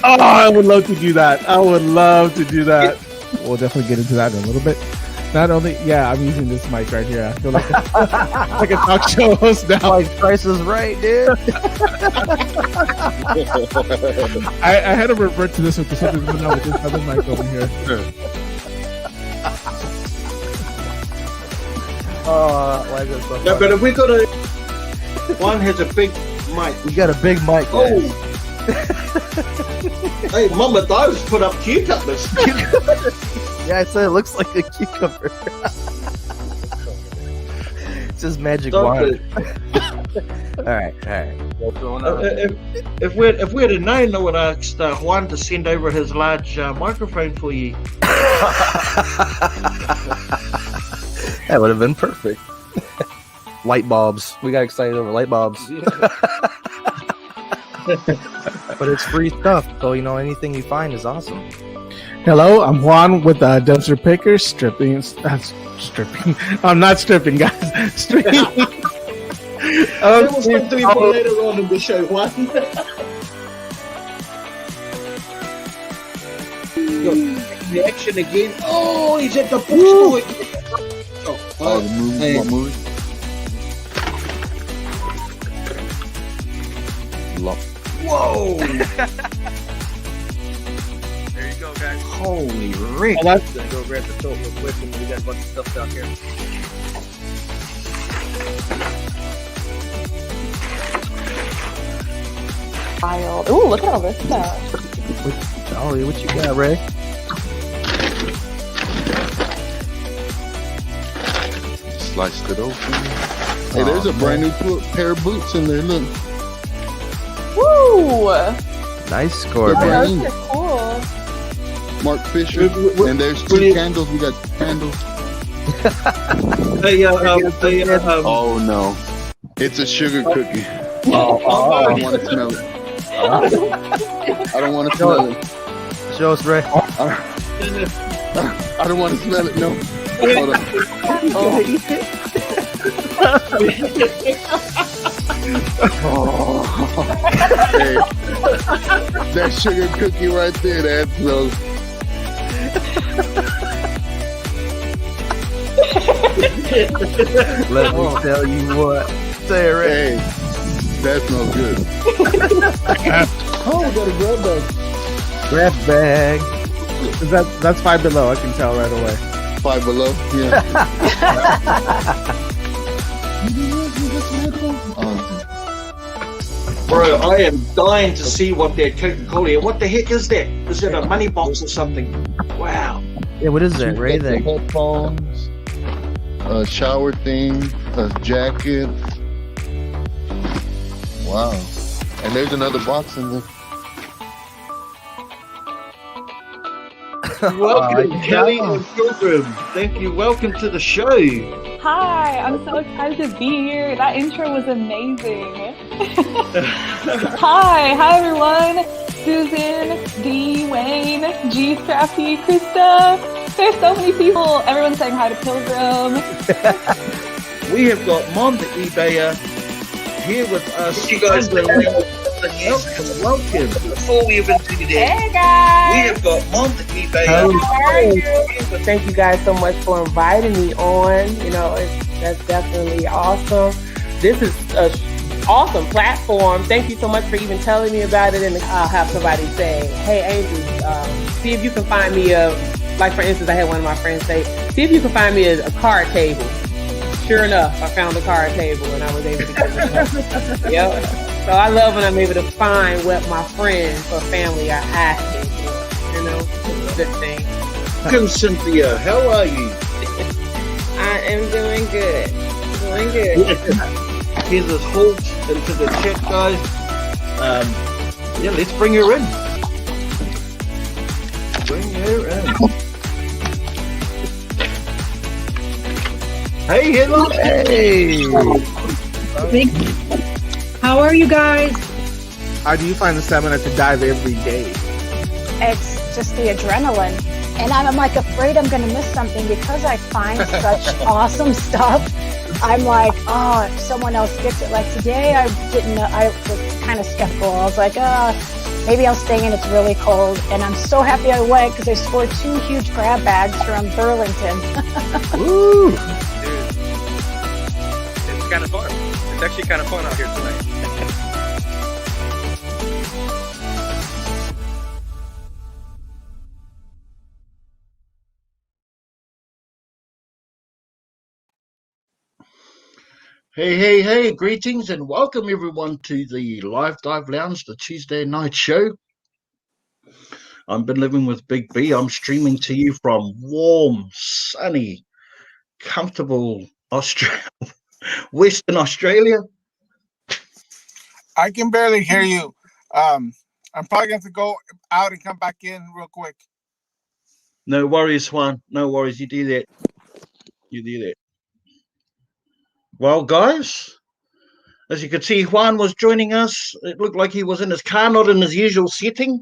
Oh, I would love to do that. We'll definitely get into that in a little bit. Not only, I'm using this mic right here. I feel like like a talk show host now. Like Price is Right, dude. I had to revert to this one because something's going on with this other mic over here. Why is it so No, but if we got one has a big mic. We got a big mic, guys. Hey, Mama Dove's put up cucumbers. Yeah, I said it looks like a cucumber. It's just magic wand. All right. What's going on? If we'd have known, I would have asked Juan to send over his large microphone for you. That would have been perfect. Light bulbs. We got excited over light bulbs. But it's free stuff, so anything you find is awesome. Hello, I'm Juan with Dumpster Pickers, stripping. I'm not stripping, guys. Stripping. That was going to be for later on in the show, Juan. Reaction again. Oh, he's at the bookstore. Oh, the movie. What movie? Whoa! There you go, guys. Holy Rick! Oh, that's Gonna go grab the tote real quick, and we got a bunch of stuff down here. Wild. Ooh, look at all this stuff. What you got, Ray? Sliced it open. Hey, there's a brand new pair of boots in there. Look. Woo! Nice score, Yeah. Oh, man. those are cool. Mark Fisher. And there's two candles. We got candles. Oh no. It's a sugar cookie. I don't want to smell it. I don't want to smell it. Show us, Ray. I don't want to smell it. No. Hold on. Hey, that sugar cookie right there, that smells. Let me tell you what. Say it, Ray. Hey, that smells good. Oh, we got a grab bag. Grab bag. That's Five Below. I can tell right away. Five Below. Yeah. Bro, I am dying to see what they're Coca-Cola is. What the heck is that? Is it a money box or something? Wow. Yeah, what is that, Ray? The headphones, a shower thing, a jacket. Wow. And there's another box in there. Welcome, Kelly and Pilgrim. Thank you. Welcome to the show. Hi, I'm so excited to be here. That intro was amazing. Hi everyone. Susan, D, Wayne, G, Scrappy, Krista. There's so many people. Everyone's saying hi to Pilgrim. We have got Mom the eBayer here with us. You guys welcome. Before we even do that, Hey guys. we have got Mom the eBayer. How are you? Well, thank you guys so much for inviting me on. That's definitely awesome. This is an awesome platform. Thank you so much for even telling me about it. And I'll have somebody say, "Hey, Angel, see if you can find me like for instance, I had one of my friends say, see if you can find me a card table." Sure enough, I found a card table and I was able to get it. Yep. So I love when I'm able to find what my friends or family are asking for. It's a good thing. Welcome, Cynthia. How are you? I am doing good. Doing good. Here's this Holt into the chat, guys. Let's bring her in. Bring her in. Hey, hello. Hey. How are you guys? How do you find the stamina to dive every day? It's just the adrenaline. And I'm like afraid I'm going to miss something because I find such awesome stuff I'm like, oh, if someone else gets it. Like today, I didn't know. I was kind of skeptical. I was like, maybe I'll stay in. It's really cold, and I'm so happy I went because I scored 2 huge grab bags from Burlington. Woo! Dude, it's kind of fun. It's actually kind of fun out here tonight. Hey, greetings and welcome everyone to the Live Dive Lounge, the Tuesday night show. I've been living with Big B. I'm streaming to you from warm, sunny, comfortable Western Australia. I can barely hear you. I'm probably going to have to go out and come back in real quick. No worries, Juan. No worries. You do that. Well, guys, as you can see, Juan was joining us. It looked like he was in his car, not in his usual setting.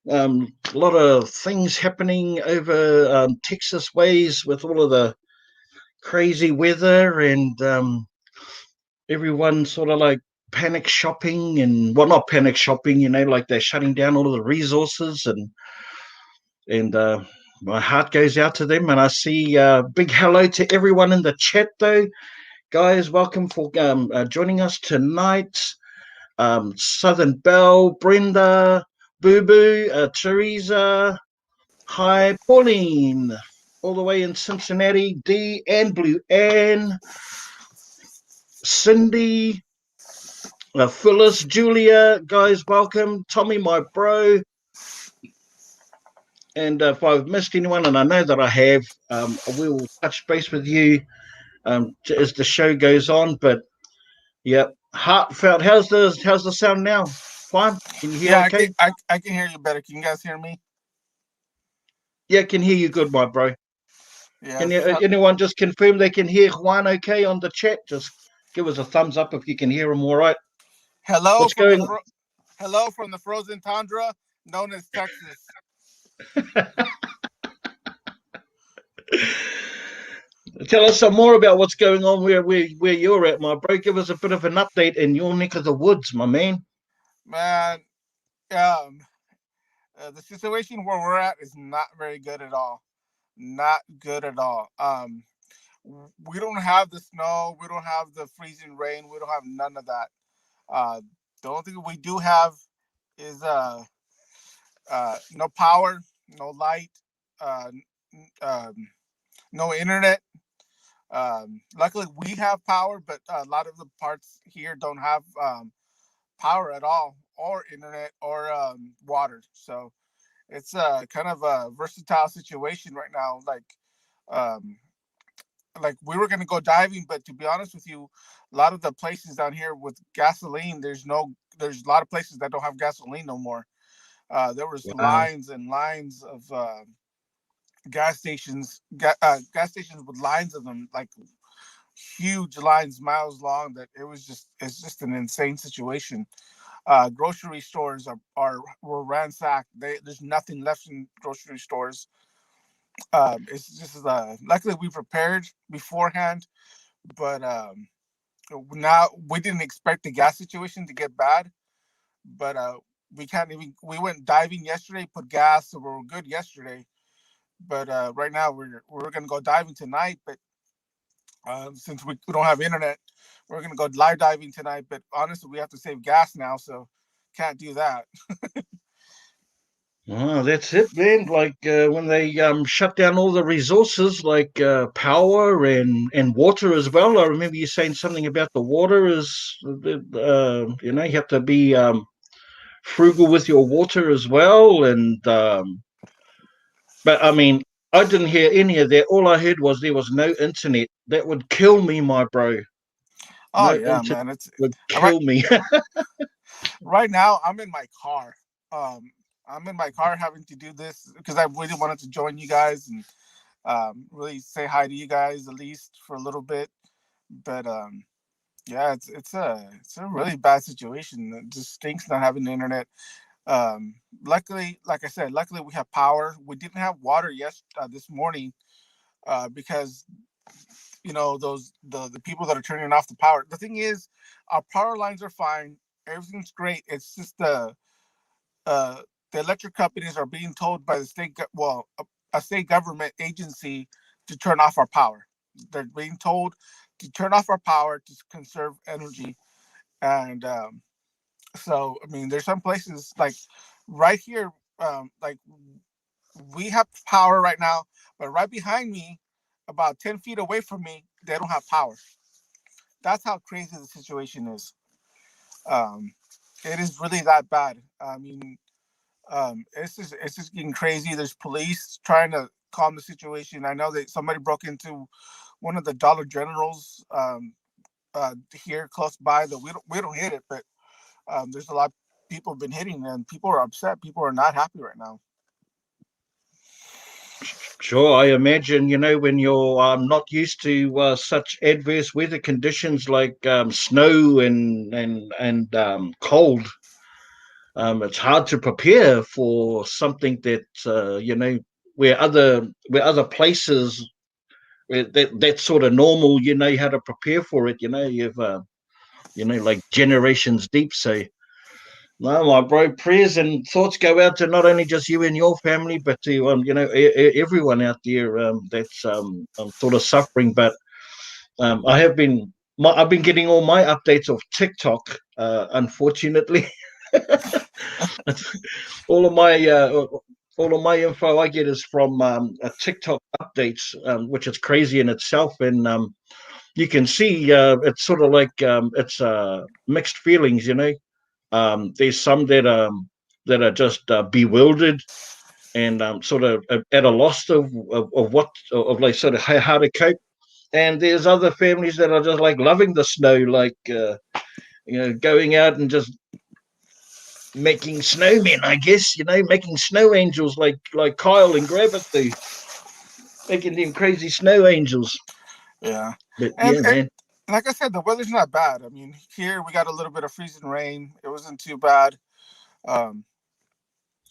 A lot of things happening over Texas ways with all of the crazy weather and everyone sort of like panic shopping and, well, not panic shopping, like they're shutting down all of the resources and my heart goes out to them. And I see big hello to everyone in the chat though. Guys, welcome for joining us tonight. Southern Belle, Brenda, Boo Boo, Teresa, hi, Pauline, all the way in Cincinnati, D and Blue Ann, Cindy, Phyllis, Julia, guys, welcome. Tommy, my bro. And if I've missed anyone, and I know that I have, I will touch base with you as the show goes on. But yeah, heartfelt. How's the sound now? Fine. Can you hear? Okay. I can hear you better. Can you guys hear me? Yeah, can hear you good, my bro. Yes. Can anyone just confirm they can hear Juan okay on the chat? Just give us a thumbs up if you can hear him all right. Hello hello from the frozen tundra known as Texas. Tell us some more about what's going on where you're at, my bro. Give us a bit of an update in your neck of the woods, my man. Man, the situation where we're at is not very good at all. Not good at all. We don't have the snow. We don't have the freezing rain. We don't have none of that. The only thing we do have is no power, no light, no internet. Luckily, we have power, but a lot of the parts here don't have power at all, or internet, or water. So it's kind of a versatile situation right now. Like we were gonna go diving, but to be honest with you, a lot of the places down here with gasoline, there's a lot of places that don't have gasoline no more. There was lines and lines of gas stations with lines of them, like huge lines, miles long. That it's just an insane situation. Grocery stores were ransacked. There's nothing left in grocery stores. It's just luckily we prepared beforehand, but now we didn't expect the gas situation to get bad. But we went diving yesterday, put gas, so we were good yesterday. But right now we're gonna go diving tonight. But since we don't have internet, we're gonna go live diving tonight. But honestly, we have to save gas now, so can't do that. Oh, that's it, man. Like when they shut down all the resources, like power and water as well. I remember you saying something about the water is, you have to be frugal with your water as well. And but I mean, I didn't hear any of that. All I heard was there was no internet. That would kill me, my bro. Oh yeah, man, it would kill me. Right now, I'm in my car. I'm in my car having to do this because I really wanted to join you guys and really say hi to you guys at least for a little bit. But yeah, it's a really bad situation. It just stinks not having the internet. Luckily, like I said, luckily we have power. We didn't have water this morning because those the people that are turning off the power. The thing is, our power lines are fine. Everything's great. It's just the electric companies are being told by the a state government agency to turn off our power. They're being told to turn off our power to conserve energy. And so, I mean, there's some places like right here, like we have power right now, but right behind me, about 10 feet away from me, they don't have power. That's how crazy the situation is. It is really that bad. I mean, it's just getting crazy. There's police trying to calm the situation. I know that somebody broke into one of the Dollar Generals here close by. That we don't hit it, but there's a lot of people have been hitting, and people are upset. People are not happy right now. Sure, I imagine, when you're not used to such adverse weather conditions like snow and cold, it's hard to prepare for something that where other places where that's sort of normal. You know how to prepare for it. You've like generations deep. So no, my bro, prayers and thoughts go out to not only just you and your family, but to everyone out there that's sort of suffering. But I've been getting all my updates of TikTok, unfortunately. all of my info I get is from TikTok updates, which is crazy in itself. And you can see it's sort of like it's mixed feelings. There's some that are just bewildered and sort of at a loss of like sort of how to cope. And there's other families that are just like loving the snow, like going out and just making snowmen, I guess, making snow angels like Kyle and Gravit do, making them crazy snow angels. Yeah. But and, man. Like I said, the weather's not bad. I mean, here we got a little bit of freezing rain. It wasn't too bad.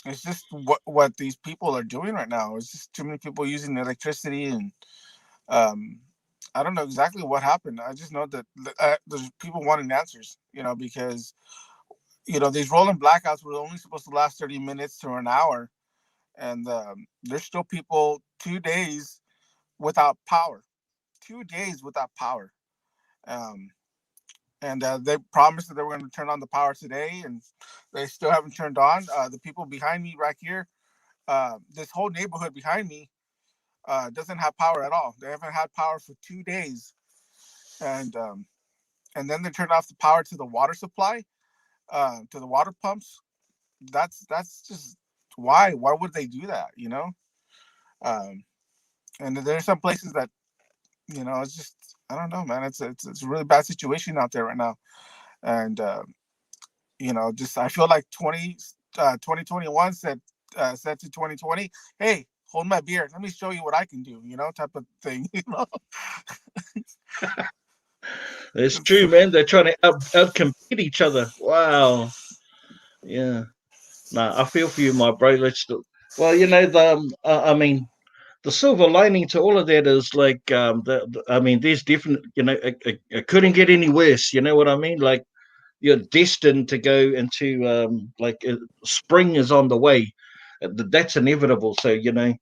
It's just what these people are doing right now. It's just too many people using electricity, and I don't know exactly what happened. I just know that there's people wanting answers, because these rolling blackouts were only supposed to last 30 minutes to an hour, and there's still people 2 days without power. 2 days without power. And they promised that they were going to turn on the power today, and they still haven't turned on. The people behind me right here, this whole neighborhood behind me doesn't have power at all. They haven't had power for 2 days. And then they turned off the power to the water supply, to the water pumps. That's just why would they do that? And there's some places that it's just, I don't know, man. It's a really bad situation out there right now. And just I feel like 2021 said to 2020, hey, hold my beer, let me show you what I can do, type of thing. It's true, man. They're trying to out compete each other. Wow. Yeah. Nah, I feel for you, my bro. Well, I mean, the silver lining to all of that is like, I mean, there's definitely, it couldn't get any worse. You know what I mean? Like, you're destined to go into spring is on the way. That's inevitable. So, the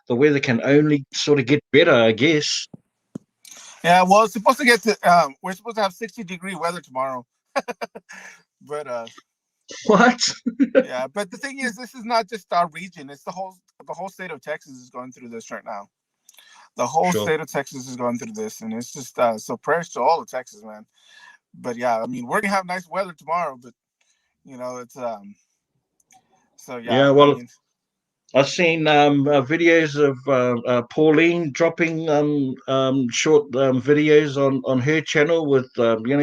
weather can only sort of get better, I guess. Yeah, well, it's supposed to get to, we're supposed to have 60-degree weather tomorrow. But, what? Yeah, but the thing is, this is not just our region. It's the whole state of Texas is going through this right now. The whole state of Texas is going through this, and it's just so prayers to all of Texas, man. But yeah, I mean, we're gonna have nice weather tomorrow, but it's so yeah. Yeah, well, I've seen videos of Pauline dropping short videos on her channel with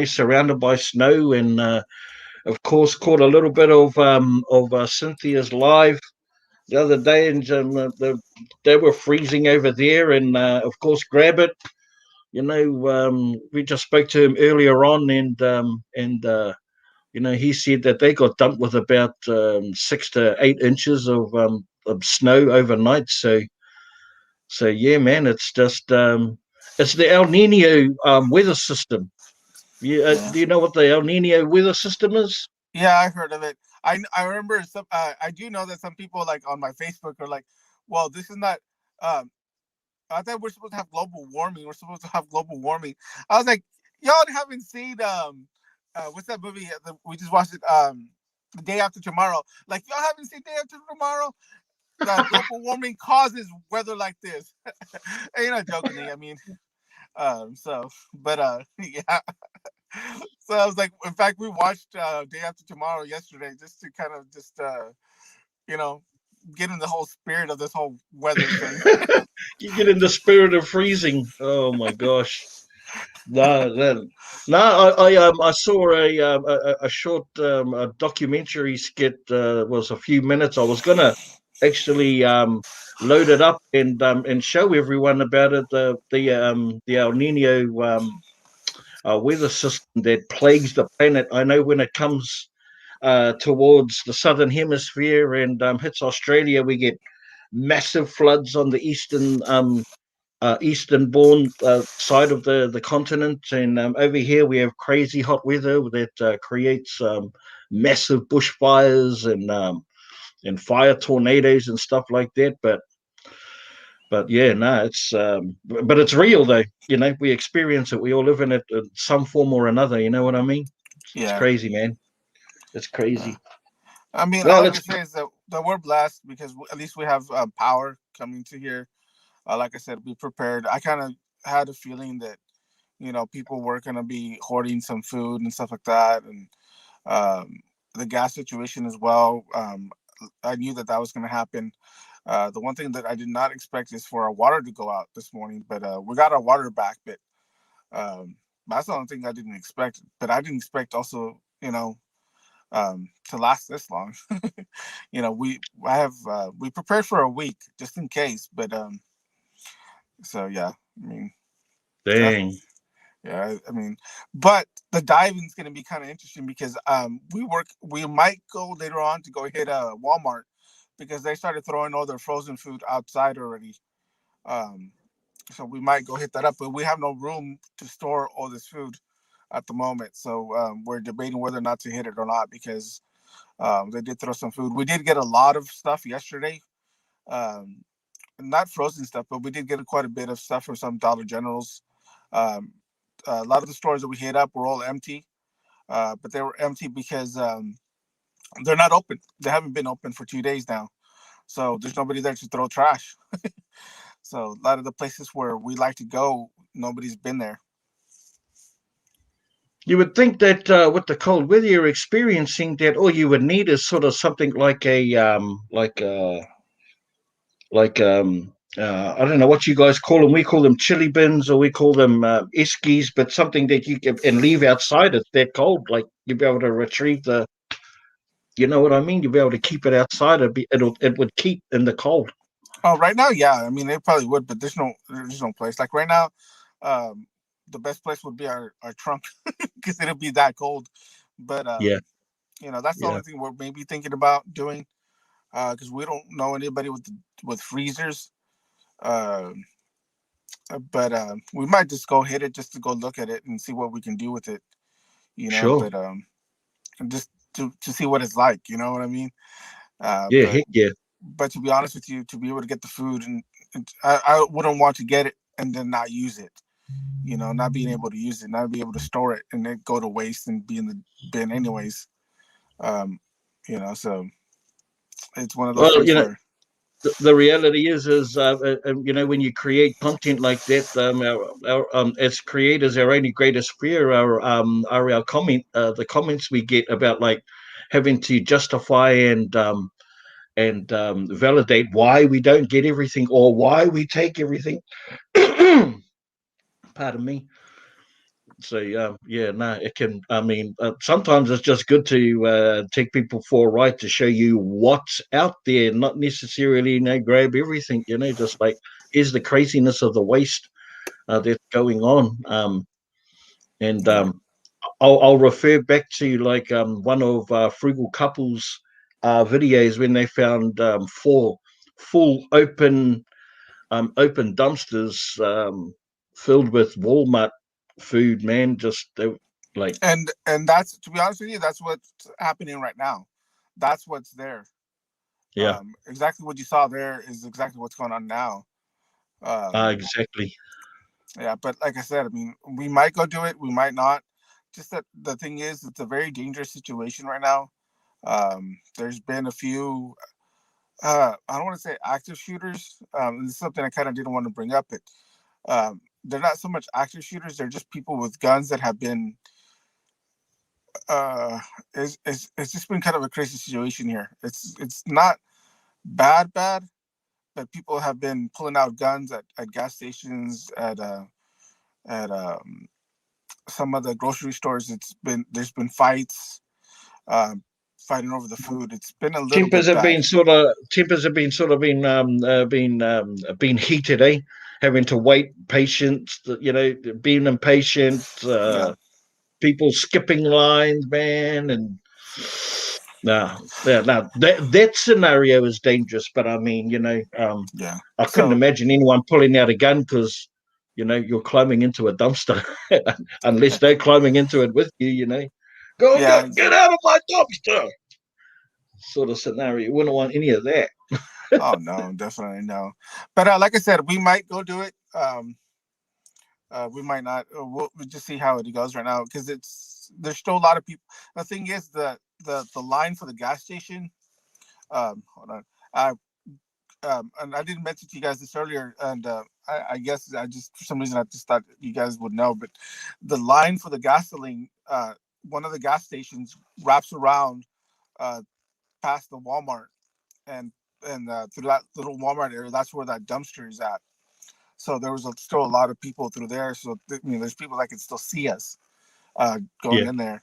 surrounded by snow, and of course caught a little bit of Cynthia's live the other day, and they were freezing over there, and of course Grab It. We just spoke to him earlier on, and he said that they got dumped with about 6 to 8 inches of snow overnight. So yeah, man, it's just It's the El Nino weather system. Yeah. Do you know what the El Nino weather system is? Yeah, I heard of it. I remember some. I do know that some people like on my Facebook are like, "Well, this is not." Um, I thought we're supposed to have global warming. We're supposed to have global warming. I was like, y'all haven't seen what's that movie we just watched it? The Day After Tomorrow. Like y'all haven't seen Day After Tomorrow. Global warming causes weather like this. And you're not joking. I mean, but yeah. So I was like, in fact, we watched Day After Tomorrow yesterday just to kind of just you know get in the whole spirit of this whole weather thing. You get in the spirit of freezing. Oh my gosh. No, no. I saw a short a documentary skit. Was a few minutes. I was gonna actually load it up and show everyone about it. The El Nino weather system that plagues the planet. I know when it comes towards the southern hemisphere and hits Australia, we get massive floods on the eastern-born side of the continent, and over here we have crazy hot weather that creates massive bushfires and fire tornadoes and stuff like that. But yeah, no, but it's real though. We experience it. We all live in it in some form or another. You know what I mean? It's Yeah. crazy, man. It's crazy. I mean, Well, all I it's can say is that we're blessed because at least we have power coming to here. Like I said, we prepared. I kind of had a feeling that people were going to be hoarding some food and stuff like that, and the gas situation as well. I knew that was going to happen. The one thing that I did not expect is for our water to go out this morning, but we got our water back. But that's the only thing I didn't expect. But I didn't expect also, to last this long. We prepared for a week just in case. But so yeah, I mean, dang. yeah, I mean, but the diving is going to be kind of interesting because we might go later on to go hit a Walmart because they started throwing all their frozen food outside already. Um, so we might go hit that up, but we have no room to store all this food at the moment. So we're debating whether or not to hit it or not because they did throw some food. We did get a lot of stuff yesterday. Um, Not frozen stuff, but we did get quite a bit of stuff from some Dollar Generals. Um, a lot of the stores that we hit up were all empty, but they were empty because they're not open. They haven't been open for 2 days now, so there's nobody there to throw trash. So a lot of the places where we like to go, nobody's been there. You would think that with the cold weather you're experiencing, that all you would need is sort of something like I don't know what you guys call them. We call them chili bins, or we call them eskies, but something that you can and leave outside. It's that cold. Like you'd be able to retrieve the. You know what I mean? You'd be able to keep it outside. It would keep in the cold. Oh, right now, yeah. I mean, they probably would, but there's no place. Like right now, um, the best place would be our trunk because it'll be that cold. But Yeah, that's the yeah. only thing we're maybe thinking about doing because we don't know anybody with freezers. Uh, but we might just go hit it just to go look at it and see what we can do with it. Sure. But just to see what it's like. You know what I mean? Yeah, But heck yeah. to be honest with you, to be able to get the food and I wouldn't want to get it and then not use it. Not being able to use it, not be able to store it, and then go to waste and be in the bin anyways. Um, so it's one of those Well, things where the reality is when you create content like that, as creators, our only greatest fear are our the comments we get about like having to justify and validate why we don't get everything or why we take everything. Pardon me. So yeah, no, it can. I mean, sometimes it's just good to take people for a ride to show you what's out there, not necessarily grab everything. Just like is the craziness of the waste that's going on. And I'll refer back to like one of Frugal Couples videos when they found four full open dumpsters. filled with Walmart food, man. Just like, And that's, to be honest with you, that's what's happening right now. That's what's there. yeah, Exactly what you saw there is exactly what's going on now. exactly. Yeah, but like I said, I mean, we might go do it, we might not. Just that the thing is, it's a very dangerous situation right now. There's been a few, I don't want to say active shooters. This is something I kind of didn't want to bring up, but they're not so much active shooters. They're just people with guns that have been. It's just been kind of a crazy situation here. It's not bad, but people have been pulling out guns at gas stations, at some of the grocery stores. There's been fights, fighting over the food. It's been a little Tempers bit have bad. been sort of been heated, eh? Having to wait, patience, being impatient, Yeah, people skipping lines, man, and no, yeah, no, that scenario is dangerous. But I mean, yeah. I couldn't So imagine anyone pulling out a gun because you're climbing into a dumpster, unless they're climbing into it with you. Go yeah, get out of my dumpster. Sort of scenario. You wouldn't want any of that. oh no, definitely no. But like I said, we might go do it. We might not. We'll just see how it goes right now, because there's still a lot of people. The thing is, the line for the gas station. Hold on. And I didn't mention to you guys this earlier, and I guess I just, for some reason, I just thought you guys would know. But the line for the gasoline, one of the gas stations wraps around past the Walmart, and through that little Walmart area, that's where that dumpster is at. So there was still a lot of people through there. So there's people that can still see us going Yeah. in there,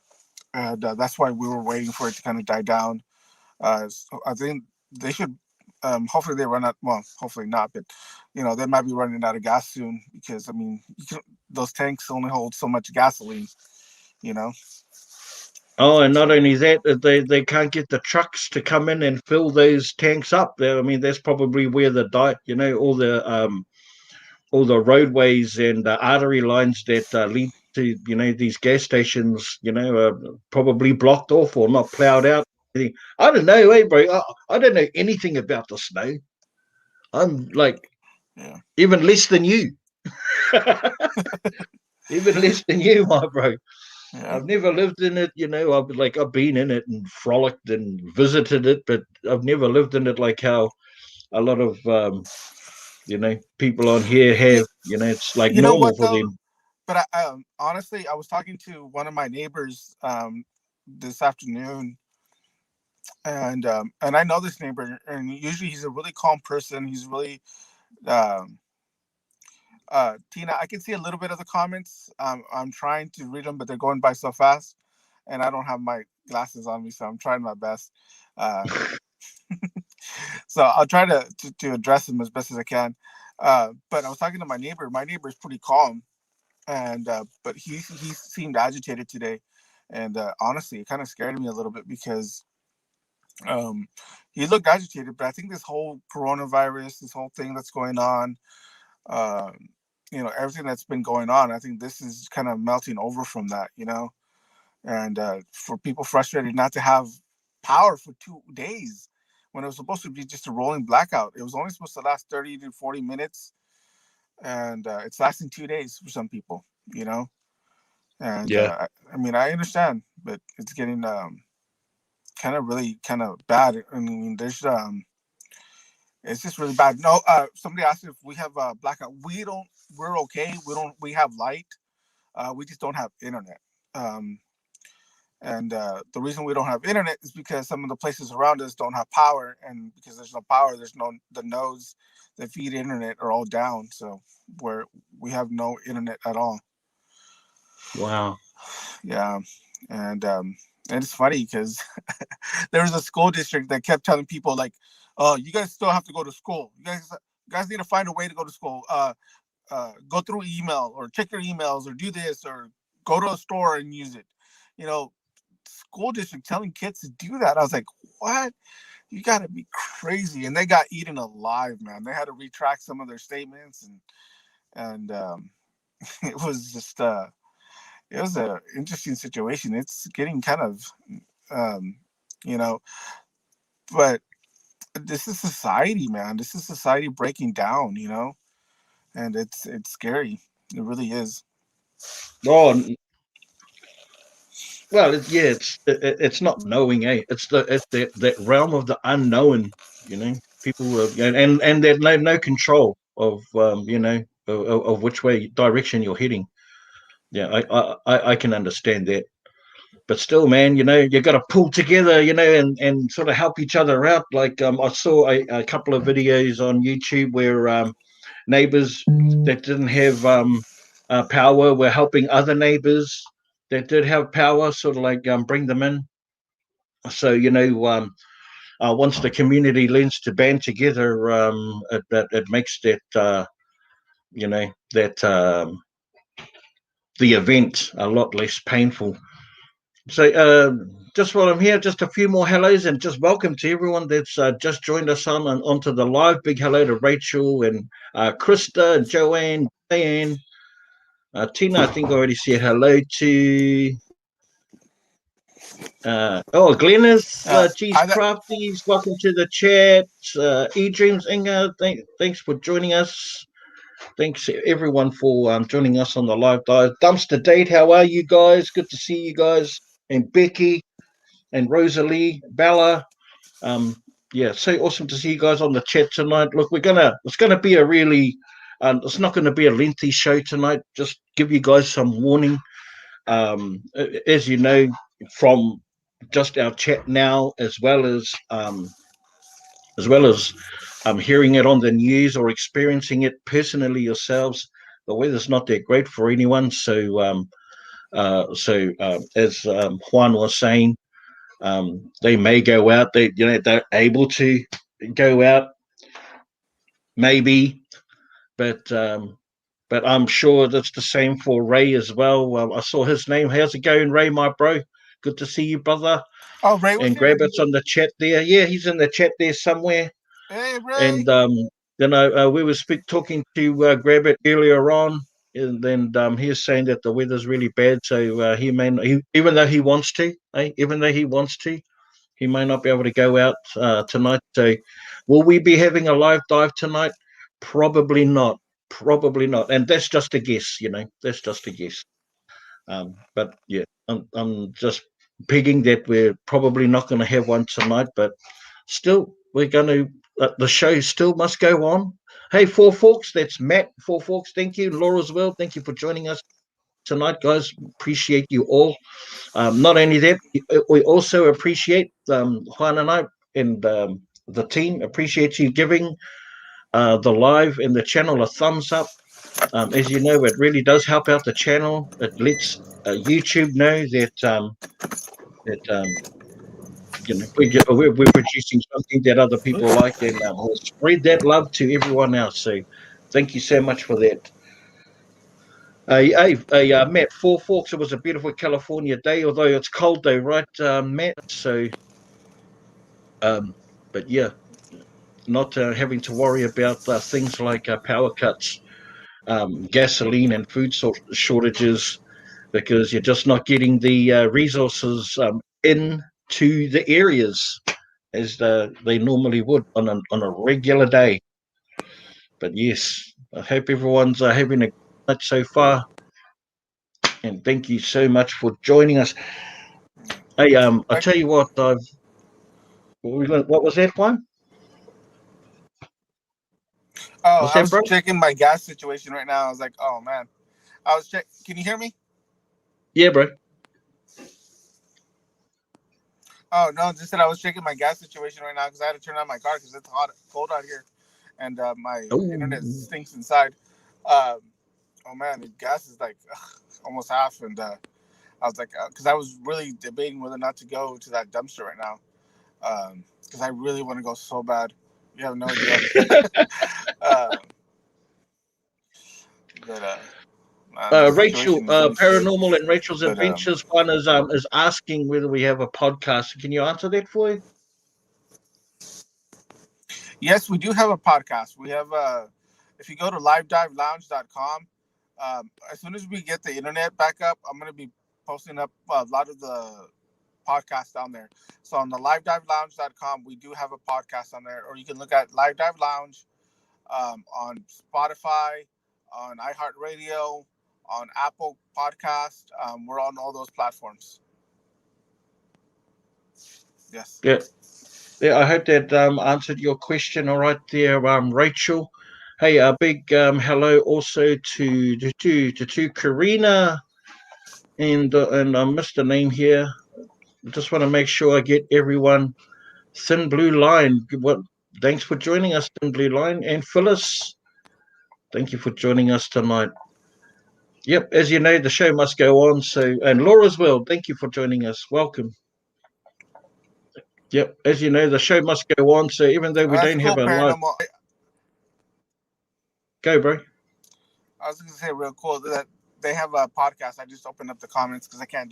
and that's why we were waiting for it to kind of die down. So I think they should. Hopefully they run out. Well, hopefully not, but they might be running out of gas soon, because I mean, those tanks only hold so much gasoline. You know. Oh, and not only that, they can't get the trucks to come in and fill those tanks up. I mean, that's probably where all the roadways and artery lines that lead to these gas stations are probably blocked off or not plowed out. I don't know, hey bro. I don't know anything about the snow. I'm like Yeah. even less than you. Even less than you, my bro. Yeah. I've never lived in it. I've been in it and frolicked and visited it, but I've never lived in it like how a lot of people on here have. It's like You know normal what for though? them. But honestly, I was talking to one of my neighbors this afternoon, and I know this neighbor, and usually he's a really calm person. He's really um, Tina. I can see a little bit of the comments. I'm trying to read them, but they're going by so fast, and I don't have my glasses on me, so I'm trying my best. Uh, so I'll try to address them as best as I can. But I was talking to my neighbor. My neighbor is pretty calm, and but he seemed agitated today, and honestly, it kind of scared me a little bit, because um, he looked agitated. But I think this whole coronavirus, this whole thing that's going on, uh, everything that's been going on, I think this is kind of melting over from that, and for people frustrated not to have power for 2 days when it was supposed to be just a rolling blackout. It was only supposed to last 30 to 40 minutes, and it's lasting 2 days for some people, and Yeah. I mean, I understand, but it's getting kind of really kind of bad. I mean, there's it's just really bad. No, somebody asked if we have a blackout. We're okay. We have light. We just don't have internet. And the reason we don't have internet is because some of the places around us don't have power, and because there's no power, the nodes that feed internet are all down. So we have no internet at all. Wow. Yeah, and it's funny because there was a school district that kept telling people like, "Oh, you guys still have to go to school. You guys need to find a way to go to school. Go through email, or check your emails, or do this, or go to a store and use it." School district telling kids to do that. I was like, "What? You got to be crazy!" And they got eaten alive, man. They had to retract some of their statements, and it was just it was a interesting situation. It's getting kind of you know, but this is society, man. This is society breaking down, you know, and it's scary. It really is. Oh, well, it's not knowing, eh? It's that realm of the unknown, you know. People and there's no control of of which way direction you're heading. Yeah, I can understand that, but still, man, you got to pull together, and sort of help each other out. Like I saw a couple of videos on YouTube where neighbors that didn't have power were helping other neighbors that did have power, sort of like bring them in. So once the community learns to band together, it makes that that the event a lot less painful. So just while I'm here, just a few more hellos and just welcome to everyone that's just joined us onto the live. Big hello to Rachel and Krista, Joanne, Diane, Tina. I think I already said hello to. Glennis, G's Crafties, welcome to the chat. eDreams, Inga, thanks for joining us. Thanks everyone for joining us on the live dive. Dumpster Date, how are you guys? Good to see you guys. And Becky and Rosalie, Bella. So awesome to see you guys on the chat tonight. Look, it's gonna be a really, it's not gonna be a lengthy show tonight. Just give you guys some warning. As you know from just our chat now, as well as hearing it on the news or experiencing it personally yourselves, the weather's not that great for anyone. So, as Juan was saying, they may go out. They're able to go out, maybe, but I'm sure that's the same for Ray as well. I saw his name. How's it going, Ray, my bro? Good to see you, brother. Oh, Ray was and here? Grabbit's on the chat there. Yeah, he's in the chat there somewhere. Hey, Ray. And we were talking to Grabbit earlier on, and then he was saying that the weather's really bad, so he may not, even though he wants to, he may not be able to go out tonight. So, will we be having a live dive tonight? Probably not. Probably not. And that's just a guess. That's just a guess. But yeah, I'm just pegging that we're probably not going to have one tonight. But still, we're going to. The show still must go on. Hey, Four Forks, that's Matt. Four Forks, thank you. Laura as well, thank you for joining us tonight, guys. Appreciate you all. Not only that, we also appreciate Juan and I and the team. Appreciate you giving the live and the channel a thumbs up. As you know, it really does help out the channel. It lets YouTube know that we're producing something that other people like, and we'll spread that love to everyone else. So, thank you so much for that. Matt, Four Forks, it was a beautiful California day, although it's cold though, right, Matt? So, but yeah, not having to worry about things like power cuts, gasoline, and food shortages, because you're just not getting the resources into the areas as they normally would on a regular day. But yes, I hope everyone's having a good night so far. And thank you so much for joining us. Hey, I'll tell you what, what was that one? Oh, I was checking my gas situation right now. I was like, oh man. Can you hear me? Yeah, bro. Oh no, just that I was checking my gas situation right now because I had to turn on my car because it's cold out here, and my internet stinks inside. Oh man, the gas is like almost half, and I was like, because I was really debating whether or not to go to that dumpster right now, because I really want to go so bad. You have no idea. Rachel, Paranormal and Rachel's Adventures one is asking whether we have a podcast. Can you answer that for you? Yes, we do have a podcast. We have if you go to livedivelounge.com, As soon as we get the internet back up, I'm going to be posting up a lot of the podcasts down there. So on the livedivelounge.com, we do have a podcast on there, or you can look at Live Dive Lounge on Spotify, on iHeartRadio, on Apple Podcast. We're on all those platforms. Yes. Yeah. Yeah, I hope that answered your question all right there, Rachel. Hey, a big hello also to Karina and I missed the name here. I just want to make sure I get everyone. Thin Blue Line, what? Thanks for joining us, Thin Blue Line, and Phyllis. Thank you for joining us tonight. Yep, as you know, the show must go on. So, and Laura as well. Thank you for joining us. Welcome. Yep, as you know, the show must go on. So even though we That's don't cool, have a live, Paranormal. go, bro. I was going to say real cool that they have a podcast. I just opened up the comments because I can't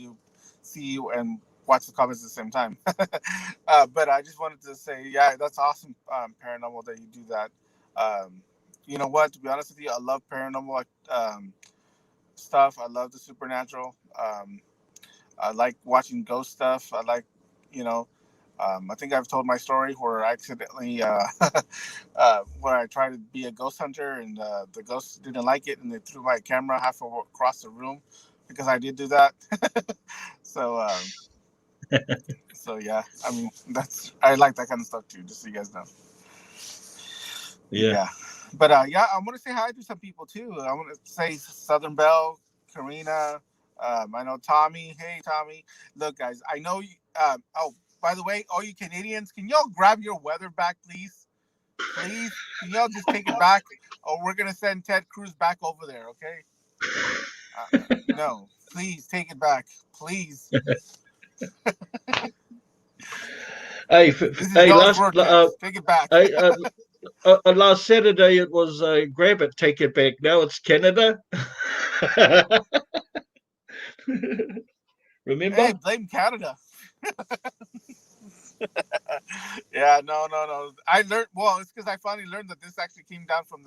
see you and watch the comments at the same time. But I just wanted to say, yeah, that's awesome, Paranormal, that you do that. You know what? To be honest with you, I love paranormal stuff. I love the supernatural. I like watching ghost stuff. I like, I think I've told my story where I accidentally, where I tried to be a ghost hunter and the ghosts didn't like it and they threw my camera half across the room because I did do that. So, so yeah, I mean, I like that kind of stuff too, just so you guys know. Yeah. But yeah, I want to say hi to some people too. I want to say Southern Belle, Karina. I know Tommy. Hey, Tommy. Look, guys, I know you. Oh, by the way, all you Canadians, can y'all grab your weather back, please? Please, can y'all just take it back? Or we're gonna send Ted Cruz back over there, okay? No, please take it back, please. Hey, last take it back. Last Saturday it was grab it, take it back. Now it's Canada. Remember? Hey, blame Canada. Yeah, no. I learned. Well, it's because I finally learned that this actually came down from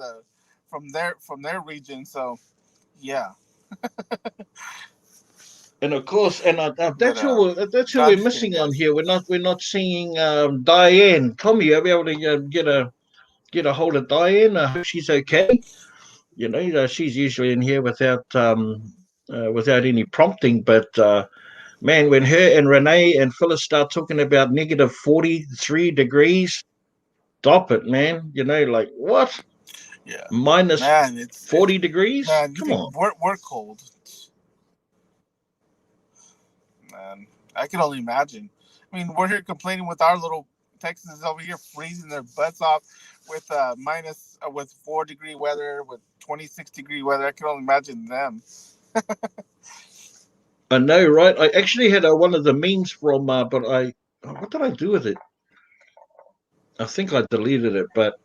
their region. So, yeah. And of course, and that's who we're missing on here. We're not seeing Diane. Tommy, are we able to get a hold of Diane? I hope she's okay. She's usually in here without any prompting, but. Man, when her and Renee and Phyllis start talking about negative 43 degrees, stop it, man. Like what? Yeah. Minus 40 degrees? Man, come on. We're cold. Man, I can only imagine. I mean, we're here complaining with our little Texans over here freezing their butts off with with 4-degree weather, with 26-degree weather. I can only imagine them. I know, right? I actually had one of the memes from, but what did I do with it? I think I deleted it, but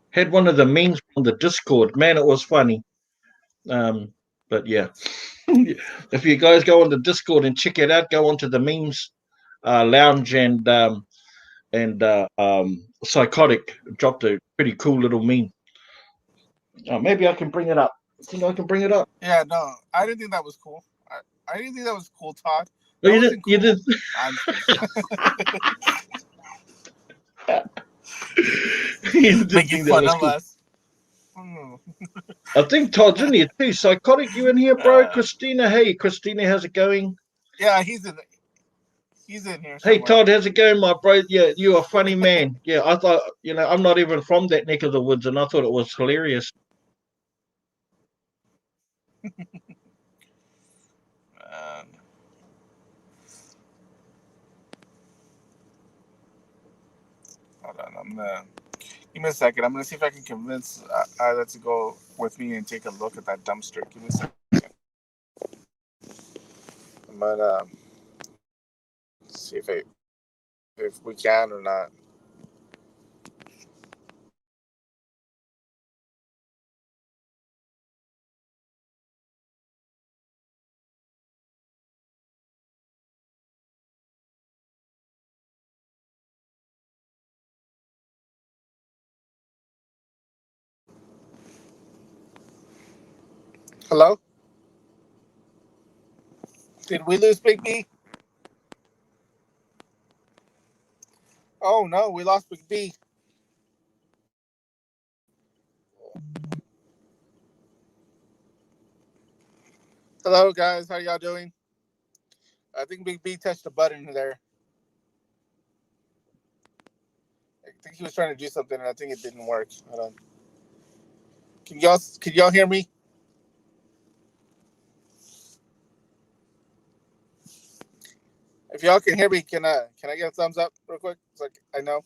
had one of the memes from the Discord. Man, it was funny. But yeah, if you guys go on the Discord and check it out, go onto the memes lounge and Psychotic dropped a pretty cool little meme. Maybe I can bring it up. I can bring it up. Yeah, no, I didn't think that was cool. I didn't think that was cool, Todd. That wasn't cool. You did. Making fun of us. I think Todd's in here too. Psychotic, you in here, bro? Christina, hey, Christina, how's it going? Yeah, he's in here. Hey, Todd, how's it going, my bro? Yeah, you're a funny man. Yeah, I thought, I'm not even from that neck of the woods, and I thought it was hilarious. Hold on, give me a second. I'm gonna see if I can convince Ida to go with me and take a look at that dumpster. Give me a second. But see if we can or not. Hello? Did we lose Big B? Oh no, we lost Big B. Hello guys, how y'all doing? I think Big B touched the button there. I think he was trying to do something and I think it didn't work. Hold on. Can y'all hear me? If y'all can hear me, can I get a thumbs up real quick? It's like I know.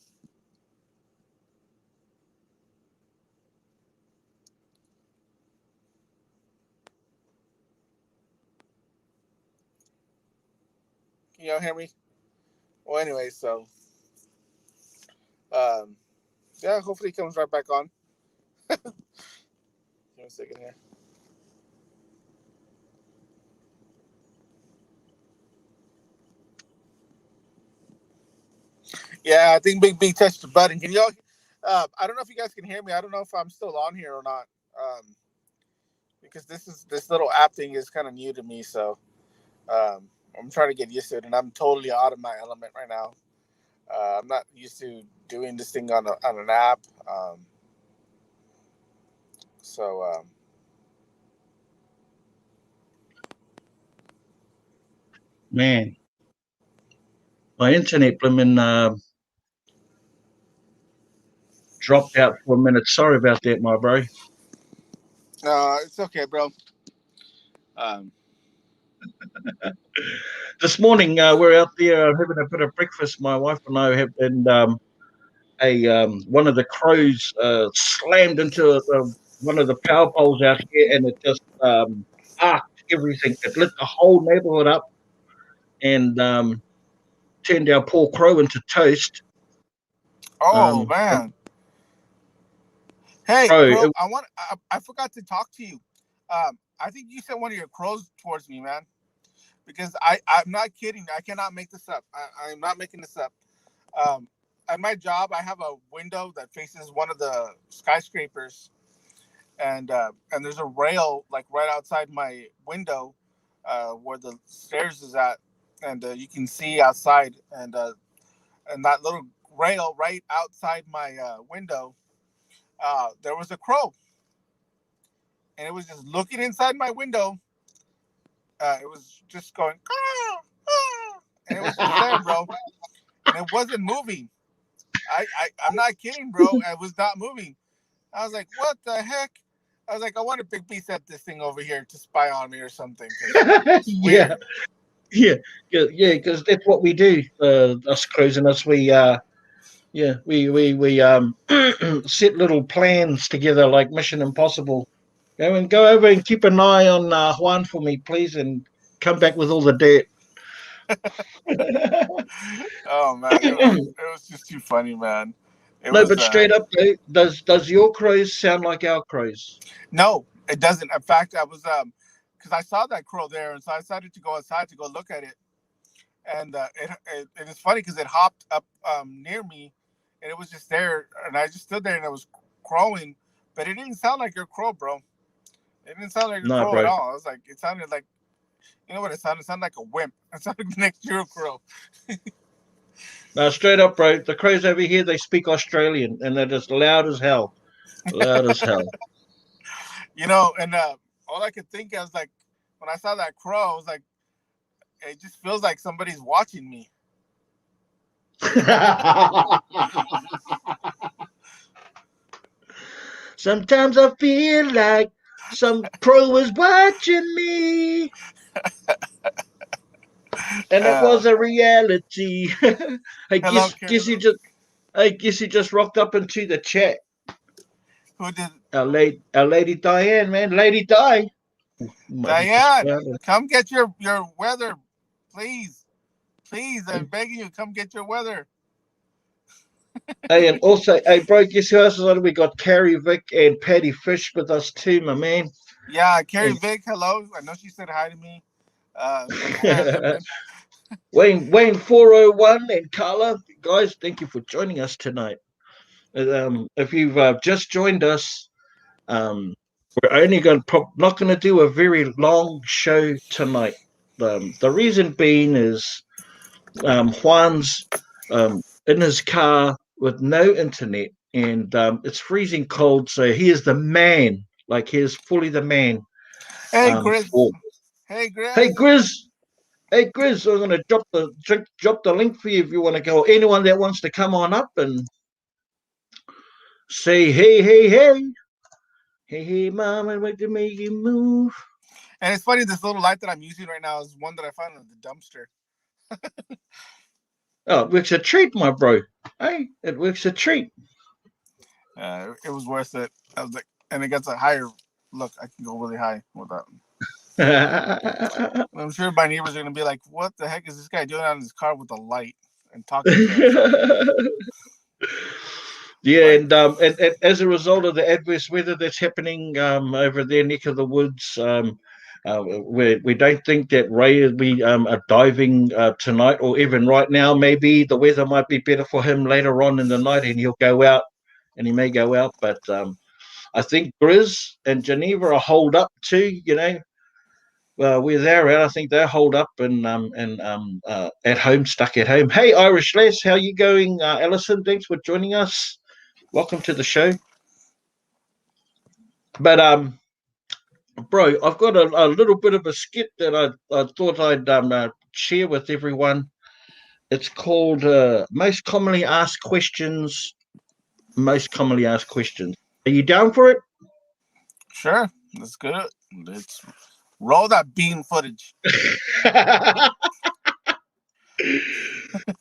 Can y'all hear me? Well, anyway, so yeah, hopefully he comes right back on. Give me a second here. Yeah, I think Big B touched the button. Can y'all? I don't know if you guys can hear me. I don't know if I'm still on here or not. Because this little app thing is kind of new to me, so I'm trying to get used to it, and I'm totally out of my element right now. I'm not used to doing this thing on an app. Man, my internet blooming dropped out for a minute. Sorry about that, my bro. It's okay, bro. This morning we're out there having a bit of breakfast. My wife and I have, and one of the crows slammed into one of the power poles out here, and it just arced everything. It lit the whole neighborhood up, and turned our poor crow into toast. Oh man! Hey, bro, bro, I forgot to talk to you. I think you sent one of your crows towards me, man. Because I'm not kidding. I cannot make this up. I'm not making this up. At my job, I have a window that faces one of the skyscrapers, and there's a rail like right outside my window, where the stairs is at, and you can see outside, and that little rail right outside my window, there was a crow, and it was just looking inside my window. It was just going, and it was just there, bro, and it wasn't moving. I'm not kidding, bro. It was not moving. I was like, what the heck? I was like, I wonder if Big B set this thing over here to spy on me or something. yeah, because that's what we do. Us crows and us, we set little plans together like Mission Impossible. Go over and keep an eye on Juan for me, please, and come back with all the dirt. Oh man, it was just too funny, man. But straight up, does your crows sound like our crows? No, it doesn't. In fact, I was because I saw that crow there, and so I decided to go outside to go look at it. And it is funny because it hopped up near me, and it was just there, and I just stood there, and it was crowing, but it didn't sound like your crow, bro. It didn't sound like a crow at all. I was like, it sounded like, you know what it sounded? It sounded like a wimp. It sounded like next to a crow. No, straight up, bro. The crows over here, they speak Australian, and they're just loud as hell. Loud as hell. You know, and all I could think of was like, when I saw that crow, I was like, it just feels like somebody's watching me. Sometimes I feel like some crow is watching me. And it was a reality. I guess you just rocked up into the chat. Who did? Our lady Diane, man. Lady Di. Diane, come get your weather, please. Please, I'm begging you, come get your weather. Hey, and also, hey, bro, guess who else is on? We got Carrie, Vic, and Patty Fish with us too, my man. Yeah, Carrie Vic, hello. I know she said hi to me. Wayne 401 and Carla, guys, thank you for joining us tonight. If you've just joined us, we're we're only going to not going to do a very long show tonight. The reason being is Juan's in his car with no internet, and it's freezing cold. So he is the man, like he is fully the man. Hey, Chris. For, Hey, Chris. hey, Grizz. Hey, Grizz. I'm going to drop the link for you if you want to go. Anyone that wants to come on up and say hey, hey, hey. Hey, hey, mama, wait to make you move. And it's funny, this little light that I'm using right now is one that I found in the dumpster. Oh, it works a treat, my bro. Hey, it works a treat. It was worth it. I was like, and it gets a higher look. I can go really high with that. I'm sure my neighbors are gonna be like, "What the heck is this guy doing out in his car with a light and talking to himself?" Yeah, and as a result of the adverse weather that's happening over their neck of the woods, we don't think that Ray will be diving tonight or even right now. Maybe the weather might be better for him later on in the night, and he'll go out, and he may go out. But I think Grizz and Geneva are holed up too. You know, where they're at, I think they're holed up and at home, stuck at home. Hey, Irish Les, how you going, Alison? Thanks for joining us. Welcome to the show. But bro, I've got a little bit of a skit that I thought I'd share with everyone. It's called Most Commonly Asked Questions. Most Commonly Asked Questions. Are you down for it? Sure, let's good. Let's roll that bean footage.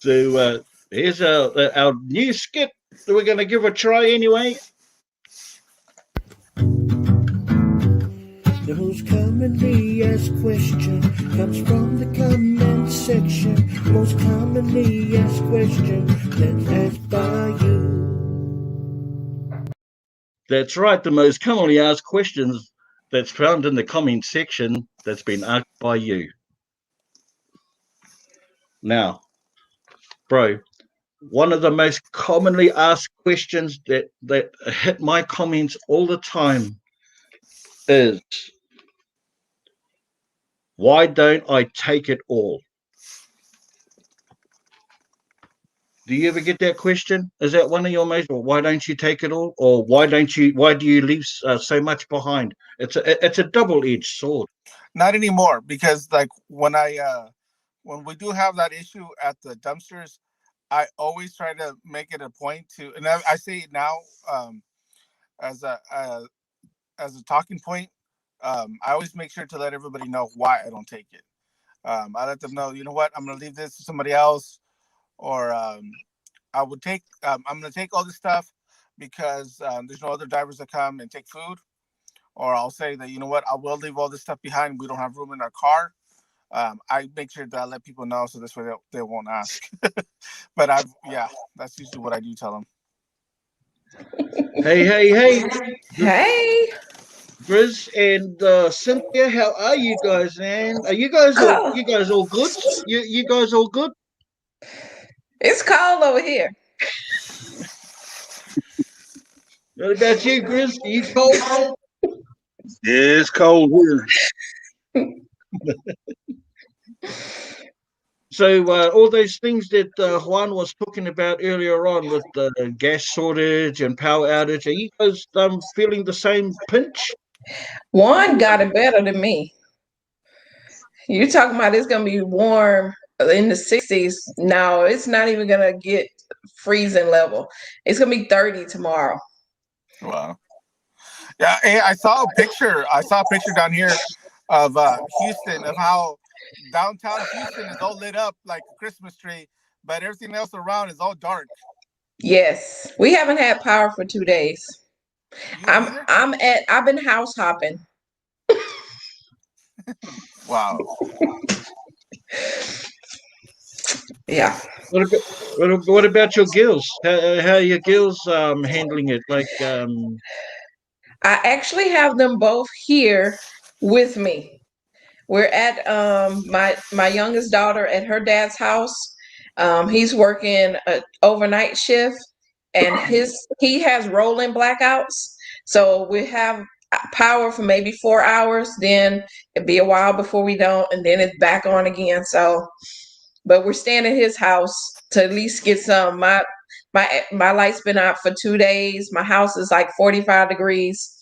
So here's our new skit that we're going to give a try anyway. The most commonly asked question comes from the comment section. The most commonly asked question that's asked by you. That's right, the most commonly asked questions that's found in the comment section that's been asked by you. Now, bro, one of the most commonly asked questions that hit my comments all the time is, why don't I take it all? Do you ever get that question? Is that one of your most, or why don't you take it all? Or why do you leave so much behind? It's a double-edged sword. Not anymore, because like when we do have that issue at the dumpsters, I always try to make it a point to, and I say it now as a talking point. I always make sure to let everybody know why I don't take it. I let them know, you know what, I'm going to leave this to somebody else, or I would take. I'm going to take all this stuff because there's no other drivers that come and take food, or I'll say that, you know what, I will leave all this stuff behind. We don't have room in our car. I make sure that I let people know, so this way they won't ask. But that's usually what I do tell them. Hey. Hey. Grizz and Cynthia, how are you guys, man? Are you guys all good? You guys all good? It's cold over here. What about you, Grizz? Are you cold? Yeah, it's cold here. So all those things that Juan was talking about earlier on with the gas shortage and power outage, are you guys feeling the same pinch? Juan got it better than me. You talking about it's gonna be warm in the 60s. No, it's not even gonna get freezing level. It's gonna be 30 tomorrow. Wow. Yeah, I saw a picture. Down here of Houston, of how downtown Houston is all lit up like a Christmas tree, but everything else around is all dark. Yes, we haven't had power for 2 days. I've been house hopping. Wow. Yeah. What about your girls? How are your girls handling it? Like, I actually have them both here with me. We're at my youngest daughter at her dad's house. He's working an overnight shift, and he has rolling blackouts. So we have power for maybe 4 hours, then it'd be a while before we don't, and then it's back on again. So, but we're staying at his house to at least get some. My light's been out for 2 days. My house is like 45 degrees.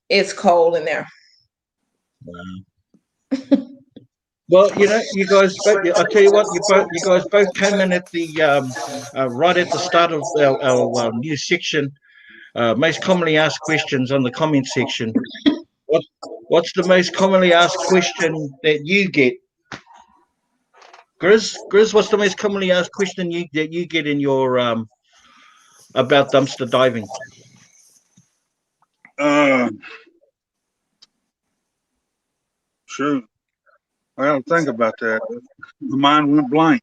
It's cold in there. Wow. Well, you guys. I tell you what, you guys both came in at the right at the start of our new section. Most commonly asked questions on the comment section. What's the most commonly asked question that you get? Grizz, what's the most commonly asked question that you get in your about dumpster diving? Shoot. I don't think about that. My mind went blank.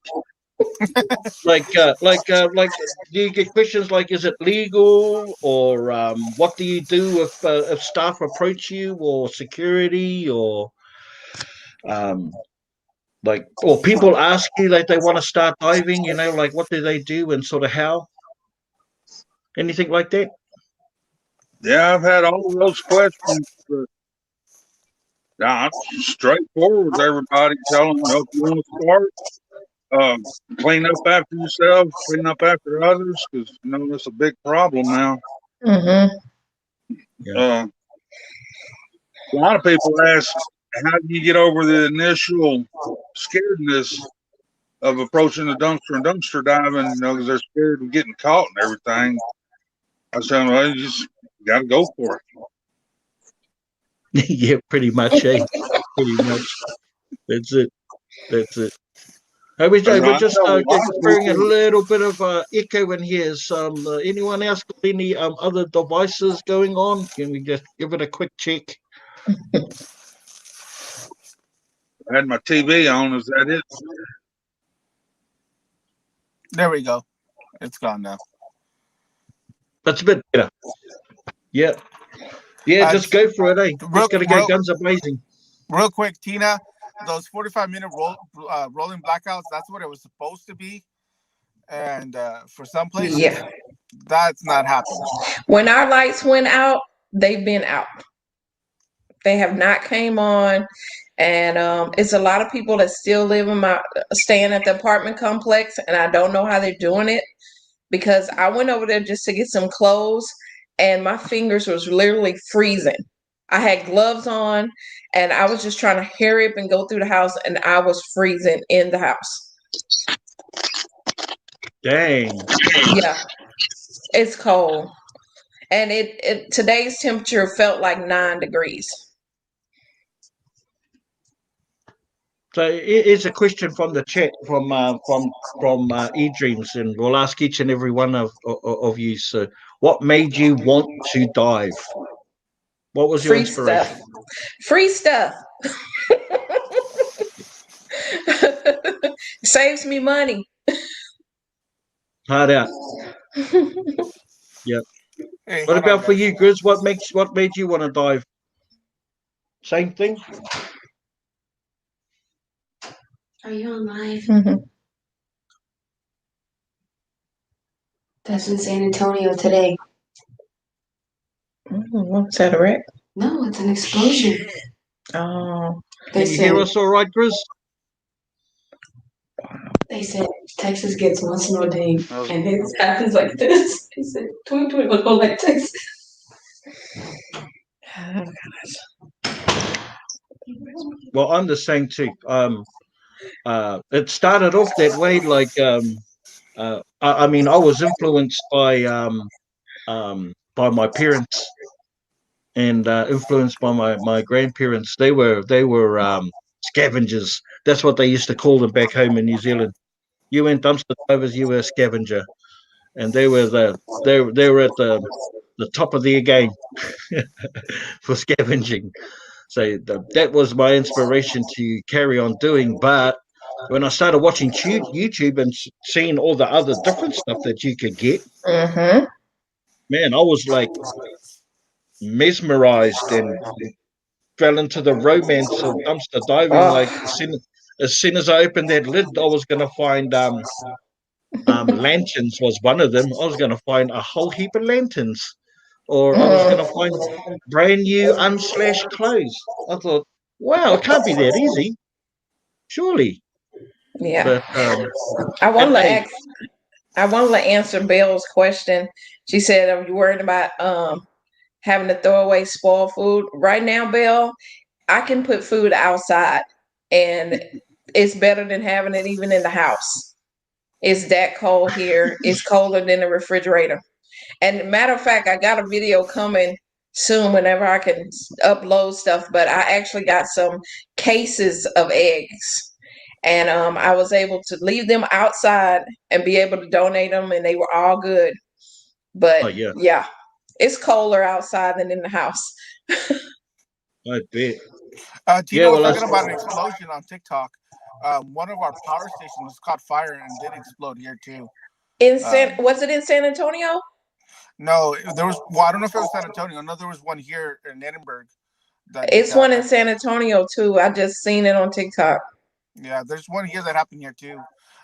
like, do you get questions like, is it legal, or what do you do if staff approach you, or security, or or people ask you like they want to start diving, like what do they do and sort of how? Anything like that? Yeah, I've had all of those questions. But I'm straightforward with everybody. Tell them, if you want to start, clean up after yourself, clean up after others, because it's a big problem now. Mm-hmm. A lot of people ask, how do you get over the initial scaredness of approaching the dumpster and dumpster diving? Because they're scared of getting caught and everything. I said, well, you just got to go for it. Yeah, pretty much. Pretty much. That's it. We're just experiencing a little bit of echo in here. Anyone else got any other devices going on? Can we just give it a quick check? I had my TV on. Is that it? There we go. It's gone now. That's a bit better. Yeah. Just go for it, eh? Just gotta go guns blazing. Real quick, Tina, those 45-minute rolling blackouts, that's what it was supposed to be. And for some places, that's not happening. When our lights went out, they've been out. They have not came on. And it's a lot of people that still staying at the apartment complex, and I don't know how they're doing it, because I went over there just to get some clothes, and my fingers was literally freezing. I had gloves on, and I was just trying to hurry up and go through the house, and I was freezing in the house. Dang. Yeah, it's cold. And today's temperature felt like 9 degrees. So it's a question from the chat from eDreams, and we'll ask each and every one of you. So, what made you want to dive? What was your inspiration? Free stuff. Saves me money. Hard out. Yep. Hey, what about for you, Grizz? What made you want to dive? Same thing. Are you on live? That's in San Antonio today. What's that, a wreck? No, it's an explosion. Oh. Can you hear us all right, Grizz? They said Texas gets one snow day, and it happens like this. They said 2020 will go like Texas. Well, I'm the same too. It started off that way, like I mean, I was influenced by my parents, and influenced by my grandparents. They were scavengers. That's what they used to call them back home in New Zealand. You went dumpster divers, you were a scavenger, and they were at the top of their game for scavenging. So that was my inspiration to carry on doing. But when I started watching YouTube and seeing all the other different stuff that you could get, man, I was like mesmerized and fell into the romance of dumpster diving. Like as soon as I opened that lid, I was going to find lanterns was one of them. I was going to find a whole heap of lanterns. or I was going to find brand new unslashed clothes. I thought, wow, it can't be that easy, surely. Yeah. But I and wanted to hey, ask. I wanted to answer Bell's question. She said, "Are you worried about having to throw away spoiled food?" Right now, Bell, I can put food outside, and it's better than having it even in the house. It's that cold here. It's colder than the refrigerator. And matter of fact, I got a video coming soon whenever I can upload stuff. But I actually got some cases of eggs, and I was able to leave them outside and be able to donate them, and they were all good. oh But yeah, yeah, it's colder outside than in the house. I bet. Tina Yeah, was well, talking about an explosion on TikTok. One of our power stations caught fire and did explode here too. Was it in San Antonio? No, there was. Well, I don't know if it was San Antonio. No, there was one here in Edinburgh that did It's that. one in San Antonio too. I just seen it on TikTok. Yeah, there's one here that happened here too.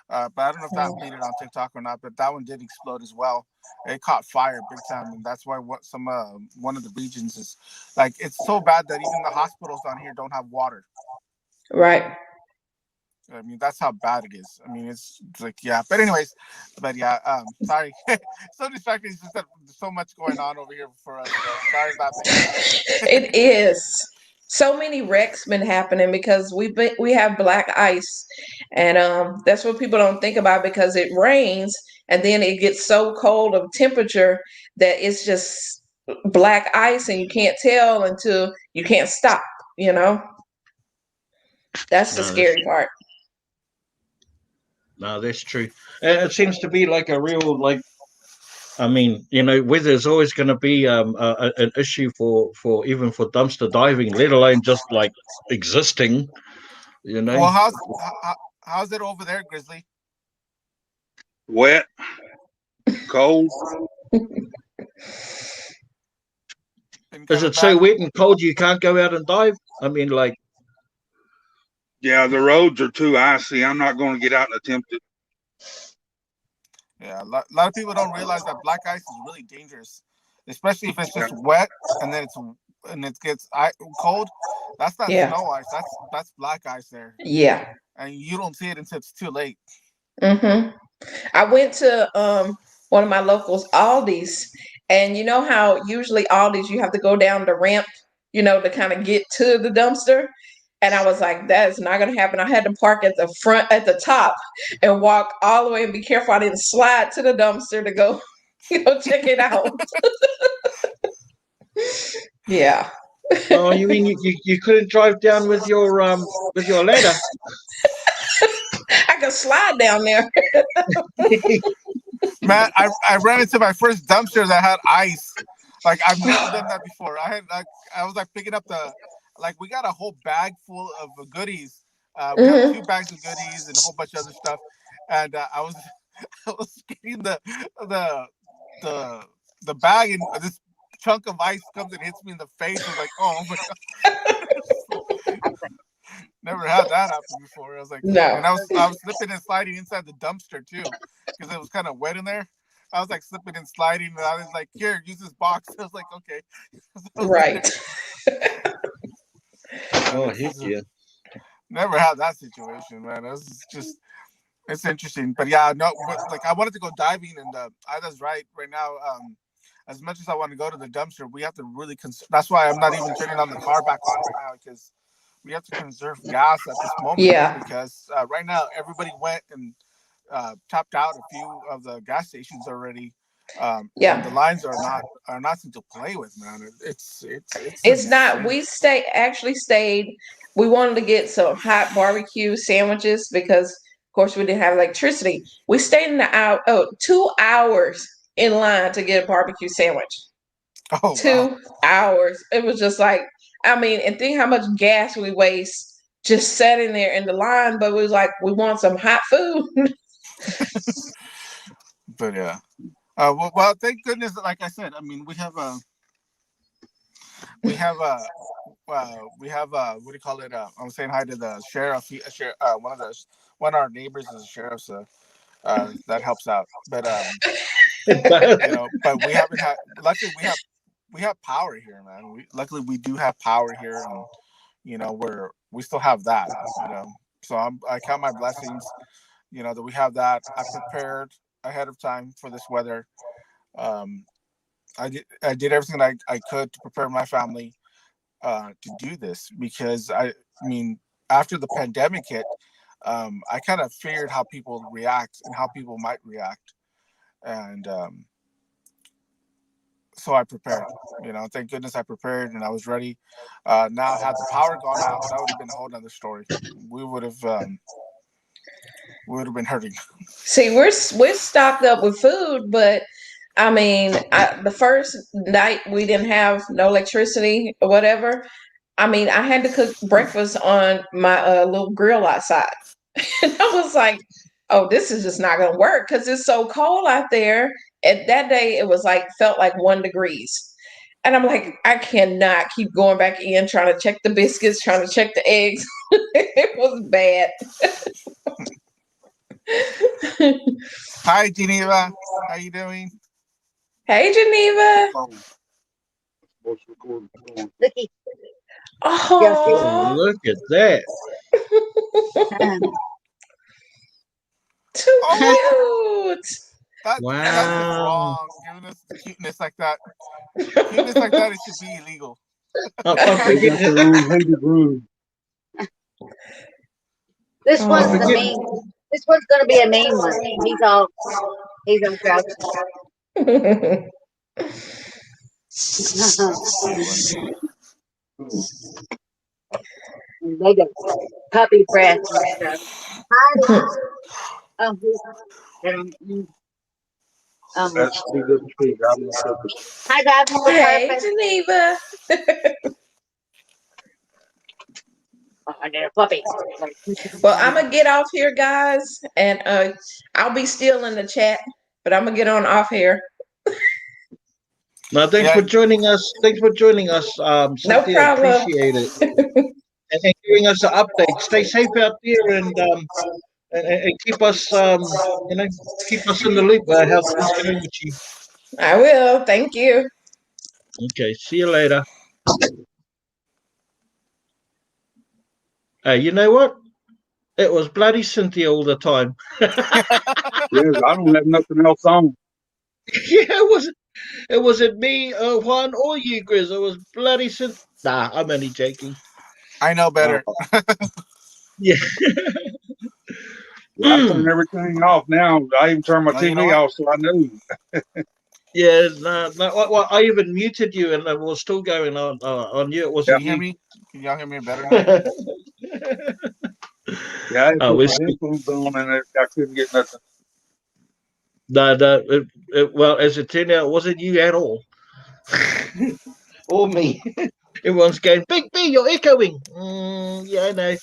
But I don't know if that made it on TikTok or not. But that one did explode as well. It caught fire big time, and that's why one of the regions is like it's so bad that even the hospitals down here don't have water. Right. I mean, that's how bad it is. I mean, it's like, yeah. But anyways, sorry. So distracting. It's just that there's so much going on over here for us. So sorry about that. It is. So many wrecks been happening because we have black ice, and that's what people don't think about because it rains and then it gets so cold of temperature that it's just black ice and you can't tell until you can't stop. You know, that's the no, that's scary part. no, that's true. And it seems to be like a real like. I mean, weather's always going to be an issue for even for dumpster diving, let alone just like existing. You know. Well, how's it over there, Grizzly? Wet, cold. Is it so wet and cold you can't go out and dive? I mean, like. Yeah, the roads are too icy. I'm not going to get out and attempt it. Yeah, a lot of people don't realize that black ice is really dangerous, especially if it's just wet and then it gets cold. That's not snow ice. That's black ice there. Yeah. And you don't see it until it's too late. I went to one of my locals, Aldi's, and you know how usually Aldi's you have to go down the ramp, to kind of get to the dumpster. And I was like, that is not going to happen. I had to park at the front, at the top, and walk all the way and be careful I didn't slide to the dumpster to go, check it out. Yeah. Oh, you mean you couldn't drive down with your ladder? I could slide down there. Man, I ran into my first dumpster that had ice. Like I've never done that before. I was like picking up we got a whole bag full of goodies. We have 2 bags of goodies and a whole bunch of other stuff. And I was getting the bag, and this chunk of ice comes and hits me in the face. I was like, oh my god. Never had that happen before. I was like, no. And I was slipping and sliding inside the dumpster too, because it was kind of wet in there. I was like slipping and sliding, and I was like, "Here, use this box." I was like, "Okay." Right. Oh, heck yeah. Never had that situation, man. It's interesting. But yeah, no, but I wanted to go diving, and Ida's right now. As much as I want to go to the dumpster, we have to really that's why I'm not even turning on the car back on right now, because we have to conserve gas at this moment. Yeah. Because right now everybody went and tapped out a few of the gas stations already. And the lines are not something to play with, man. It's not. We actually stayed. We wanted to get some hot barbecue sandwiches because, of course, we didn't have electricity. We stayed in 2 hours in line to get a barbecue sandwich. Oh, 2 hours. It was just like, and think how much gas we waste just sitting there in the line. But we was like, we want some hot food. But yeah. Well, thank goodness. Like I said, we have what do you call it? I'm saying hi to the sheriff. One of our neighbors is a sheriff, so that helps out. But but we haven't had. Luckily, we have power here, man. Luckily we do have power here, and we still have that. So I count my blessings. That we have that. I prepared ahead of time for this weather. I did everything I could to prepare my family to do this, because I mean, after the pandemic hit, I kind of feared how people react and how people might react, and so I prepared. Thank goodness I prepared and I was ready. Now, had the power gone out, that would have been a whole nother story. We would have been hurting. See, we're stocked up with food, but I mean, the first night we didn't have no electricity or whatever. I mean, I had to cook breakfast on my little grill outside. And I was like, oh, this is just not going to work because it's so cold out there. And that day it was felt like 1 degrees. And I'm like, I cannot keep going back in, trying to check the biscuits, trying to check the eggs. It was bad. Hi, Geneva. How you doing? Hey, Geneva. Looky. Oh, look at that. Too cute. That's just wrong. Giving us cuteness like that. Cuteness like that, it should be illegal. This one's the main. This one's gonna be a main one. He's on crouch. They got puppy breath and stuff. Hi, hi, guys. Hey, Geneva. I need a puppy. Well, I'm gonna get off here, guys, and I'll be still in the chat, but I'm gonna get on off here. No, thanks for joining us. Thanks for joining us. No Cynthia, problem. appreciate it. and giving us an update. Stay safe out there, and keep us, keep us in the loop about how things going with you. I will. Thank you. Okay, see you later. You know what? It was bloody Cynthia all the time. Yes, I don't have nothing else on. Yeah, it wasn't me, Juan, or you, Grizz. It was bloody Cynthia. Nah, I'm only joking. I know better. Yeah. I turn everything off now. I even turned my TV off, so I knew. Yeah, no. Well, I even muted you, and it was still going on you. It wasn't Can you hear me? Can y'all hear me better now? Yeah, I had to put my headphones on, and I couldn't get nothing. No. Well, as it turned out, it wasn't you at all. Or me. Everyone's going, Big B, you're echoing. Yeah, I know.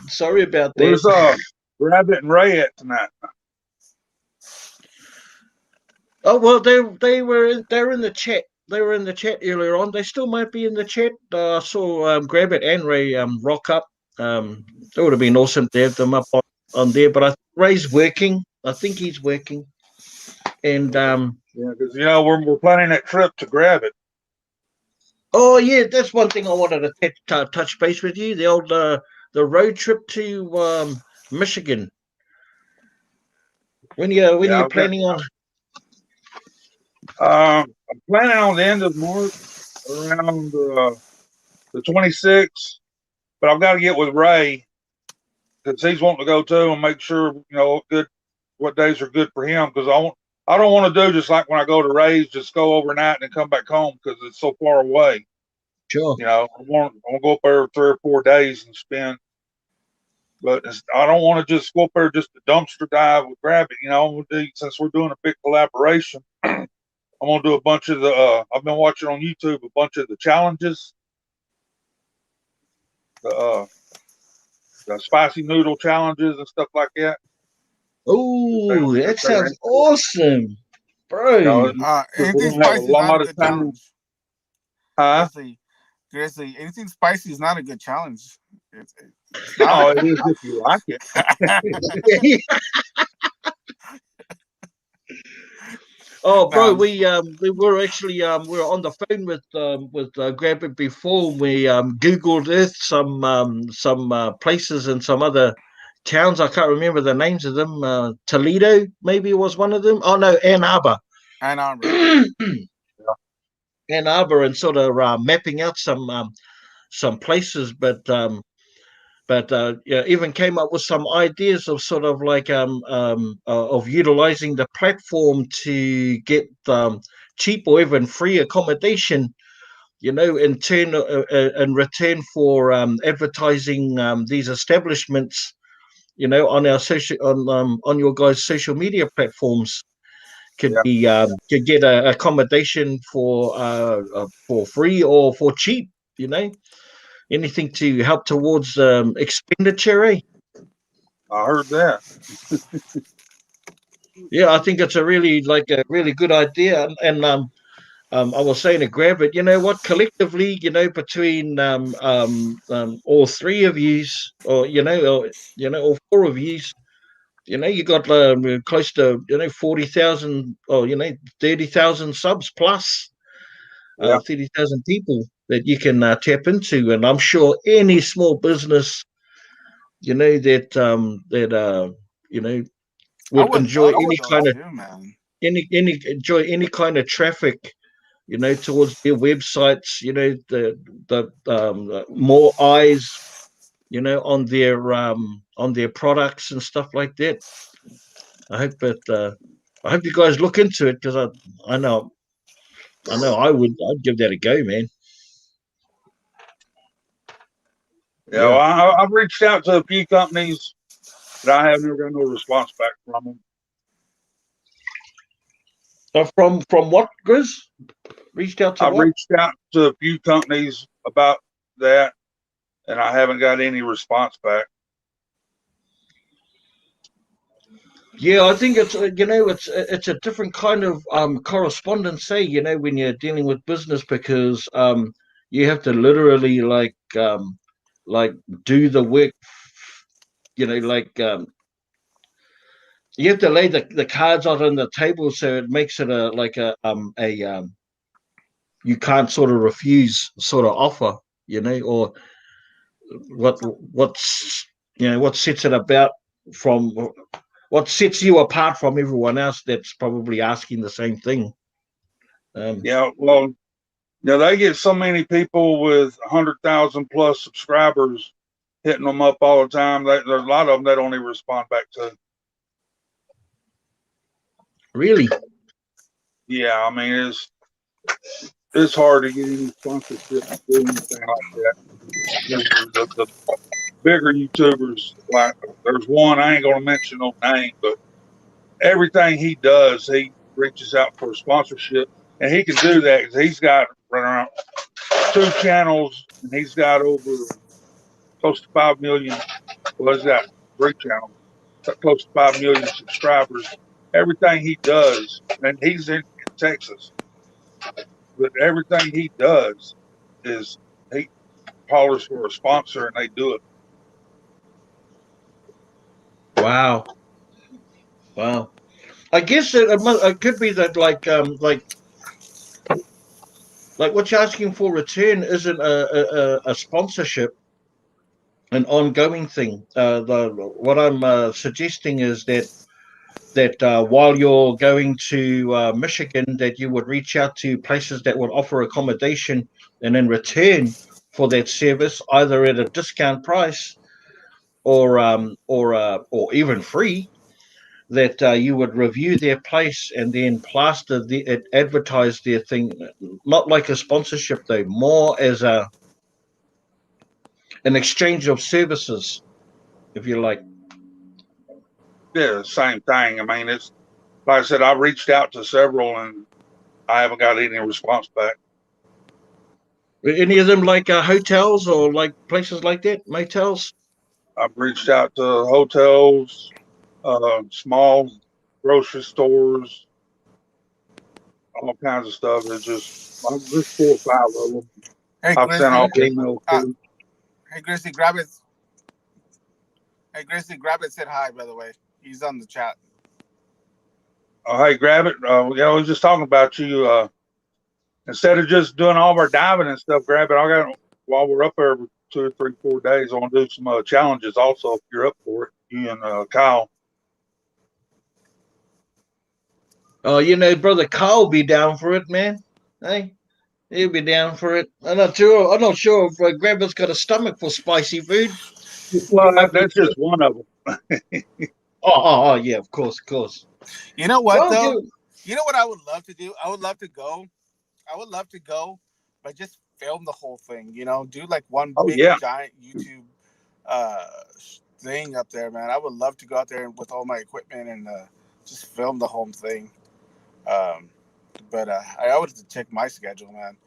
Sorry about that. Where's Rabbit and Ray at tonight? Oh well, they're in the chat. They were in the chat earlier on. They still might be in the chat. I saw Grab It and Ray rock up. It would have been awesome to have them up on there. But Ray's working. I think he's working. And yeah, because we're planning that trip to Grab It. Oh yeah, that's one thing I wanted to touch base with you. The old the road trip to Michigan. When you're planning on? I'm planning on the end of March, around the 26th. But I've got to get with Ray because he's wanting to go too, and make sure what days are good for him. Because I don't want to do just like when I go to Ray's, just go overnight and then come back home because it's so far away. Sure. I want to go up there 3 or 4 days and spend. But I don't want to just go up there just to dumpster dive with Grab It. Since we're doing a big collaboration, I'm gonna do a bunch of the. I've been watching on YouTube a bunch of the challenges, the spicy noodle challenges and stuff like that. Oh, that sounds awesome, bro! Anything spicy is not a good challenge. Huh? Grizzly, anything spicy is not a good challenge. No, it is if you like it. Oh, bro, Um, we were actually we were on the phone with Grabbit before. We Googled Earth some places and some other towns. I can't remember the names of them. Toledo maybe was one of them. Oh no, Ann Arbor. Ann Arbor. Ann Arbor, and sort of mapping out some places, but yeah, even came up with some ideas of sort of like of utilizing the platform to get cheap or even free accommodation, in turn in return for advertising these establishments, on our social on your guys' social media platforms. Could get a accommodation for free or for cheap, anything to help towards expenditure, eh? I heard that. Yeah, I think it's a really good idea, and I was saying to Grab it. You know what? Collectively, between all three of yous, or all four of yous, you got close to 40,000, or 30,000 subs plus, Yeah. 30,000 people that you can tap into, and I'm sure any small business, that I would would enjoy love any those kind of too, man. any enjoy any kind of traffic, towards their websites, the more eyes, on their products and stuff like that. I hope you guys look into it, because I know I'd give that a go, man. Yeah, well, I've reached out to a few companies, but I have never got no response back from them. From what, Grizz? Reached out to I've what? reached out to a few companies about that, and I haven't got any response back. Yeah, I think it's a different kind of correspondence, say, when you're dealing with business, because you have to literally like do the work, like you have to lay the cards out on the table, so it makes it a you can't sort of refuse sort of offer, or what sets it about from what sets you apart from everyone else that's probably asking the same thing. Yeah, well, they get so many people with 100,000 plus subscribers hitting them up all the time. There's a lot of them that don't even respond back to. Really? Yeah, I mean, it's hard to get any sponsorship to do anything like that. The bigger YouTubers, like there's one, I ain't gonna mention no name, but everything he does, he reaches out for sponsorship, and he can do that because he's got around 2 channels, and he's got over close to 5 million. Well, he's got 3 channels, close to 5 million subscribers. Everything he does, and he's in Texas, but everything he does is he hollers for a sponsor, and they do it. Wow. I guess it could be that like what you're asking for return isn't a sponsorship, an ongoing thing. What I'm suggesting is that while you're going to Michigan, that you would reach out to places that would offer accommodation, and in return for that service, either at a discount price or even free, that you would review their place and then plaster advertise their thing, not like a sponsorship though, more as an exchange of services, if you like. Yeah, same thing. I mean, it's like I said, I reached out to several, and I haven't got any response back. Any of them like hotels or like places like that, motels? I've reached out to hotels, small grocery stores, all kinds of stuff. It's just 4 or 5 of them. Hey, I've sent off Grizzly. emails to. Hey, Grizzly, grab it. Hey, Grizzly, grab it. Said hi, by the way. He's on the chat. Oh, hey, grab it. Yeah, I was just talking about you. Instead of just doing all of our diving and stuff, grab it. I got while we're up there for 2 or 3, 4 days. I want to do some challenges also if you're up for it. You and Kyle. Oh, brother Carl will be down for it, man. Hey, he'll be down for it. I'm not sure. If Grandpa's got a stomach for spicy food. Well, that's just one of them. Oh, yeah, of course. You know what, Well, though? You know what I would love to do? I would love to go, but just film the whole thing. Do like one big giant YouTube thing up there, man. I would love to go out there with all my equipment and just film the whole thing. But I would have to check my schedule, man.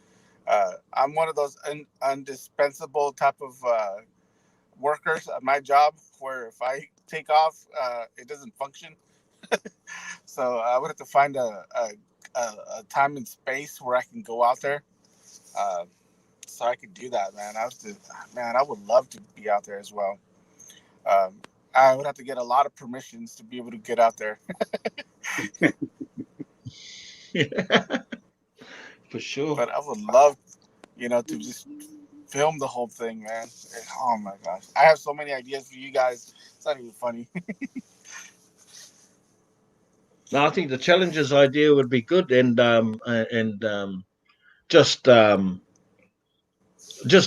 I'm one of those indispensable type of workers at my job where if I take off, it doesn't function. So I would have to find a time and space where I can go out there, so I could do that, man. I would love to be out there as well. I would have to get a lot of permissions to be able to get out there. For sure. But I would love, to just film the whole thing, man. Oh my gosh, I have so many ideas for you guys. It's not even funny. No, I think the challenges idea would be good, and just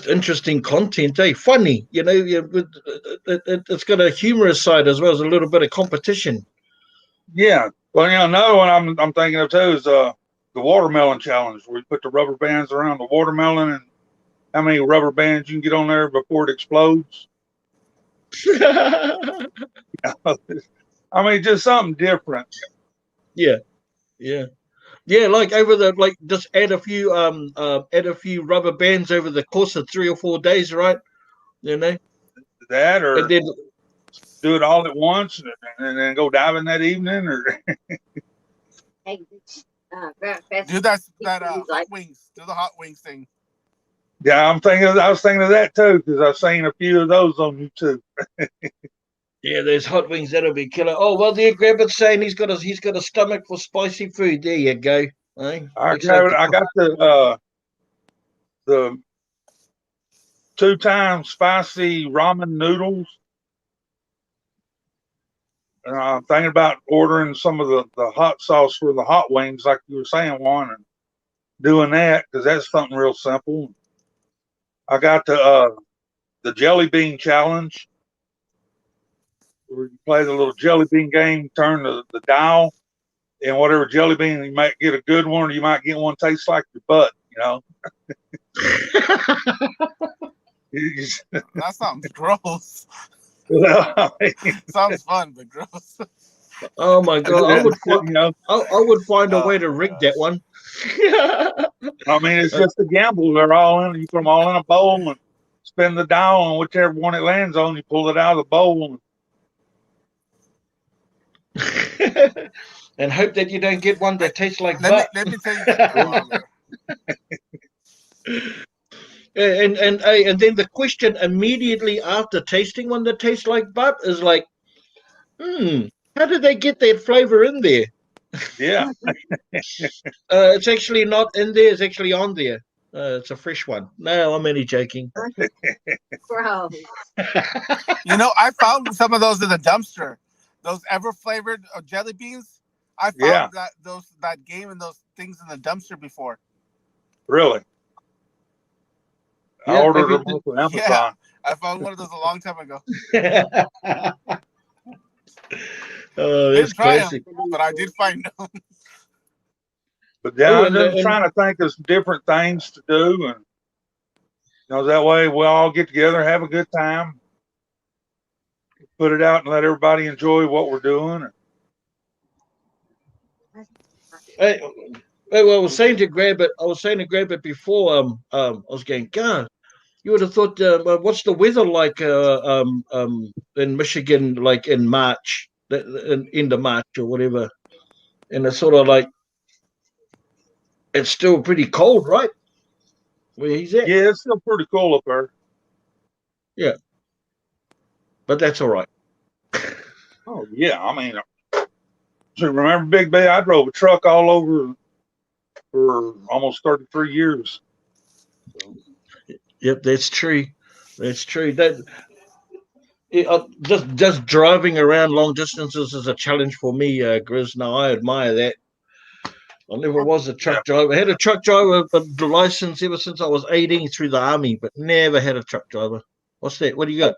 interesting content, funny. It's got a humorous side as well as a little bit of competition. Yeah, well, another one I'm thinking of too is the watermelon challenge, where you put the rubber bands around the watermelon and how many rubber bands you can get on there before it explodes. I mean, just something different. Yeah. Like just add a few rubber bands over the course of 3 or 4 days, right? That, or and then do it all at once and then go diving that evening, or do that hot wings. Do the hot wings thing. Yeah, I was thinking of that too, because I've seen a few of those on YouTube. Yeah, there's hot wings that'll be killer. Oh well, there, Grabber's saying he's got a stomach for spicy food. There you go. I got the 2-time spicy ramen noodles. And I'm thinking about ordering some of the hot sauce for the hot wings, like you were saying, Juan, and doing that, because that's something real simple. I got the jelly bean challenge, where you play the little jelly bean game, turn the dial, and whatever jelly bean, you might get a good one, or you might get one tastes like your butt, That sounds gross. Sounds fun, but gross. Oh my god! I would find a way to rig that one. I mean, it's just a gamble. They're all in. You put them all in a bowl and spin the dial, and whichever one it lands on, you pull it out of the bowl. And hope that you don't get one that tastes like butt. Let me tell you. And then the question immediately after tasting one that tastes like butt is like, how did they get that flavor in there? Yeah. It's actually not in there. It's actually on there. It's a fresh one. No, I'm only joking. Bro. I found some of those in the dumpster. Those ever flavored jelly beans. I found that game and those things in the dumpster before. Really? I ordered them off of Amazon. Yeah, I found one of those a long time ago. Oh, that's classic. But I did find them. But yeah, I'm just trying to think of some different things to do, and that way we'll all get together, have a good time, put it out, and let everybody enjoy what we're doing. Hey, well, I was saying to grab it before. I was going, God, you would have thought, what's the weather like in Michigan, like in March, end of March or whatever? And it's sort of like, it's still pretty cold, right? Where he's at? Yeah, it's still pretty cool up there. Yeah, but that's all right. Oh yeah, I mean, So remember Big Bay? I drove a truck all over for almost 33 years. Yep, that's true. That's true. Just driving around long distances is a challenge for me, Grizz. Now I admire that. I never was a truck driver. I had a truck driver license ever since I was 18 through the army, but never had a truck driver. What's that? What do you got?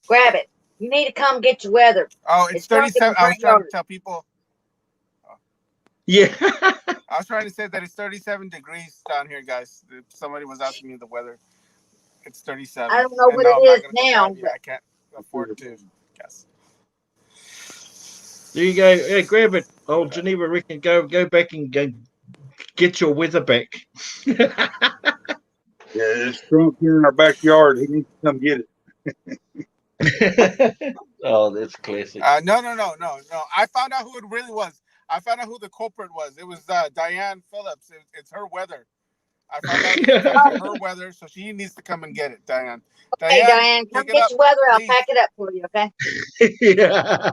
Grab it. You need to come get your weather. Oh, it's 37. I was trying to tell people. Yeah. I was trying to say that it's 37 degrees down here, guys. If somebody was asking me the weather. It's 37. I don't know what it is now. I can't afford to guess. There you go. Hey, grab it. Old Geneva Rick, go back and go get your weather back. Yeah, it's drunk here in our backyard. He needs to come get it. Oh, that's classic. No. I found out who it really was. I found out who the culprit was. It was Diane Phillips. It's her weather. I found out it's her weather, so she needs to come and get it, Diane. Hey, Diane, come get your weather. I'll pack it up for you, okay? Yeah.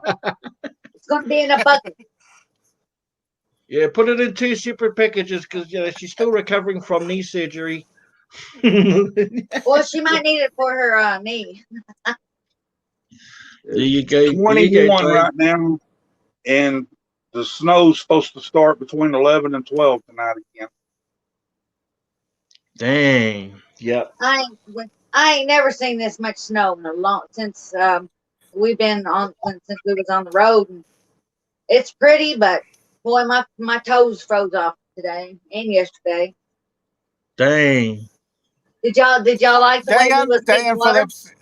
It's going to be in a bucket. Yeah, put it in 2 separate packages because she's still recovering from knee surgery. Well, she might need it for her knee. There you go. 21 right now, and the snow's supposed to start between 11 and 12 tonight again. Dang. Yep. I ain't never seen this much snow in since we was on the road. And it's pretty, but boy, my toes froze off today and yesterday. Dang. Did y'all like the way we was getting water? Phillips,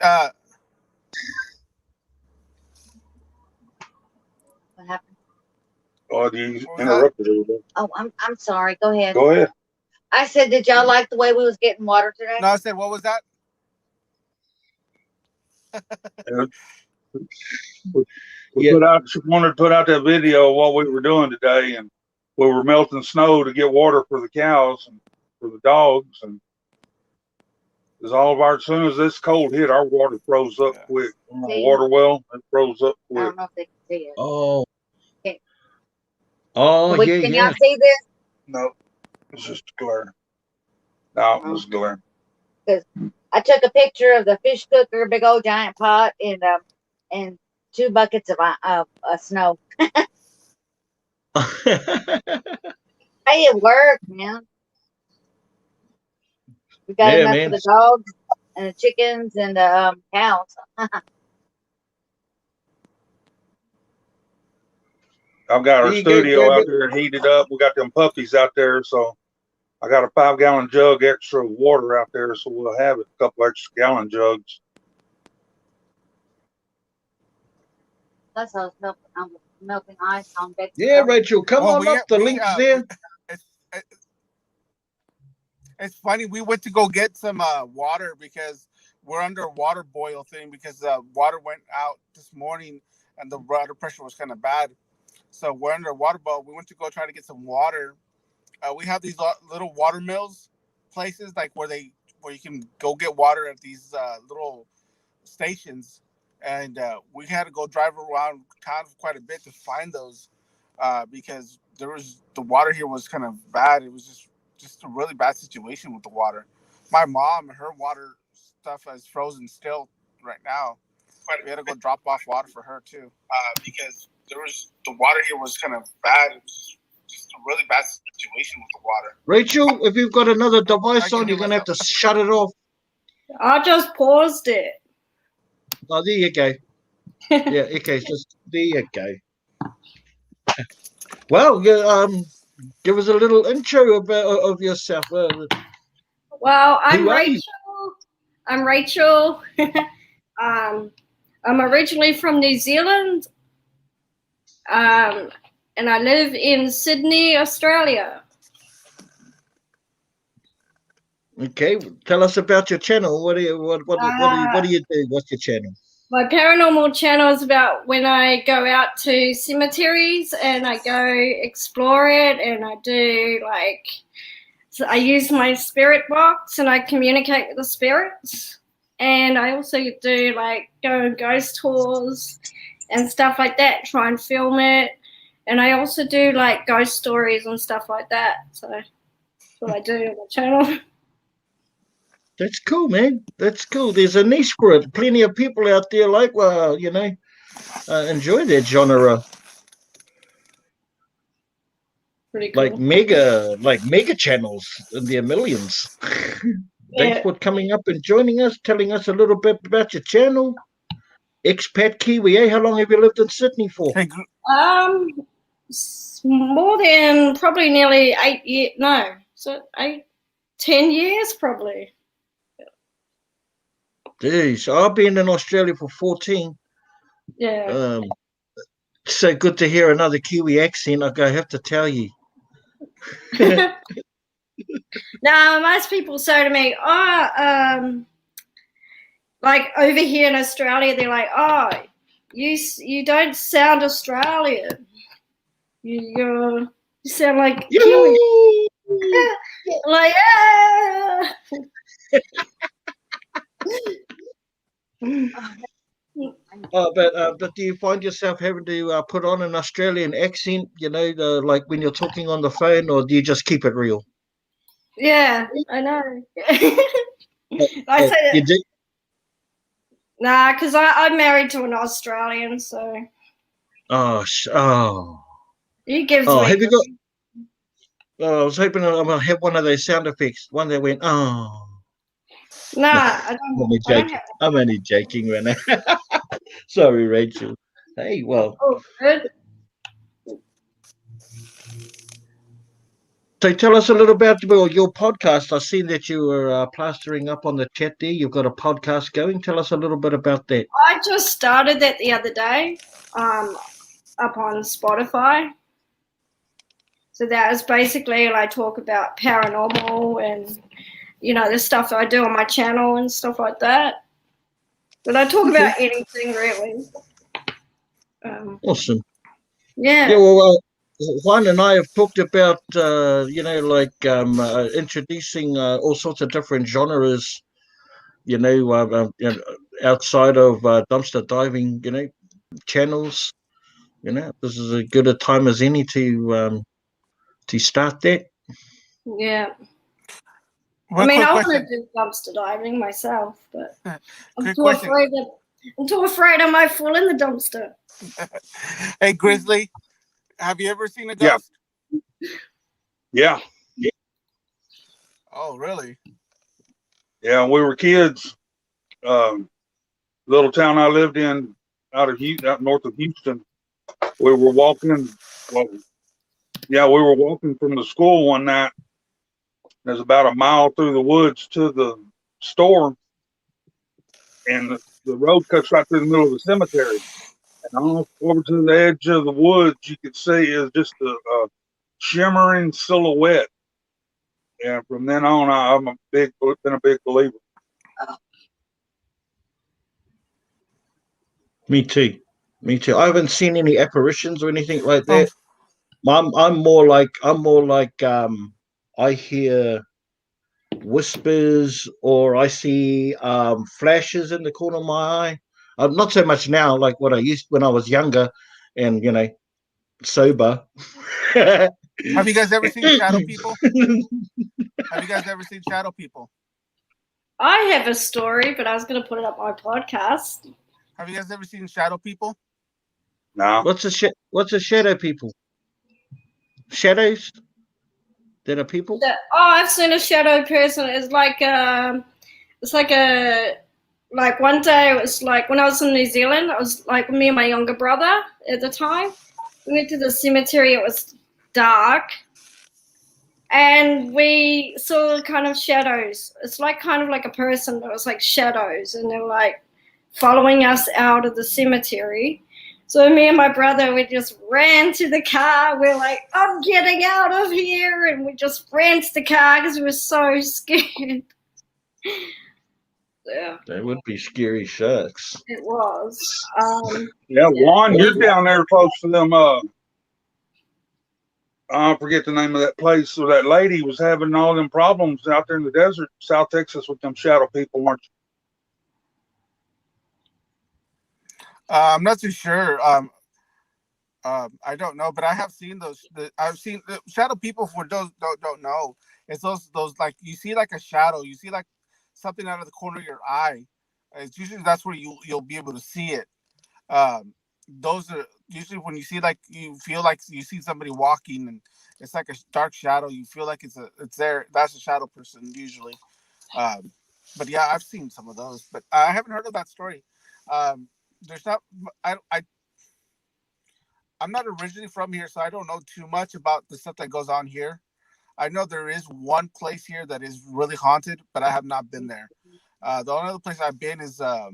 what happened? Oh, you interrupted her. Oh, I'm sorry. Go ahead. Go ahead. I said, did y'all like the way we was getting water today? No, I said, what was that? We wanted to put out that video of what we were doing today, and we were melting snow to get water for the cows and for the dogs, and as soon as this cold hit, our water froze up quick. The water well, it froze up quick. I don't know if they can see it. Oh. Okay. Oh, Can y'all see this? No, it's just glare. No, it's glare. Because I took a picture of the fish cooker, big old giant pot, and 2 buckets of snow. Hey, it worked, man. We got enough for the dogs and the chickens and the cows. I've got our studio out there heated up. We got them puppies out there, so I got a 5-gallon jug extra of water out there, so we'll have a couple extra gallon jugs. Plus, I was melting ice on bed. Yeah, Rachel, come on up. The link's there. It's funny. We went to go get some water because we're under a water boil thing because water went out this morning and the water pressure was kind of bad. So we're under a water boil. We went to go try to get some water. We have these little water mills places like where you can go get water at these little stations. And we had to go drive around town quite a bit to find those because the water here was kind of bad. It was just a really bad situation with the water. My mom, her water stuff is frozen still right now. We had to go drop off water for her too because the water here was kind of bad. It was just a really bad situation with the water. Rachel, if you've got another device on, you're going to have to shut it off. I just paused it. Oh, there you go. Yeah, okay, just there you go. Well, give us a little intro of yourself. Well, I'm Rachel. I'm Rachel. I'm originally from New Zealand, and I live in Sydney, Australia. Okay, tell us about your channel. What do you do? What's your channel? My paranormal channel is about when I go out to cemeteries and I go explore it, and I do so I use my spirit box and I communicate with the spirits, and I also do go on ghost tours and stuff like that, try and film it, and I also do like ghost stories and stuff like that. So that's what I do on the channel. That's cool, man. That's cool. There's a niche for it. Plenty of people out there like, enjoy that genre. Pretty cool. Like mega channels in their millions. Thanks for coming up and joining us, telling us a little bit about your channel. Expat Kiwi, eh? How long have you lived in Sydney for? More than probably nearly 8 years. No, so 10 years probably. Geez, I've been in Australia for 14. Yeah. So good to hear another Kiwi accent, I have to tell you. No, most people say to me, like over here in Australia, they're like, oh, you don't sound Australian. You sound like Kiwi. Like, But do you find yourself having to put on an Australian accent, like when you're talking on the phone, or do you just keep it real? Yeah, I know. I say that. You do? Nah, because I'm married to an Australian, so he gives me. Have you got? I was hoping I'm gonna have one of those sound effects, one that went oh. Nah, I don't. I'm only joking right now. Sorry, Rachel. Hey, well. Oh, good. So tell us a little about your podcast. I've seen that you were plastering up on the chat there. You've got a podcast going. Tell us a little bit about that. I just started that the other day, up on Spotify. So that is basically I talk about paranormal and the stuff that I do on my channel and stuff like that. But I talk about anything really. Awesome. Yeah. Yeah. Well, Juan and I have talked about introducing all sorts of different genres. Outside of dumpster diving, channels. This is as good a time as any to start that. Yeah. One I quick want to question. do dumpster diving myself, but I'm Quick too question. afraid I might fall in the dumpster. Hey, Grizzly, have you ever seen a ghost? Yeah. Oh, really? Yeah, when we were kids, little town I lived in out north of Houston, we were walking. We were walking from the school one night. There's about a mile through the woods to the store, and the road cuts right through the middle of the cemetery. And off over to the edge of the woods, you could see is just a shimmering silhouette. And from then on, I've been a big believer. Me too. I haven't seen any apparitions or anything like that. I'm more like I hear whispers or I see flashes in the corner of my eye. Not so much now, like what I used when I was younger and sober. Have you guys ever seen shadow people? Have you guys ever seen shadow people? I have a story, but I was going to put it up on my podcast. Have you guys ever seen shadow people? No. What's a shadow people? Shadows that are people? I've seen a shadow person. It's like one day it was like when I was in New Zealand, I was like me and my younger brother at the time. We went to the cemetery, it was dark. And we saw kind of shadows. It's kind of like a person, but it was like shadows, and they were like following us out of the cemetery. So me and my brother, we just ran to the car. We're like, I'm getting out of here. And we just ran to the car because we were so scared. Yeah. That would be scary shucks. It was. Juan, you're down there close to them. I forget the name of that place. So that lady was having all them problems out there in the desert, South Texas, with them shadow people, weren't you? I'm not too sure. I don't know, but I have seen those. I've seen shadow people. For those don't know, it's those like you see like a shadow. You see like something out of the corner of your eye. It's usually that's where you'll be able to see it. Those are usually when you see like you feel like you see somebody walking and it's like a dark shadow. You feel like it's there. That's a shadow person usually. But yeah, I've seen some of those, but I haven't heard of that story. There's not. I'm not originally from here, so I don't know too much about the stuff that goes on here. I know there is one place here that is really haunted, but I have not been there. The only other place I've been is a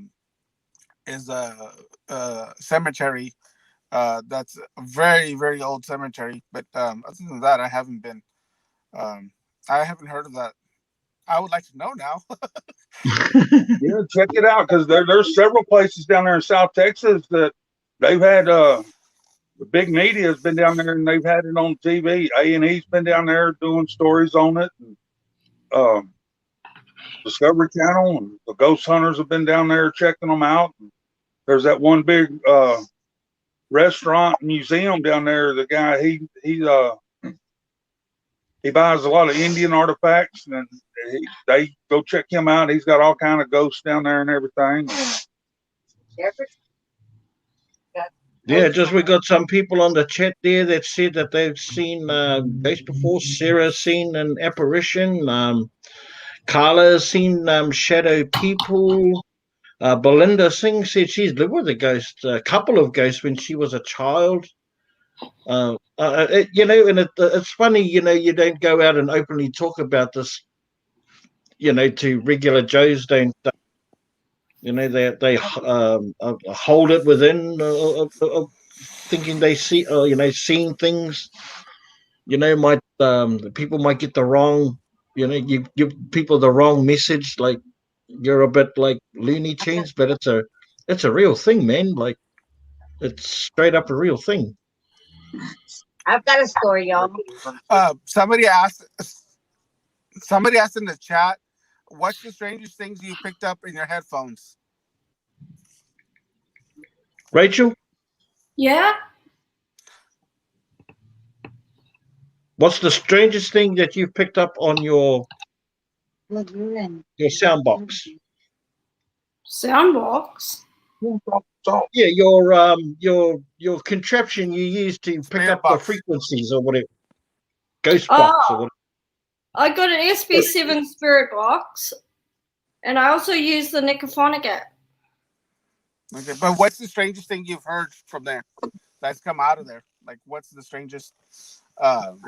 cemetery. That's a very, very old cemetery. But other than that, I haven't been. I haven't heard of that. I would like to know now. Yeah, check it out because there's several places down there in South Texas that they've had. The big media has been down there and they've had it on TV. A&E's been down there doing stories on it. And, Discovery Channel and the Ghost Hunters have been down there checking them out. There's that one big restaurant museum down there. The guy he buys a lot of Indian artifacts, and they go check him out. He's got all kind of ghosts down there and everything. Yeah, just we got some people on the chat there that said that they've seen ghosts before. Sarah's seen an apparition. Carla's seen shadow people. Belinda Singh said she's lived with a ghost, a couple of ghosts when she was a child. And it's funny, you don't go out and openly talk about this, to regular Joes. Don't. They hold it within, thinking they see, seeing things. Might people might get the wrong, you give people the wrong message, like you're a bit like Looney Tunes, but it's a real thing, man. Like it's straight up a real thing. I've got a story, y'all. Somebody asked in the chat, what's the strangest things you picked up in your headphones? Rachel? Yeah? What's the strangest thing that you've picked up on your sound box? Sound box? Yeah, your contraption you use to pick up the frequencies or whatever. Ghost box or whatever. I got an SB7 spirit box, and I also use the Nicophonic app. Okay, but what's the strangest thing you've heard from there that's come out of there? Like, what's the strangest voice?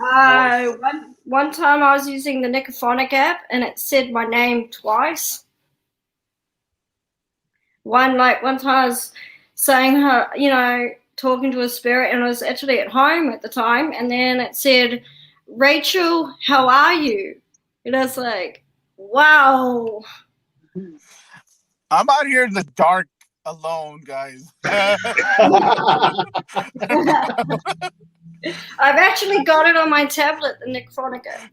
One time I was using the Nicophonic app, and it said my name twice. One time I was saying her, talking to a spirit, and I was actually at home at the time, and then it said, Rachel, how are you? And I was like, wow. I'm out here in the dark alone, guys. I've actually got it on my tablet, the Nicophonic app.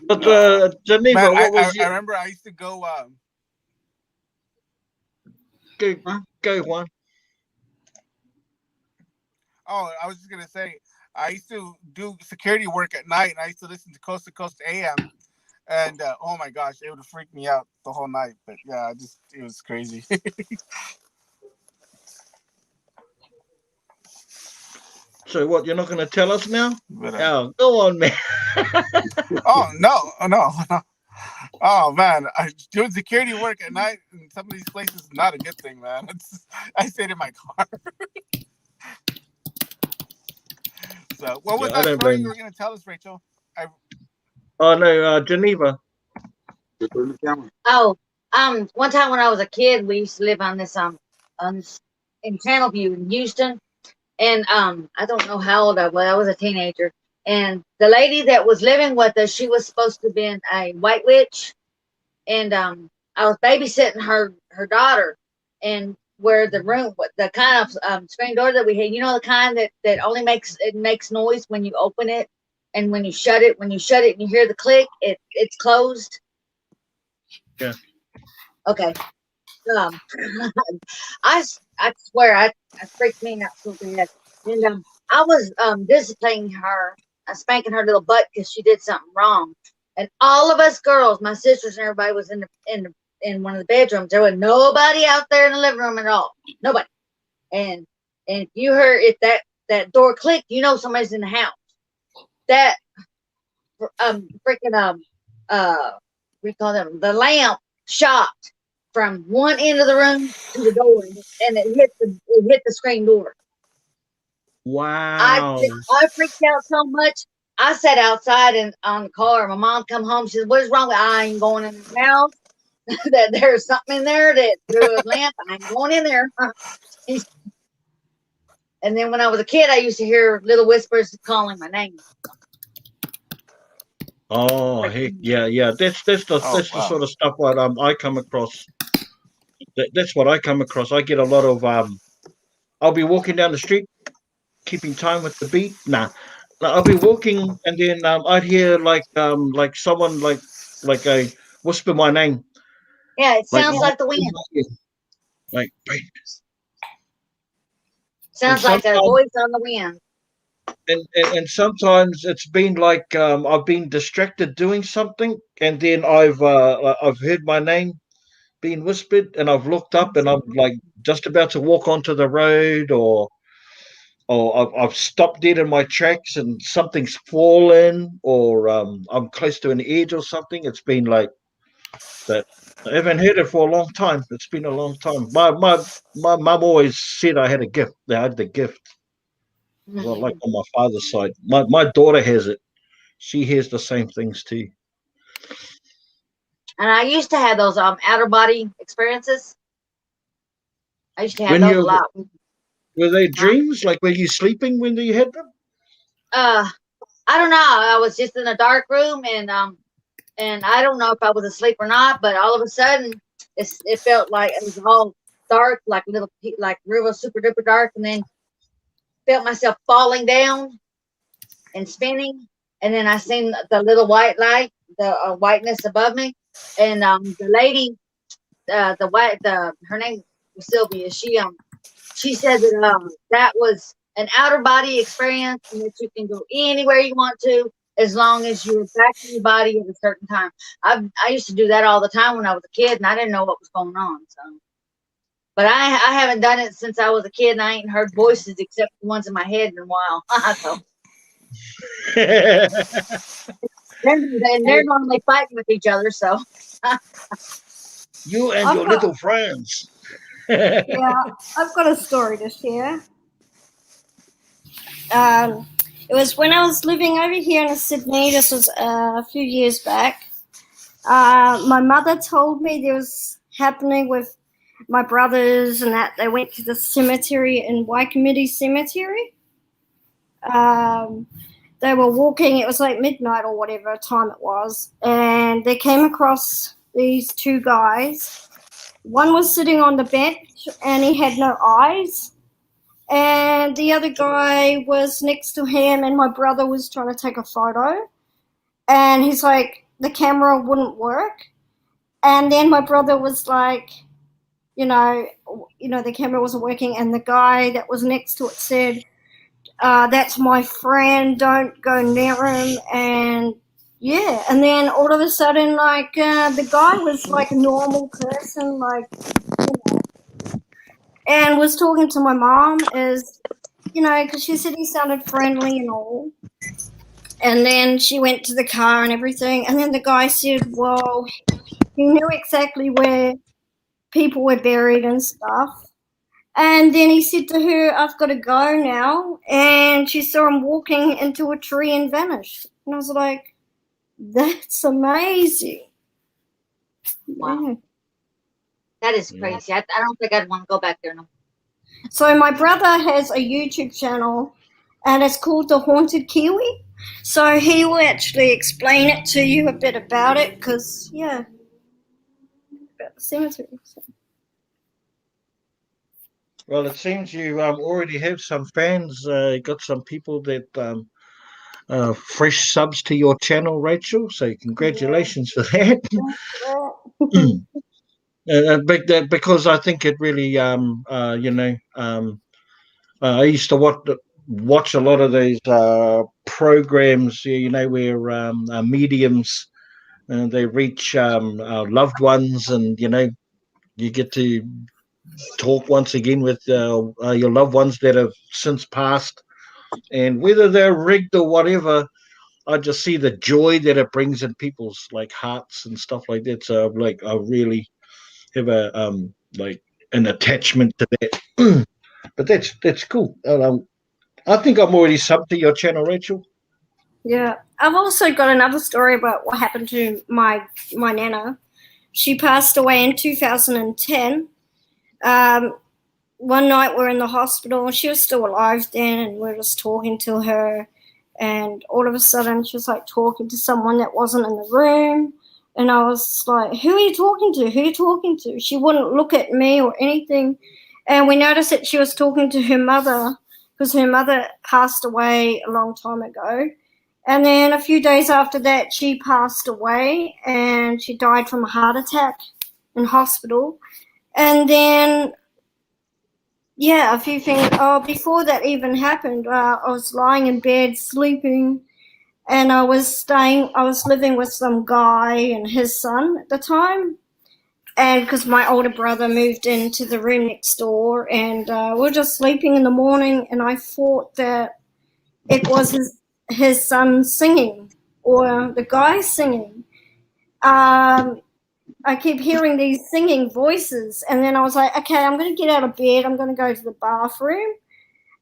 But Geneva, Man, what was I remember I used to go go Juan. Oh, I was just gonna say, I used to do security work at night, and I used to listen to Coast AM, and oh my gosh, it would freak me out the whole night. But yeah, it was crazy. So what? You're not going to tell us now? Oh, go on, man. Oh no. Oh man, doing security work at night in some of these places is not a good thing, man. I stayed in my car. So, what was that story you were going to tell us, Rachel? Oh no, Geneva. Oh, one time when I was a kid, we used to live on this in Channelview in Houston, and I don't know how old I was. I was a teenager, and the lady that was living with us, she was supposed to be a white witch, and I was babysitting her daughter, and where the room, the kind of screen door that we had, the kind that only makes noise when you open it, and when you shut it and you hear the click, it's closed. Yeah. Okay. um, I swear I freaked me out so bad. And I was disciplining her, spanking her little butt because she did something wrong. And all of us girls, my sisters and everybody, was in one of the bedrooms. There was nobody out there in the living room at all. Nobody. And if you heard if that door clicked, you know somebody's in the house. That freaking we call them the lamp shot from one end of the room to the door, and it hit the screen door. Wow. I freaked out so much. I sat outside and on the car. My mom come home. She said, "What is wrong with? I ain't going in the house. That there's something in there that threw a lamp. I ain't going in there." And then when I was a kid, I used to hear little whispers calling my name. Oh heck yeah. That's the sort of stuff what I come across. That's what I come across. I get a lot of I'll be walking down the street, keeping time with the beat. Nah, I'll be walking and then I'd hear like someone like a whisper my name. Yeah, it sounds like the wind. Like sounds like a voice on the wind. And sometimes it's been like I've been distracted doing something, and then I've heard my name being whispered, and I've looked up, and I'm like just about to walk onto the road, or I've stopped dead in my tracks, and something's fallen, or I'm close to an edge or something. It's been like that. I haven't heard it for a long time. It's been a long time. My mum always said I had a gift. I had the gift. Well, like on my father's side, my daughter has it. She hears the same things too. And I used to have those outer body experiences. I used to have When those a lot. Were they dreams? Like were you sleeping when you had them? I don't know. I was just in a dark room, and I don't know if I was asleep or not. But all of a sudden, it felt like it was all dark, like real super duper dark, and then felt myself falling down and spinning, and then I seen the little white light, the whiteness above me, and the lady, her name was Sylvia. She said that that was an outer body experience, and that you can go anywhere you want to as long as you're back in your body at a certain time. I used to do that all the time when I was a kid, and I didn't know what was going on. So. But I haven't done it since I was a kid, and I ain't heard voices except the ones in my head in a while. So. They're normally fighting with each other, so. You and your little friends. Yeah, I've got a story to share. It was when I was living over here in Sydney. This was a few years back. My mother told me there was happening with my brothers, and that they went to the cemetery in Waikimiti Cemetery. They were walking, it was like midnight or whatever time it was, and they came across these two guys. One was sitting on the bench and he had no eyes, and the other guy was next to him, and my brother was trying to take a photo, and he's like, the camera wouldn't work, and then my brother was like, you know, the camera wasn't working, and the guy that was next to it said, that's my friend, don't go near him. And yeah, and then all of a sudden, like, the guy was like a normal person, like, and was talking to my mom, because she said he sounded friendly and all. And then she went to the car and everything, and then the guy said, well, he knew exactly where people were buried and stuff. And then he said to her, I've got to go now. And she saw him walking into a tree and vanished. And I was like, that's amazing. Wow. Yeah. That is crazy. I don't think I'd want to go back there no. So my brother has a YouTube channel, and it's called The Haunted Kiwi. So he will actually explain it to you a bit about it, because, yeah, about the cemetery. So. Well, it seems you already have some fans. Got some people that fresh subs to your channel, Rachel. So congratulations for that. Because I think it really, I used to watch a lot of these programs, where mediums and they reach loved ones, and you get to talk once again with your loved ones that have since passed, and whether they're rigged or whatever, I just see the joy that it brings in people's like hearts and stuff like that. So like I really have a like an attachment to that. But that's cool. I think I'm already subbed to your channel, Rachel. Yeah, I've also got another story about what happened to my nana. She passed away in 2010. One night we're in the hospital, and she was still alive then, and we're just talking to her, and all of a sudden she was like talking to someone that wasn't in the room, and I was like, who are you talking to? Who are you talking to? She wouldn't look at me or anything, and we noticed that she was talking to her mother, because her mother passed away a long time ago. And then a few days after that, she passed away, and she died from a heart attack in hospital. And then, yeah, a few things. Oh, before that even happened, I was lying in bed sleeping, and I was living with some guy and his son at the time. And because my older brother moved into the room next door, and we were just sleeping in the morning, and I thought that it was his son singing, or the guy singing. I keep hearing these singing voices, and then I was like, okay, I'm going to get out of bed. I'm going to go to the bathroom.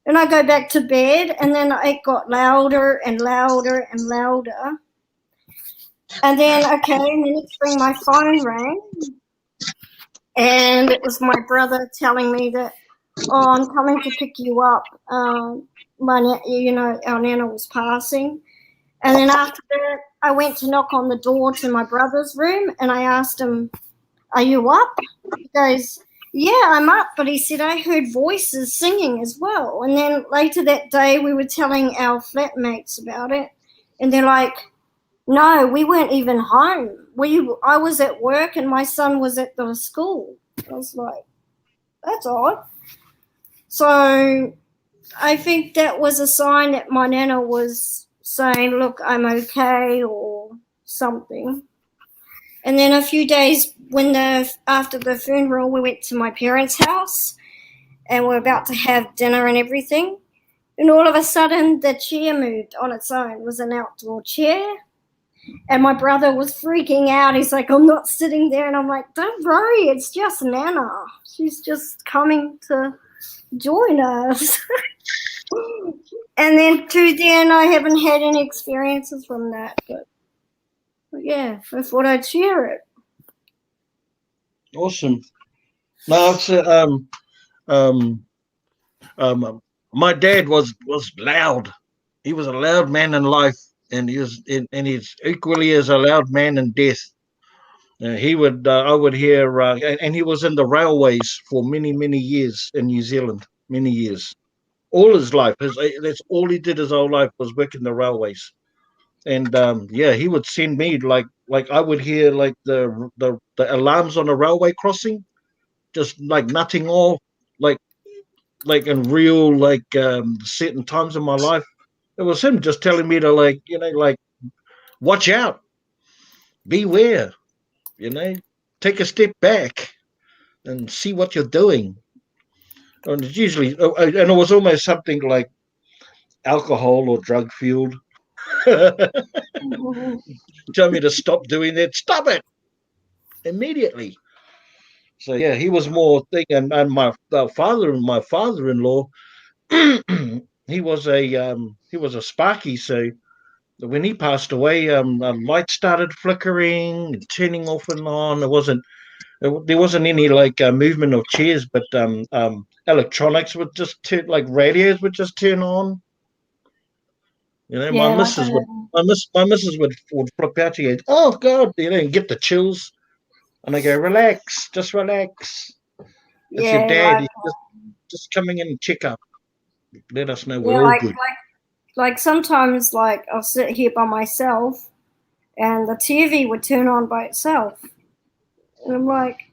And I go back to bed, and then it got louder and louder and louder. And then, okay, and the next thing my phone rang, and it was my brother telling me that, oh, I'm coming to pick you up. Our nana was passing. And then after that, I went to knock on the door to my brother's room, and I asked him, are you up? He goes, yeah, I'm up. But he said, I heard voices singing as well. And then later that day, we were telling our flatmates about it, and they're like, no, we weren't even home. I was at work, and my son was at the school. I was like, that's odd. So I think that was a sign that my nana was saying, look, I'm okay, or something. And then a few days after the funeral, we went to my parents' house, and we're about to have dinner and everything. And all of a sudden, the chair moved on its own. It was an outdoor chair. And my brother was freaking out. He's like, I'm not sitting there. And I'm like, don't worry, it's just Nana. She's just coming to join us. And then to then, I haven't had any experiences from that. But yeah, I thought I'd share it. Awesome. No, it's my dad was loud. He was a loud man in life, and he's equally as a loud man in death. I would hear, and he was in the railways for many years in New Zealand, many years, all his life. That's all he did his whole life was work in the railways. And he would send me like I would hear like the alarms on a railway crossing, just like nothing off, like in real certain times in my life. It was him just telling me to watch out, beware, take a step back and see what you're doing. And it's usually, and it was almost something like alcohol or drug fueled. Tell me to stop doing that. Stop it immediately. So yeah, he was more thing, and my father-in-law, he was a Sparky. So when he passed away, the light started flickering, and turning off and on. There wasn't any movement of chairs, but electronics would just turn, like radios would just turn on. My missus would flip out. She goes, "Oh God," and get the chills. And I go, "Relax, just relax. It's your dad. He's just coming in and check up. Let us know we're all good." Like sometimes, like I'll sit here by myself, and the TV would turn on by itself, and I'm like,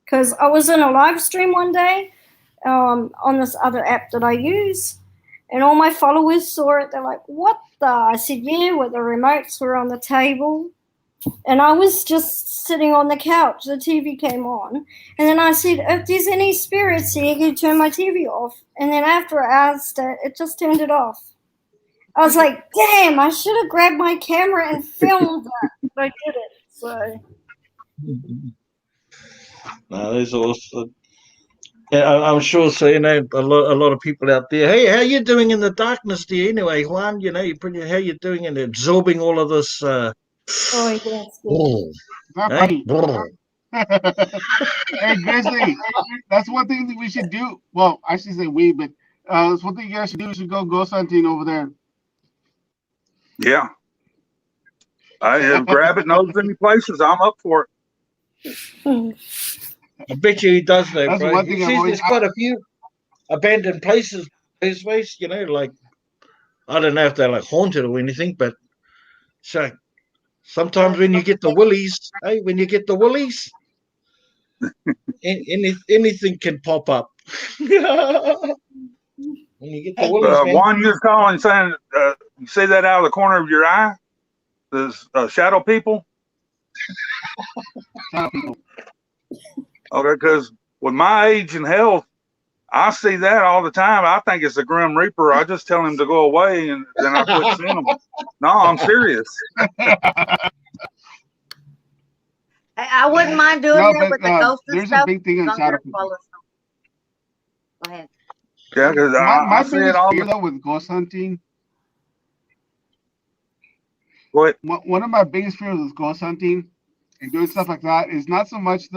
because I was in a live stream one day on this other app that I use, and all my followers saw it. They're like, "What the?" I said, "Yeah, where the remotes were on the table." And I was just sitting on the couch. The TV came on. And then I said, if there's any spirits here, can you turn my TV off? And then after I asked it, it just turned it off. I was like, damn, I should have grabbed my camera and filmed that. But I did it. So. No, there's also. Yeah, I'm sure. So a lot of people out there. Hey, how you doing in the darkness, dear? Anyway, Juan, how you doing in absorbing all of this? Oh, yes. Not Hey? funny. Hey, Grizzly, that's one thing that we should do. Well, I should say we, but that's one thing you guys should do. We should go ghost hunting over there. Yeah. I grab it, knows any places. I'm up for it. I bet you he does though, That's bro. one He thing says I've always. there's quite a few abandoned places his place, like I don't know if they're like haunted or anything, but so sometimes when you get the willies, anything can pop up. When you get the willies, man. Juan, you're calling saying you see that out of the corner of your eye? There's shadow people? Shadow people. Okay, because with my age and health, I see that all the time. I think it's a Grim Reaper. I just tell him to go away, and then I quit seeing them. No, I'm serious. I wouldn't mind doing that with the ghost and there's stuff. a big thing on shadow people. Go ahead. Yeah, because my I see it all. fear though with ghost hunting. What? One of my biggest fears with ghost hunting and doing stuff like that is not so much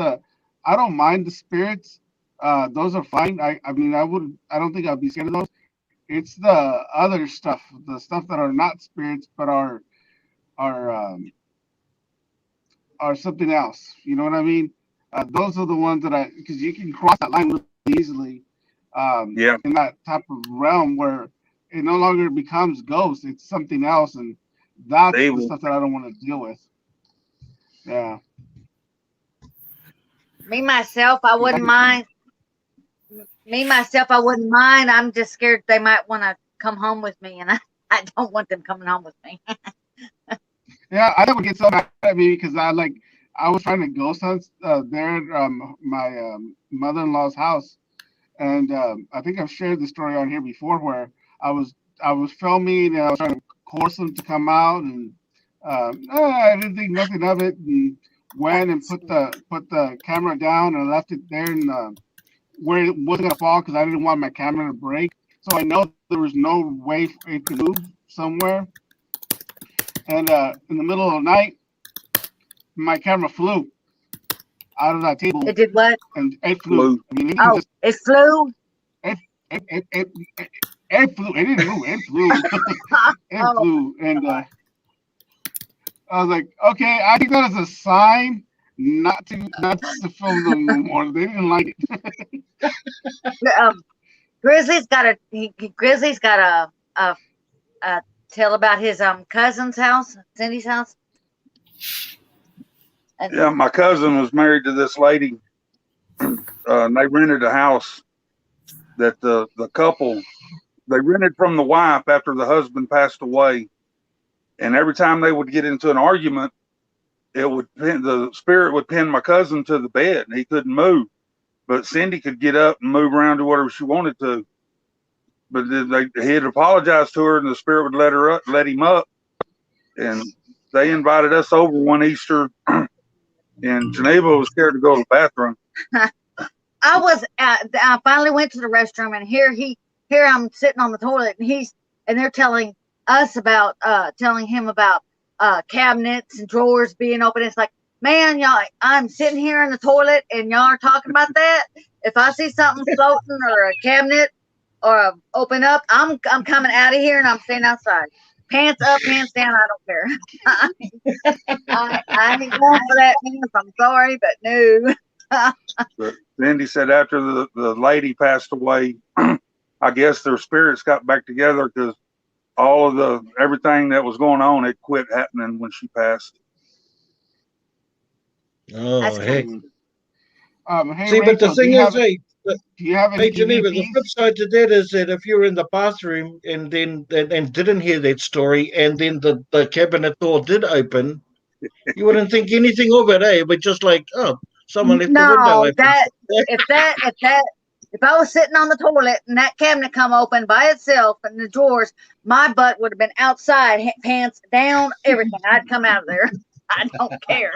I don't mind the spirits. Those are fine. I don't think I'd be scared of those. It's the other stuff, the stuff that are not spirits but are something else. You know what I mean? Those are the ones that because you can cross that line really easily. In that type of realm where it no longer becomes ghost, it's something else, and that's the stuff that I don't want to deal with. Yeah. Me myself, I wouldn't mind. I'm just scared they might want to come home with me, and I don't want them coming home with me. Yeah, I would get so mad at me because I was trying to ghost hunt there at my mother-in-law's house, and I think I've shared the story on here before where I was filming and I was trying to coerce them to come out, and I didn't think nothing of it, and went and put the camera down and left it there and where it wasn't gonna fall because I didn't want my camera to break. So I know there was no way for it to move somewhere. And in the middle of the night, my camera flew out of that table. It did what? And it flew. I mean, it flew. It flew. It didn't move. It flew. It flew. And I was like, okay, I think that was a sign not to film them no more. They didn't like it. Grizzly's got a tale about his cousin's house, Cindy's house. Yeah, my cousin was married to this lady. They rented a house that the couple, they rented from the wife after the husband passed away. And every time they would get into an argument, the spirit would pin my cousin to the bed and he couldn't move. But Cindy could get up and move around to whatever she wanted to. But he had apologized to her and the spirit would let him up. And they invited us over one Easter and Geneva was scared to go to the bathroom. I finally went to the restroom and here I'm sitting on the toilet and they're telling him about cabinets and drawers being open. It's like, man, y'all, I'm sitting here in the toilet and y'all are talking about that. If I see something floating or a cabinet or open up, I'm coming out of here and I'm staying outside. Pants up, pants down, I don't care. I ain't going for that, I'm sorry, but no. But Cindy said after the lady passed away, I guess their spirits got back together because all of everything that was going on, it quit happening when she passed. Oh, heck. Hey See, but the Rachel, thing is, hey, do you have any hey Geneva, the EVPs? flip side to that is that if you're in the bathroom and then and didn't hear that story, and then the cabinet door did open, you wouldn't think anything of it, eh? But just like, oh, someone left the window No, open. if I was sitting on the toilet and that cabinet come open by itself and the drawers, my butt would have been outside, pants down, everything. I'd come out of there. I don't care.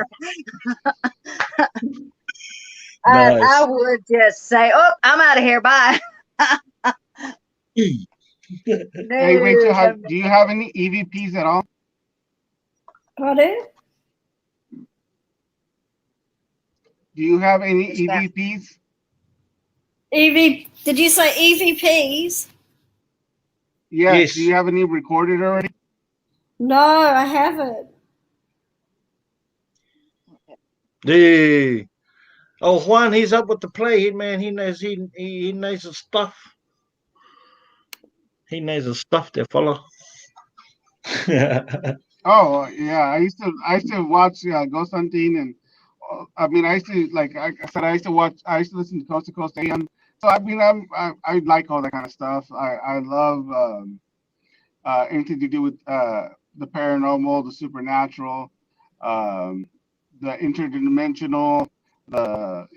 Nice. I would just say, "Oh, I'm out of here. Bye." Hey Rachel, do you have any EVPs at all? Pardon? Do you have any EVPs? Did you say EVPs? Yes. Do you have any recorded already? No, I haven't. Oh, Juan, he's up with the play, man. He knows he knows his stuff. He knows his stuff, there, fella. Oh yeah, I used to watch Ghost Hunting, and I mean I used to like I said I used to listen to Coast to Coast AM. So I mean I like all that kind of stuff. I love anything to do with the paranormal, the supernatural, the interdimensional, the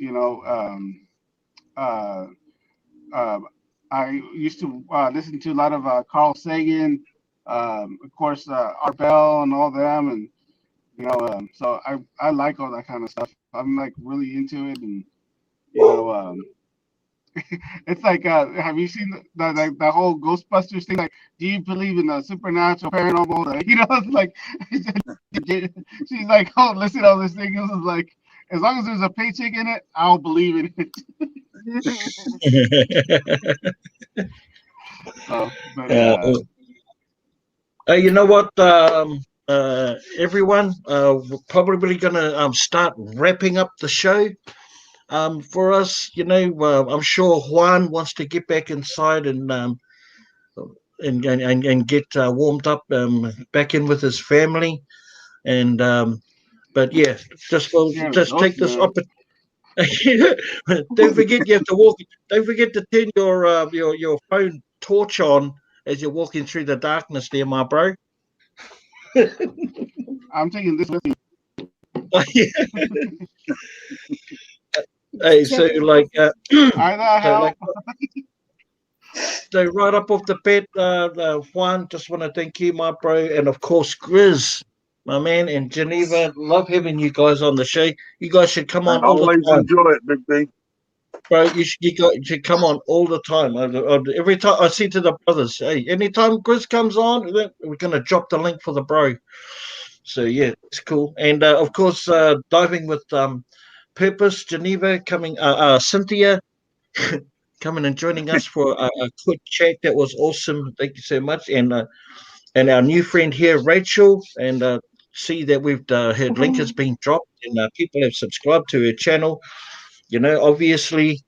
I used to listen to a lot of Carl Sagan, of course, Art Bell and all them, and so I like all that kind of stuff. I'm like really into it, and it's like, have you seen the whole Ghostbusters thing? Like, do you believe in the supernatural, paranormal? It's like she's like, oh, listen to all this thing. It's like, as long as there's a paycheck in it, I'll believe in it. You know what, everyone, we're probably gonna start wrapping up the show for us. I'm sure Juan wants to get back inside and get warmed up back in with his family, and but yeah, just take this opportunity. Don't forget, you have to walk. Don't forget to turn your phone torch on as you're walking through the darkness, there, my bro. I'm taking this with me. Hey, so like, so right up off the bat, Juan, just want to thank you, my bro, and of course Grizz, my man, and Geneva. Love having you guys on the show. You guys should come on all the Always time. enjoy it, Big B. Bro, you should come on all the time. Every time I see to the brothers, hey, anytime Grizz comes on, we're gonna drop the link for the bro. So yeah, it's cool. And of course, diving with Purpose, Geneva coming, Cynthia coming and joining us for a quick chat. That was awesome. Thank you so much. And our new friend here, Rachel, and see that we've her link has been dropped, and people have subscribed to her channel. Obviously,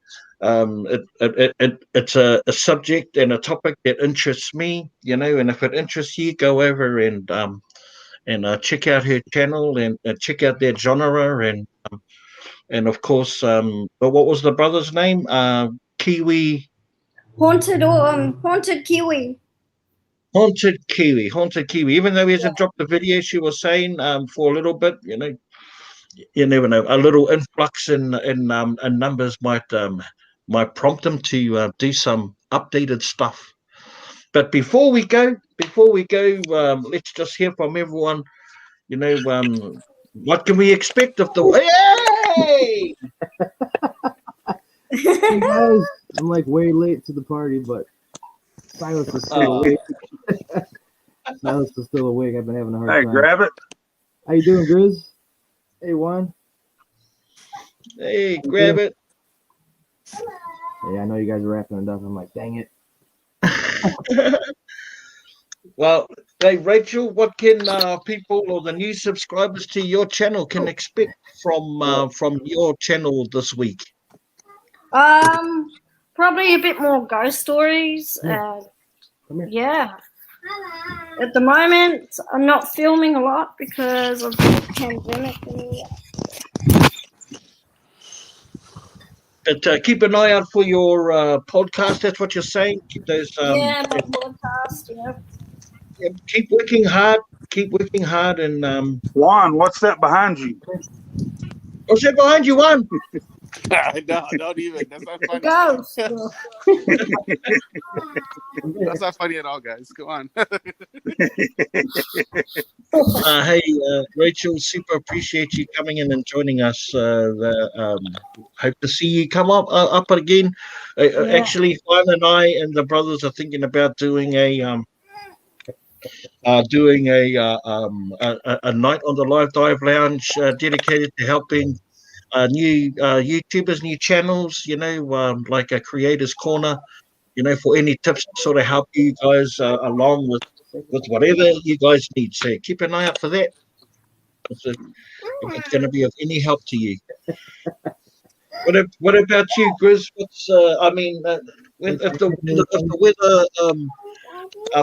it's a subject and a topic that interests me. And if it interests you, go over and check out her channel and check out their genre, and of course, what was the brother's name? Kiwi. Haunted Kiwi. Haunted Kiwi. Even though he hasn't dropped the video, she was saying for a little bit, you never know. A little influx in numbers might prompt them to do some updated stuff. But before we go, let's just hear from everyone. What can we expect of the? Hey! Hey guys, I'm like way late to the party, but Silas is still awake. Silas is still awake. I've been having a hard time. Hey, grab it. How you doing, Grizz? Hey, Juan. Hey, grab it. Hey, I know you guys are wrapping it up. I'm like, dang it. Well, hey, Rachel, what can people or the new subscribers to your channel can expect from your channel this week? Probably a bit more ghost stories. Yeah. At the moment, I'm not filming a lot because of the pandemic. But keep an eye out for your podcast. That's what you're saying. Keep those. Yeah, my podcast. Yeah. Keep working hard. Keep working hard. And Juan, what's that behind you? what's that behind you, Juan? No, don't even. That's not funny. Ghost. That's not funny at all, guys. Come on. Hey, Rachel, super appreciate you coming in and joining us. Hope to see you come up again. Actually, Juan and I and the brothers are thinking about doing a night on the Live Dive Lounge dedicated to helping new YouTubers, new channels, like a creator's corner, for any tips to sort of help you guys along with whatever you guys need. So keep an eye out for that. If it's going to be of any help to you. What about you, Grizz? What's if the weather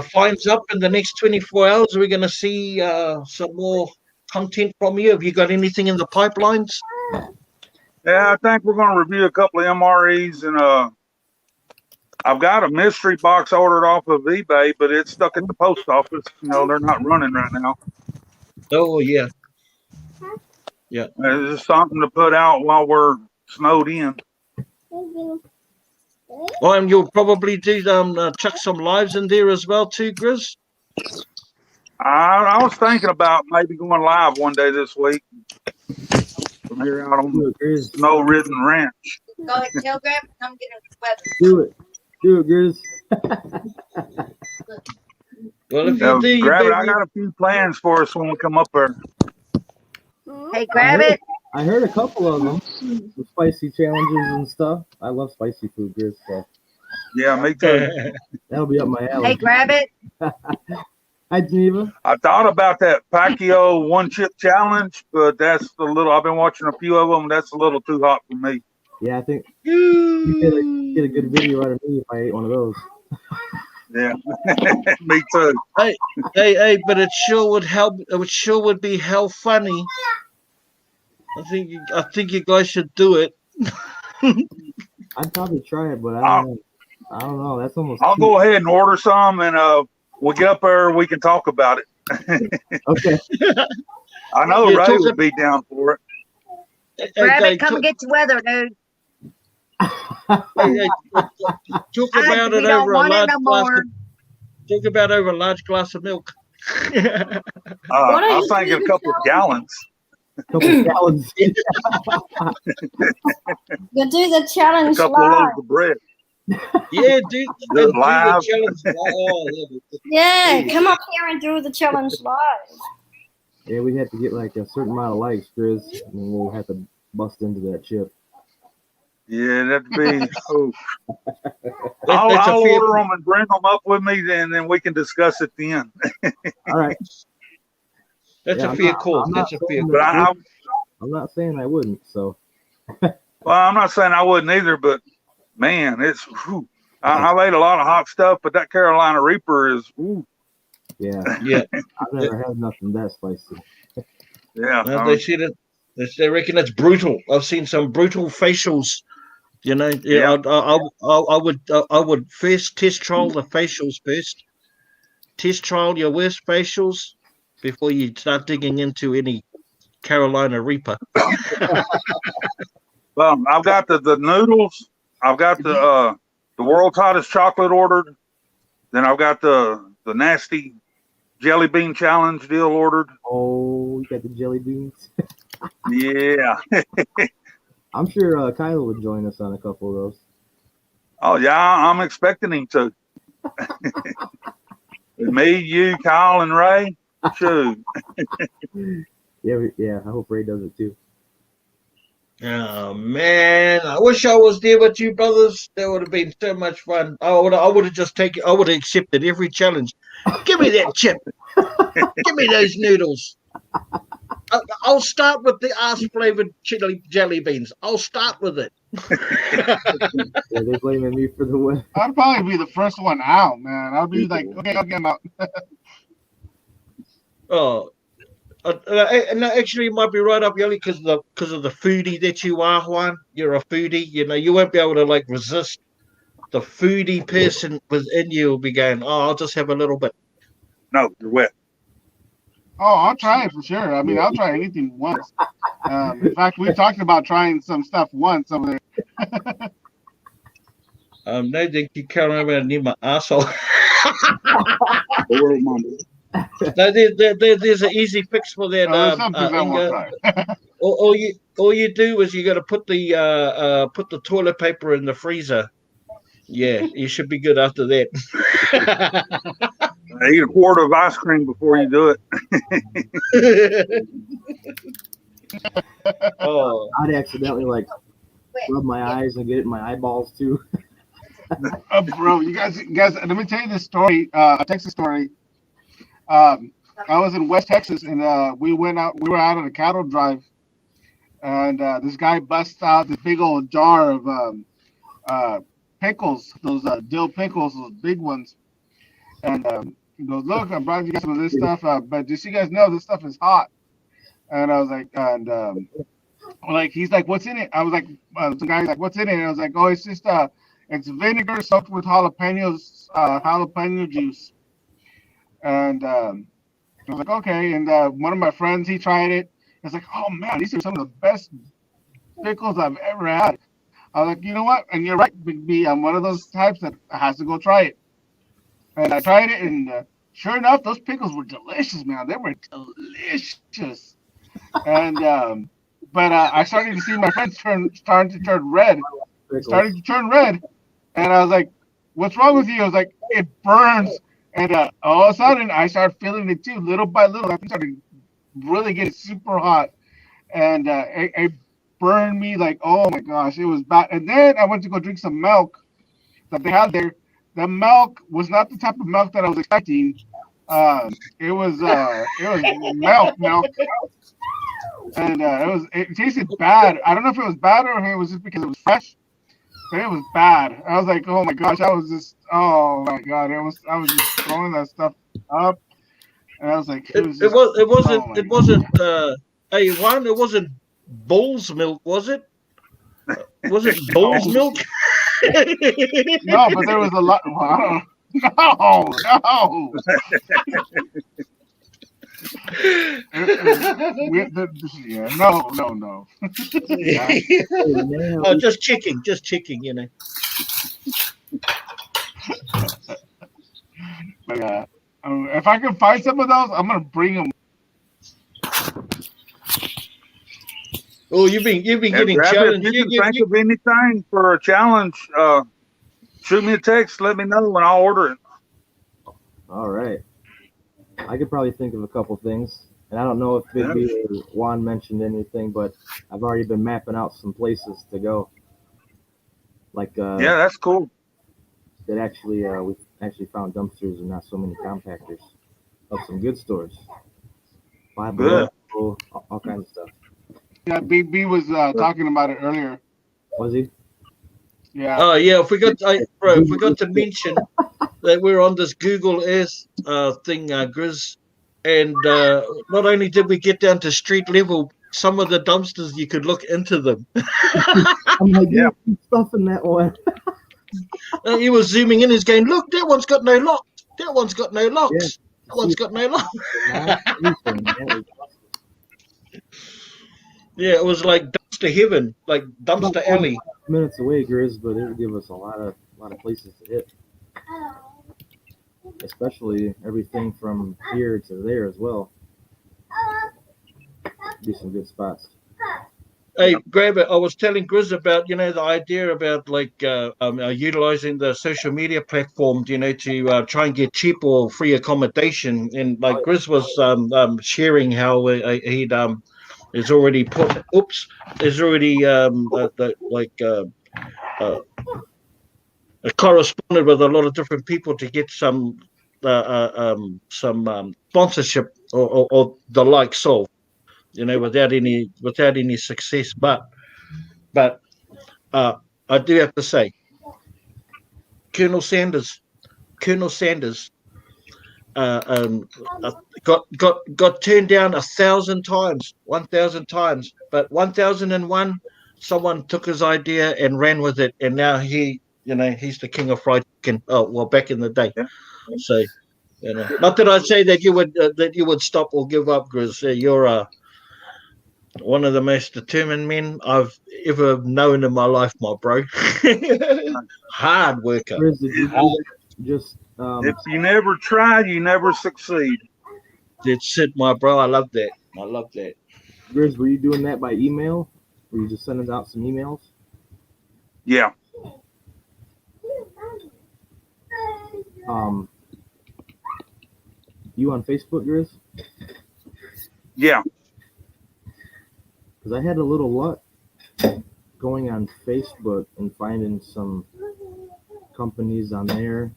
finds up in the next 24 hours, are we going to see some more content from you? Have you got anything in the pipelines? Yeah, I think we're going to review a couple of MREs, and I've got a mystery box ordered off of eBay, but it's stuck at the post office. They're not running right now. Oh, yeah. Yeah. It's just something to put out while we're snowed in. Well, and you'll probably do chuck some lives in there as well too, Grizz. I was thinking about maybe going live one day this week from here out on the snow-ridden ranch. Go ahead, tell Grab, come get a weather. Do it, Grizz. Well, if you do, Grab it. I got a few plans for us when we come up there. Hey, grab it. I heard a couple of them, the spicy challenges and stuff. I love spicy food, Grizz. So. Yeah, me too. That'll be up my alley. Hey, grab it. Hi, Geneva. I thought about that Pacquiao one-chip challenge, but that's a little. I've been watching a few of them. That's a little too hot for me. Yeah, I think you get a good video out of me if I ate one of those. Yeah, me too. Hey, but it sure would help. It sure would be hell funny. I think you guys should do it. I'd probably try it, but I don't know. That's almost. I'll go ahead and order some, and we'll get up there. We can talk about it. Okay. I know Ray would be down for it. Grab it. Come get your weather, dude. Talk about it over a large glass. Talk about over a large glass of milk. I was thinking a couple of gallons. Couple of gallons. You do the challenge a couple live. of loaves of bread. Yeah, do live. the challenge. Yeah, come up here and do the challenge live. Yeah, we'd have to get like a certain amount of likes, Grizz, and then we'll have to bust into that chip. Yeah, that'd be. I'll order them and bring them up with me, and then we can discuss it then. All right. That's a fair call. That's a fair call. I'm not saying I wouldn't. So. Well, I'm not saying I wouldn't either, but man, it's. Whew. I've ate a lot of hot stuff, but that Carolina Reaper is. Whew. Yeah. I've never had nothing that spicy. Yeah. They said it. They reckon it's brutal. I've seen some brutal facials. Yeah. I would first test trial the facials first. Test trial your worst facials before you start digging into any Carolina Reaper. Well, I've got the noodles. I've got the world's hottest chocolate ordered. Then I've got the nasty jelly bean challenge deal ordered. Oh, you got the jelly beans. Yeah. I'm sure Kyle would join us on a couple of those. Oh yeah, I'm expecting him to. Me, you, Kyle, and Ray. Shoot. Yeah. I hope Ray does it too. Oh man, I wish I was there with you, brothers. That would have been so much fun. I would have just taken. I would have accepted every challenge. Give me that chip. Give me those noodles. I'll start with the ass-flavored jelly beans. I'll start with it. Yeah, they're blaming me for the win. I'd probably be the first one out, man. I'd be like, okay, I'll get him out. Oh, No, actually, it might be right up your alley because of the foodie that you are, Juan. You're a foodie. You know, you won't be able to like resist. The foodie person within you will be going, "Oh, I'll just have a little bit." No, you're wet. Oh, I'll try it for sure. I mean, I'll try anything once. In fact, we talked about trying some stuff once over there. No, think you can't remember near my asshole. No, there's an easy fix for that, there's some things I won't Inga. try. All you do is you got to put the toilet paper in the freezer. Yeah, you should be good after that. Eat a quart of ice cream before you do it. Oh, I'd accidentally like rub my eyes and get it in my eyeballs too. Bro, you guys, let me tell you this story, a Texas story. I was in West Texas, and we were out on a cattle drive, and this guy busts out this big old jar of pickles, those dill pickles, those big ones, and he goes, "Look, I brought you guys some of this stuff, but just so you guys know, this stuff is hot." And I was like, like he's like, "What's in it?" I was like, the guy's like, "What's in it?" And I was like, "Oh, it's just it's vinegar soaked with jalapeno juice." And I was like, "Okay." And one of my friends, he tried it. He was like, "Oh man, these are some of the best pickles I've ever had." I was like, "You know what?" And you're right, Big B. I'm one of those types that has to go try it. And I tried it, and sure enough, those pickles were delicious, man. They were delicious. And but I started to see my friends starting to turn red, and I was like, "What's wrong with you?" I was like, "It burns." And all of a sudden, I started feeling it too, little by little. I started really getting super hot, and it burned me like, oh my gosh, it was bad. And then I went to go drink some milk that they had there. The milk was not the type of milk that I was expecting. It was milk, and it tasted bad. I don't know if it was bad or if it was just because it was fresh, but it was bad. I was like, oh my gosh, oh my god, I was just throwing that stuff up, and I was like, it wasn't. Hey, Juan, it wasn't bull's milk, was it? Was it bull's milk? No, but there was a lot. Wow. No. No. Oh, just checking, you know. But if I can find some of those, I'm gonna bring them. Oh, you've been getting challenged. If you can think of anything for a challenge, shoot me a text. Let me know and I'll order it. All right. I could probably think of a couple things, and I don't know if Big B or Juan mentioned anything, but I've already been mapping out some places to go. Like yeah, that's cool. That actually we actually found dumpsters and not so many compactors of some good stores. Good. All kinds of stuff. Yeah, Big B was talking about it earlier. Was he? Yeah. Oh yeah, if we got to mention that we're on this Google Earth thing, Grizz, and not only did we get down to street level, some of the dumpsters you could look into them. I'm like, yeah, stuff in that one. He was zooming in. He's going, look, that one's got no locks. That one's got no locks. Yeah. That one's got no locks. Yeah, it was like dumpster heaven, like dumpster alley. Minutes away, Grizz, but it would give us a lot of places to hit. Especially everything from here to there as well. Be some good spots. Hey, grab it. I was telling Grizz about, the idea about like utilizing the social media platform, to try and get cheap or free accommodation. And like Grizz was sharing how he'd is already corresponded with a lot of different people to get some sponsorship or the likes of, without any success. But I do have to say, Colonel Sanders, uh, got turned down 1,000 times, 1,000 times, but 1,001, someone took his idea and ran with it, and now he's the king of fried chicken. Oh well, back in the day. Yeah. So not that I'd say that you would stop or give up, Grizz. You're one of the most determined men I've ever known in my life, my bro. Hard worker. Chris, did you do that just if you never try, you never succeed. That's it, my bro. I love that. I love that. Grizz, were you doing that by email? Were you just sending out some emails? Yeah. You on Facebook, Grizz? Yeah. Because I had a little luck going on Facebook and finding some companies on there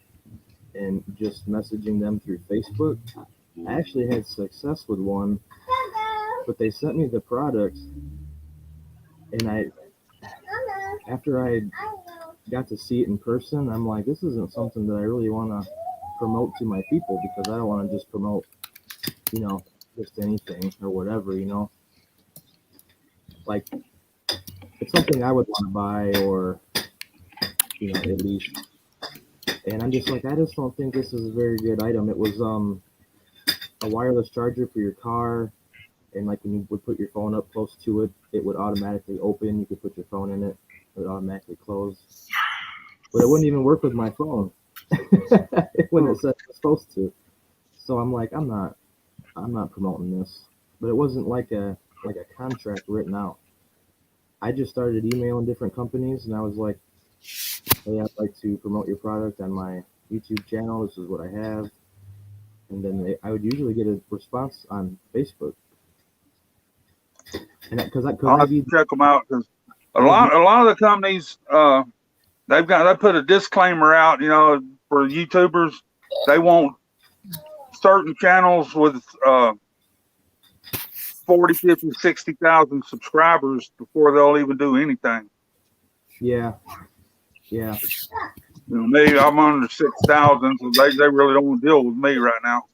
and just messaging them through Facebook. I actually had success with one, but they sent me the products, and after I got to see it in person, I'm like, this isn't something that I really want to promote to my people, because I don't want to just promote, just anything or whatever, like it's something I would want to buy, or at least. And I'm just like, I just don't think this is a very good item. It was a wireless charger for your car, and like when you would put your phone up close to it, it would automatically open. You could put your phone in it, it would automatically close. But it wouldn't even work with my phone when it said it was supposed to. So I'm like, I'm not promoting this. But it wasn't like a contract written out. I just started emailing different companies, and I was like, hey, I'd like to promote your product on my YouTube channel. This is what I have. And then I would usually get a response on Facebook. And because I'll have to check them out, because a lot of the companies they put a disclaimer out, for YouTubers. They want certain channels with 40, 50, 60,000 subscribers before they'll even do anything. Yeah. Me, I'm under 6,000, so they really don't want to deal with me right now.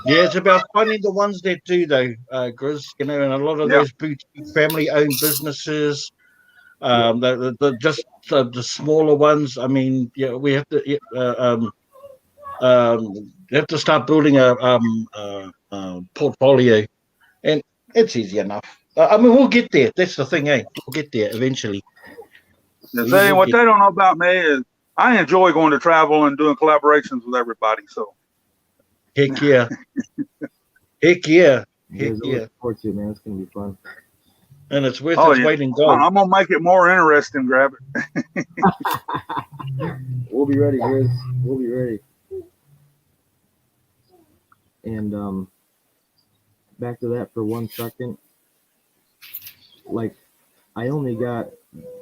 Yeah, it's about finding the ones that do, though, Grizz. And a lot of those boutique family-owned businesses, the smaller ones. I mean, we have to start building a portfolio, and it's easy enough. I mean, we'll get there. That's the thing, eh? We'll get there eventually. What they don't know about me is I enjoy going to travel and doing collaborations with everybody. So, heck yeah, heck yeah, heck yeah. Look forward to it, man. It's gonna be fun. And it's worth its weight in gold. I'm gonna make it more interesting. Grab it. We'll be ready, Grizz. We'll be ready. And back to that for 1 second. Like, I only got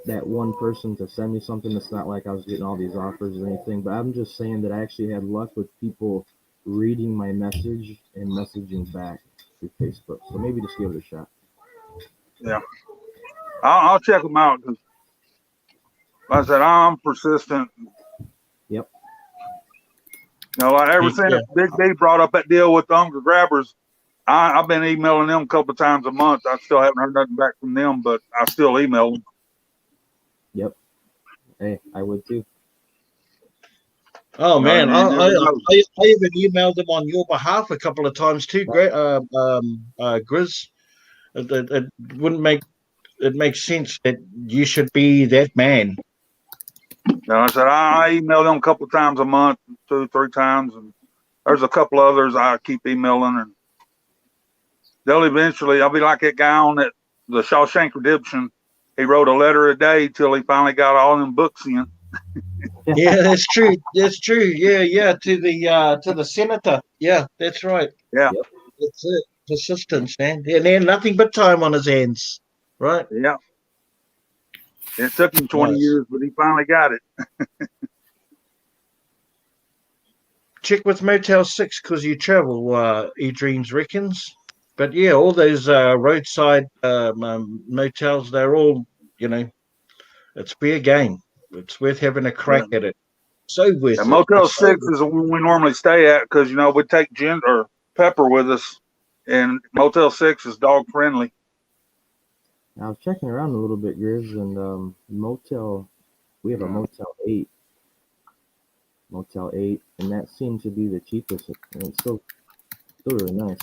that one person to send me something. It's not like I was getting all these offers or anything, but I'm just saying that I actually had luck with people reading my message and messaging back through Facebook. So maybe just give it a shot. Yeah, I'll check them out. Cause like I said, I'm persistent. Yep. Like ever since Big D brought up that deal with the Hunger Grabbers, I've been emailing them a couple of times a month. I still haven't heard nothing back from them, but I still email them. Yep. Hey, I would too. Oh man, I even emailed them on your behalf a couple of times too, Grizz. It wouldn't make it makes sense that you should be that man. I said I email them a couple of times a month, 2, 3 times, and there's a couple others I keep emailing, and they'll eventually. I'll be like that guy on the Shawshank Redemption. He wrote a letter a day till he finally got all them books in. Yeah, that's true. That's true. Yeah. To the senator. Yeah, that's right. Yeah, that's it. Persistence, man. And he had nothing but time on his hands, right? Yeah. It took him 20 years, but he finally got it. Check with Motel 6 because you travel, E-Dreams reckons. But yeah, all those roadside motels, they're all, it's fair game. It's worth having a crack at it. So worth And it. Motel It's so 6 is the one we normally stay at because, you know, we take ginger or pepper with us. And Motel 6 is dog friendly. I was checking around a little bit, Grizz, and we have a Motel 8, and that seemed to be the cheapest, and it's still really nice.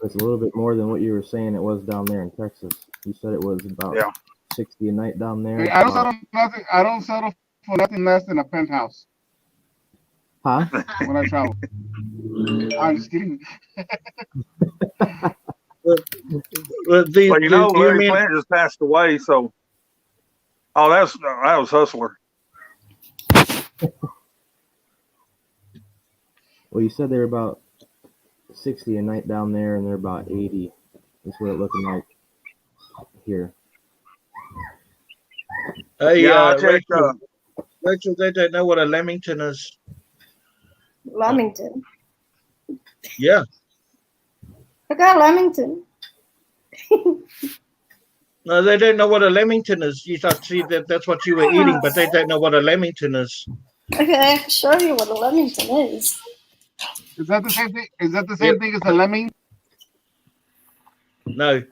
It's a little bit more than what you were saying it was down there in Texas. You said it was about 60 a night down there. Hey, I don't settle for nothing less than a penthouse. Huh? When I travel. I'm just kidding. Well, you know, Larry Plant just passed away, so that was Hustler. Well, you said they were about 60 a night down there, and they're about 80. That's what it's looking like here. Hey, Rachel, Rachel, they don't know what a Lamington is. Lamington. Yeah. I got Lamington. No, they don't know what a Lamington is. You thought, see, that's what you were eating, but they don't know what a Lamington is. Okay, I can show you what a Lamington is. Is that the same thing? Is that the same thing as a lemming? No.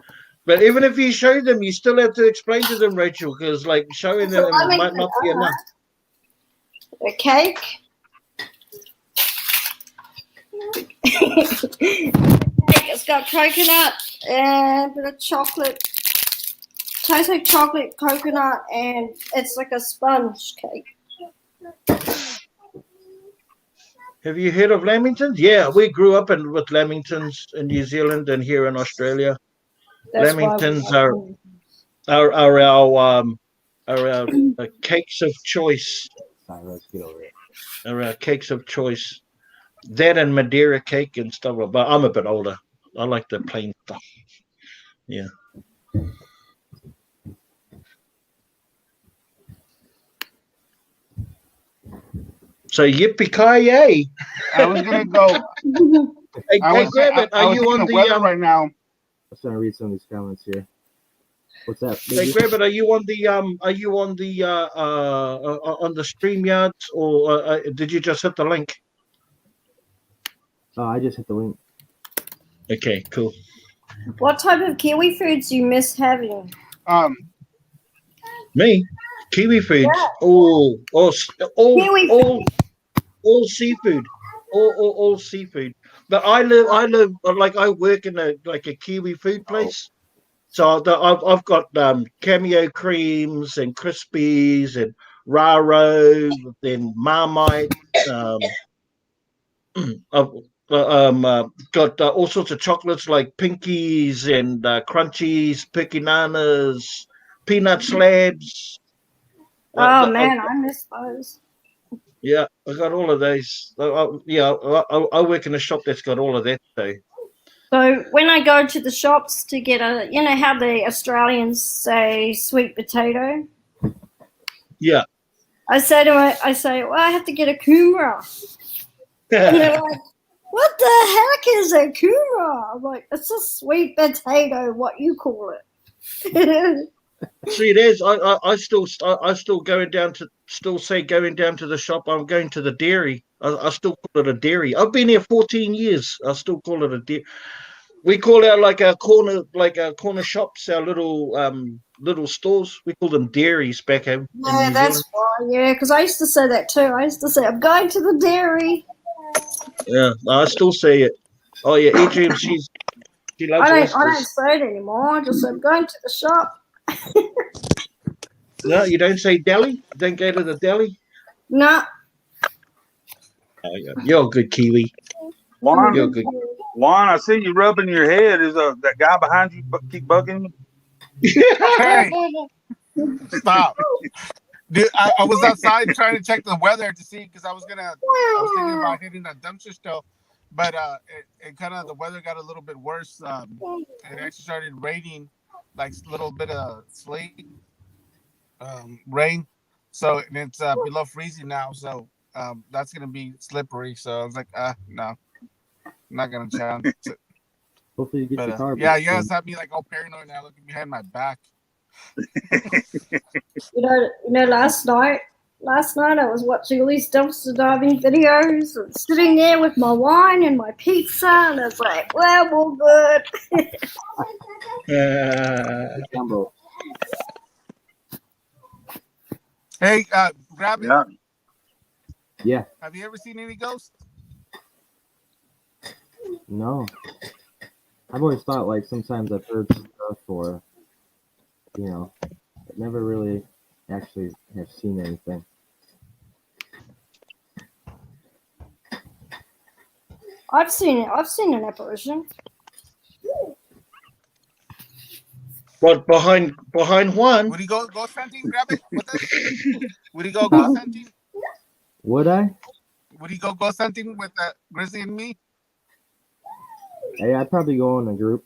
But even if you show them, you still have to explain to them, Rachel, because like showing them might not be enough. A cake. It's got coconut and a bit of chocolate. Tastes like chocolate, coconut, and it's like a sponge cake. Have you heard of Lamingtons? Yeah, we grew up with Lamingtons in New Zealand and here in Australia. That's Lamingtons are our cakes of choice. Let's get over it. Are our cakes of choice. That and Madeira cake and stuff. But I'm a bit older. I like the plain stuff. Yeah. So yippee-ki-yay! I was gonna go. Hey, grab it. Are you on the weather right now? I'm trying to read some of these comments here. What's that? Hey, grab it. Are you on the on the StreamYard or did you just hit the link? Oh, I just hit the link. Okay, cool. What type of kiwi foods do you miss having? Me, kiwi foods. Yeah. All Kiwi all seafood, all seafood. But I live like I work in a kiwi food place. So I've got cameo creams and crispies and raro, then Marmite. I've got all sorts of chocolates like Pinkies and Crunchies, Pekinanas, Peanut Slabs. Oh man, I miss those. Yeah, I got all of those. I work in a shop that's got all of that too. So when I go to the shops to get you know how the Australians say sweet potato? Yeah. I say, well, I have to get a kumara. And they're like, what the heck is a kumara? I'm like, it's a sweet potato, what you call it. See, it is. I still going down to the shop. I'm going to the dairy. I still call it a dairy. I've been here 14 years. I still call it a dairy. We call our our corner shops, our little stores. We call them dairies back home. Yeah, that's why. Yeah, because I used to say that too. I used to say, I'm going to the dairy. Yeah, I still say it. Oh yeah, Adrian, she loves I oysters. don't say it anymore. I just say, I'm going to the shop. No, you don't say deli? You don't go to the deli? No. Oh, yeah. You're a good Kiwi. You're good. Juan, I see you rubbing your head. Is that guy behind you keep bugging you? Hey, stop. Dude, I was outside trying to check the weather to see because I was thinking about hitting that dumpster still, but it kind of the weather got a little bit worse. It actually started raining, like a little bit of sleet, rain. So and it's below freezing now. So that's gonna be slippery. So I was like, no, I'm not gonna chance it. Hopefully you get the car. Yeah, you guys have me like all paranoid now, looking behind my back. You know, last night last night I was watching all these dumpster diving videos and sitting there with my wine and my pizza, and I was like, well, we're good. Combo. Hey, grab it. Yeah. Have you ever seen any ghosts? No. I've always thought like sometimes I've heard stuff or, you know, but never really actually have seen anything. I've seen an apparition. What behind Juan? Would he go ghost hunting? Grab it with us. Would he go ghost hunting? Would I? Would he go ghost hunting with Grizzly and me? Hey, I'd probably go in a group.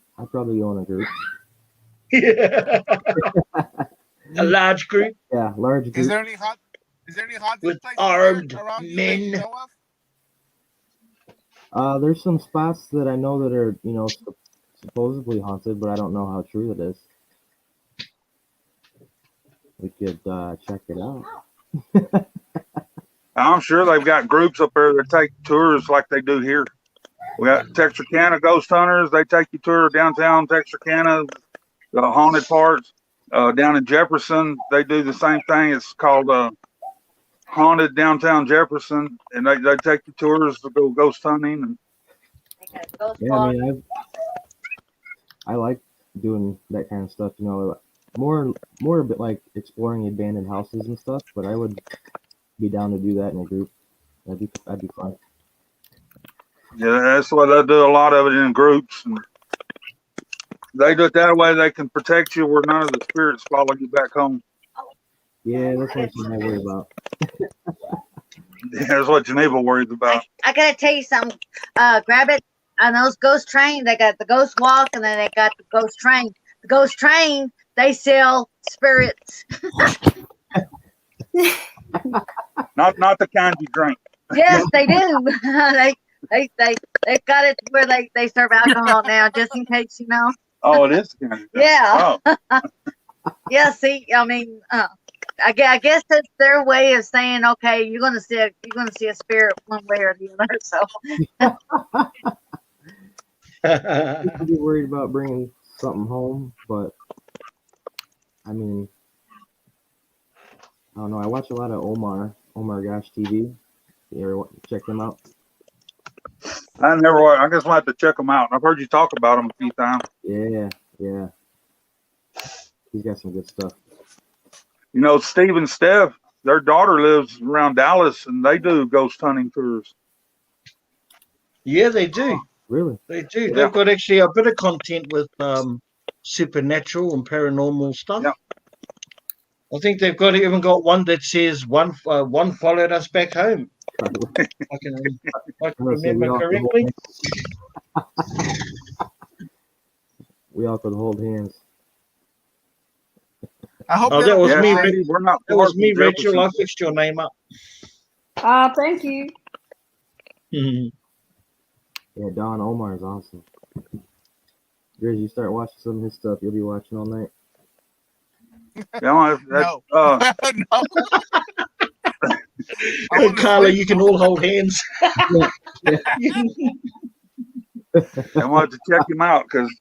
Yeah. A large group. Yeah, large group. Is there any haunted with places armed around you that men? you know of? There's some spots that I know that are, you know, supposedly haunted, but I don't know how true it is. We could check it out. I'm sure they've got groups up there that take tours like they do here. We got Texarkana Ghost Hunters. They take you tour downtown Texarkana, the haunted parts. Down in Jefferson, they do the same thing. It's called Haunted Downtown Jefferson, and they take you tours to go ghost hunting. And Yeah, I mean, I like doing that kind of stuff. You know, more a bit like exploring abandoned houses and stuff. But I would be down to do that in a group. That'd be fun. yeah, that's why they do a lot of it in groups. And they do it that way. They can protect you where none of the spirits follow you back home. Yeah, that's what I worry about. Yeah, that's what Geneva worries about. I gotta tell you something. Grab it on those ghost train. They got the ghost walk, and then they got the ghost train. The ghost train, they sell spirits. Not the kind you drink. Yes, they do. they got it where they serve alcohol now, just in case, you know. Oh, it is the kind you drink. Yeah. Oh. Yeah. See, I mean, I guess that's their way of saying, okay, you're gonna see a spirit one way or the other. So. I'd be worried about bringing something home, but I mean, I don't know. I watch a lot of Omar Gosh TV. You ever check them out? I guess we'll have to check them out. I've heard you talk about them a few times. Yeah. He's got some good stuff. You know, Steve and Steph, their daughter lives around Dallas, and they do ghost hunting tours. Yeah, they do. Really? They do. Yeah. They've got actually a bit of content with supernatural and paranormal stuff. Yeah. I think they've even got one that says one followed us back home. I can remember correctly. We all could hold hands. I hope that was me. That was me, from Rachel. Jefferson. I fixed your name up. Thank you. Yeah, Don Omar is awesome. Grizz, you start watching some of his stuff, you'll be watching all night. Yeah, No. no. Hey, Carla, you can all hold hands. I wanted to check him out because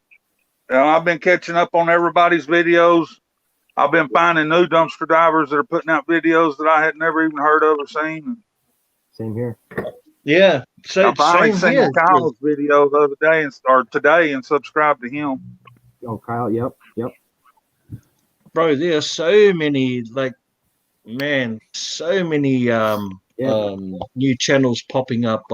I've been catching up on everybody's videos. I've been finding new dumpster divers that are putting out videos that I had never even heard of or seen. Same here. Yeah. So I finally same seen here. Kyle's video the other day or today and subscribed to him. Oh, Kyle, yep. Bro, there are so many, so many new channels popping up.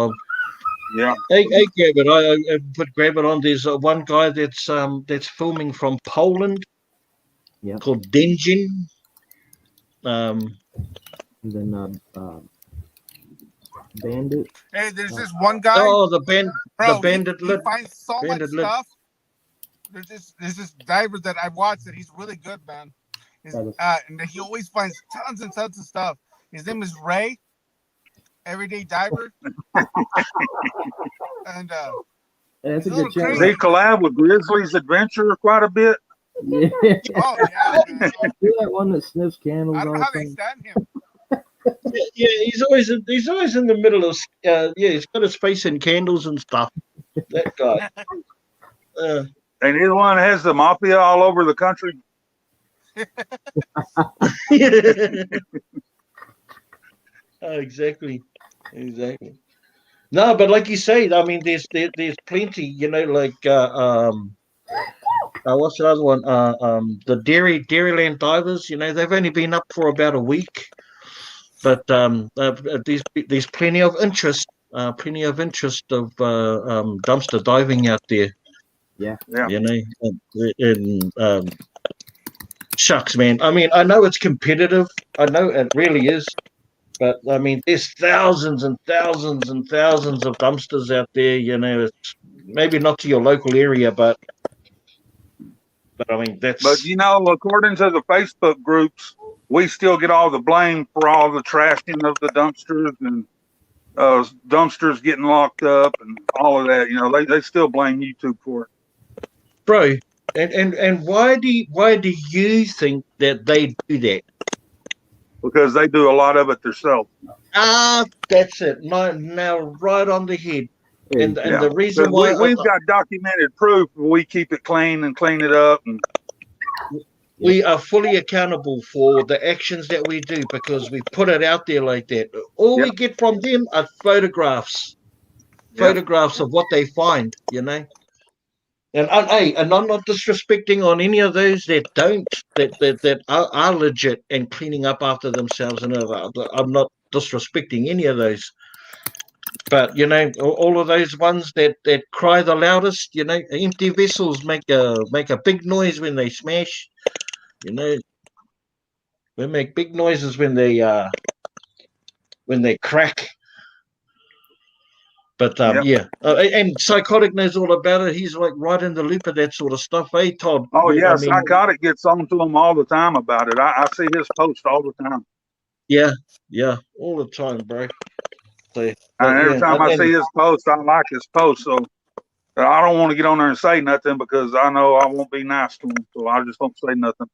Yeah. Hey, Grabbit, I put Grabbit on. There's one guy that's filming from Poland. Yeah. Called Dengin. And then Bandit. Hey, there's this one guy. Oh, the He Bandit finds so much stuff. There's this diver that I watched that he's really good, man. And he always finds tons and tons of stuff. His name is Ray, everyday diver. And that's a good channel. They collab with Grizzly's Adventure quite a bit. Yeah. Oh yeah. Man. You're that one that sniffs candles. I don't know all how the they time. stand him. Yeah, he's always in the middle of he's got his face in candles and stuff. That guy. And he's the one that has the mafia all over the country. Exactly. No, but like you say, I mean, there's plenty. Like what's the other one? The Dairyland divers. They've only been up for about a week, but there's plenty of interest. Plenty of interest of dumpster diving out there. Yeah. And shucks, man. I mean, I know it's competitive. I know it really is. But I mean, there's thousands and thousands and thousands of dumpsters out there. It's maybe not to your local area, but I mean that's. But according to the Facebook groups, we still get all the blame for all the trashing of the dumpsters and dumpsters getting locked up and all of that. They still blame YouTube for it, bro. And why do you think that they do that? Because they do a lot of it themselves. That's it. Now right on the head. And the reason why we've got documented proof, we keep it clean and clean it up, and we are fully accountable for the actions that we do because we put it out there like that. All we get from them are photographs of what they find. And I'm not disrespecting on any of those that don't, that are legit and cleaning up after themselves. And I'm not disrespecting any of those. But all of those ones that cry the loudest, empty vessels make a big noise when they smash. They make big noises when they crack. But and Psychotic knows all about it. He's like right in the loop of that sort of stuff, Todd? Oh yeah, Psychotic gets on to him all the time about it. I see his post all the time. Yeah, all the time, bro. And every time I see his post, I like his post. So I don't want to get on there and say nothing because I know I won't be nice to him. So I just don't say nothing.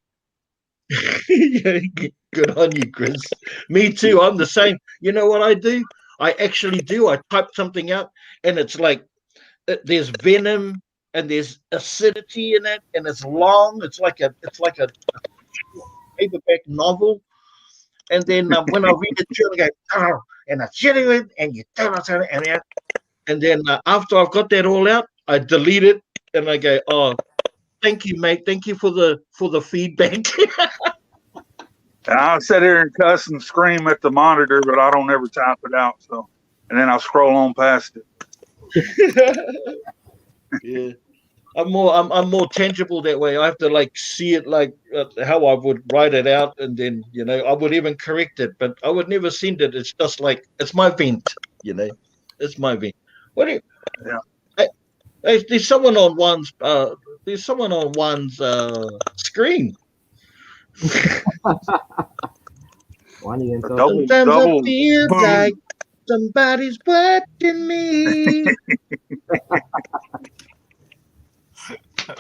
Good on you, Chris. Me too. I'm the same. You know what I do? I actually do. I type something out, and it's like there's venom and there's acidity in it, and it's long. It's like a paperback novel. And then when I read it through, I go, oh, and I shit it, and you tell us, and then after I've got that all out, I delete it, and I go, oh, thank you, mate. Thank you for the feedback. And I'll sit here and cuss and scream at the monitor, but I don't ever type it out. So, and then I'll scroll on past it. Yeah, I'm more tangible that way. I have to like see it like how I would write it out, and then I would even correct it, but I would never send it. It's just like it's my vent, It's my vent. What do you? Yeah. There's someone on one's screen. Sometimes I feel like somebody's watching me.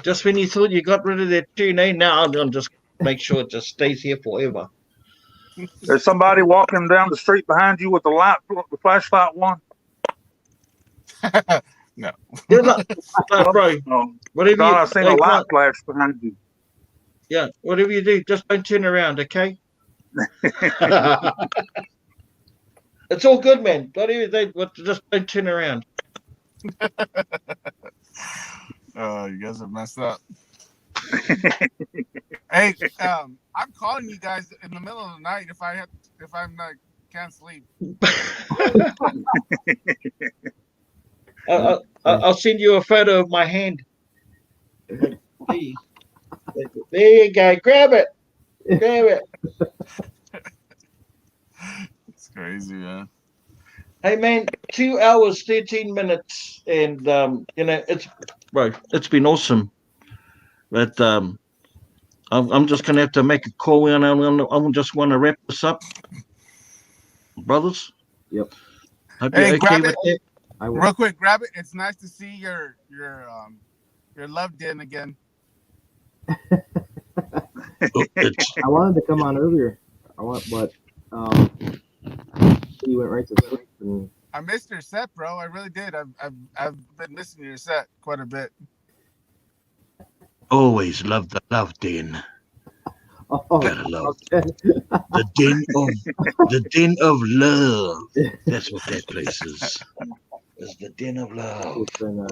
Just when you thought you got rid of that tune, now I'm just make sure it just stays here forever. There's somebody walking down the street behind you with the flashlight on. No. Bro. Whatever I seen a light flash behind you. Yeah, whatever you do, just don't turn around, okay? It's all good, man. Just don't turn around. You guys have messed up. Hey, I'm calling you guys in the middle of the night if I'm not can't sleep. I'll send you a photo of my hand. There you go. Grab it. It's crazy, man. Hey, man, 2 hours, 13 minutes, and it's been awesome. But I'm just gonna have to make a call, and I just want to wrap this up, brothers. Yep. Hope you're okay with that. Real quick, grab it. It's nice to see your loved in again. I wanted to come on earlier. But You went right to sleep. And... I missed your set, bro. I really did. I've been missing your set quite a bit. Always love the love den. Gotta love the den of love. That's what that place is. It's the den of love. It's been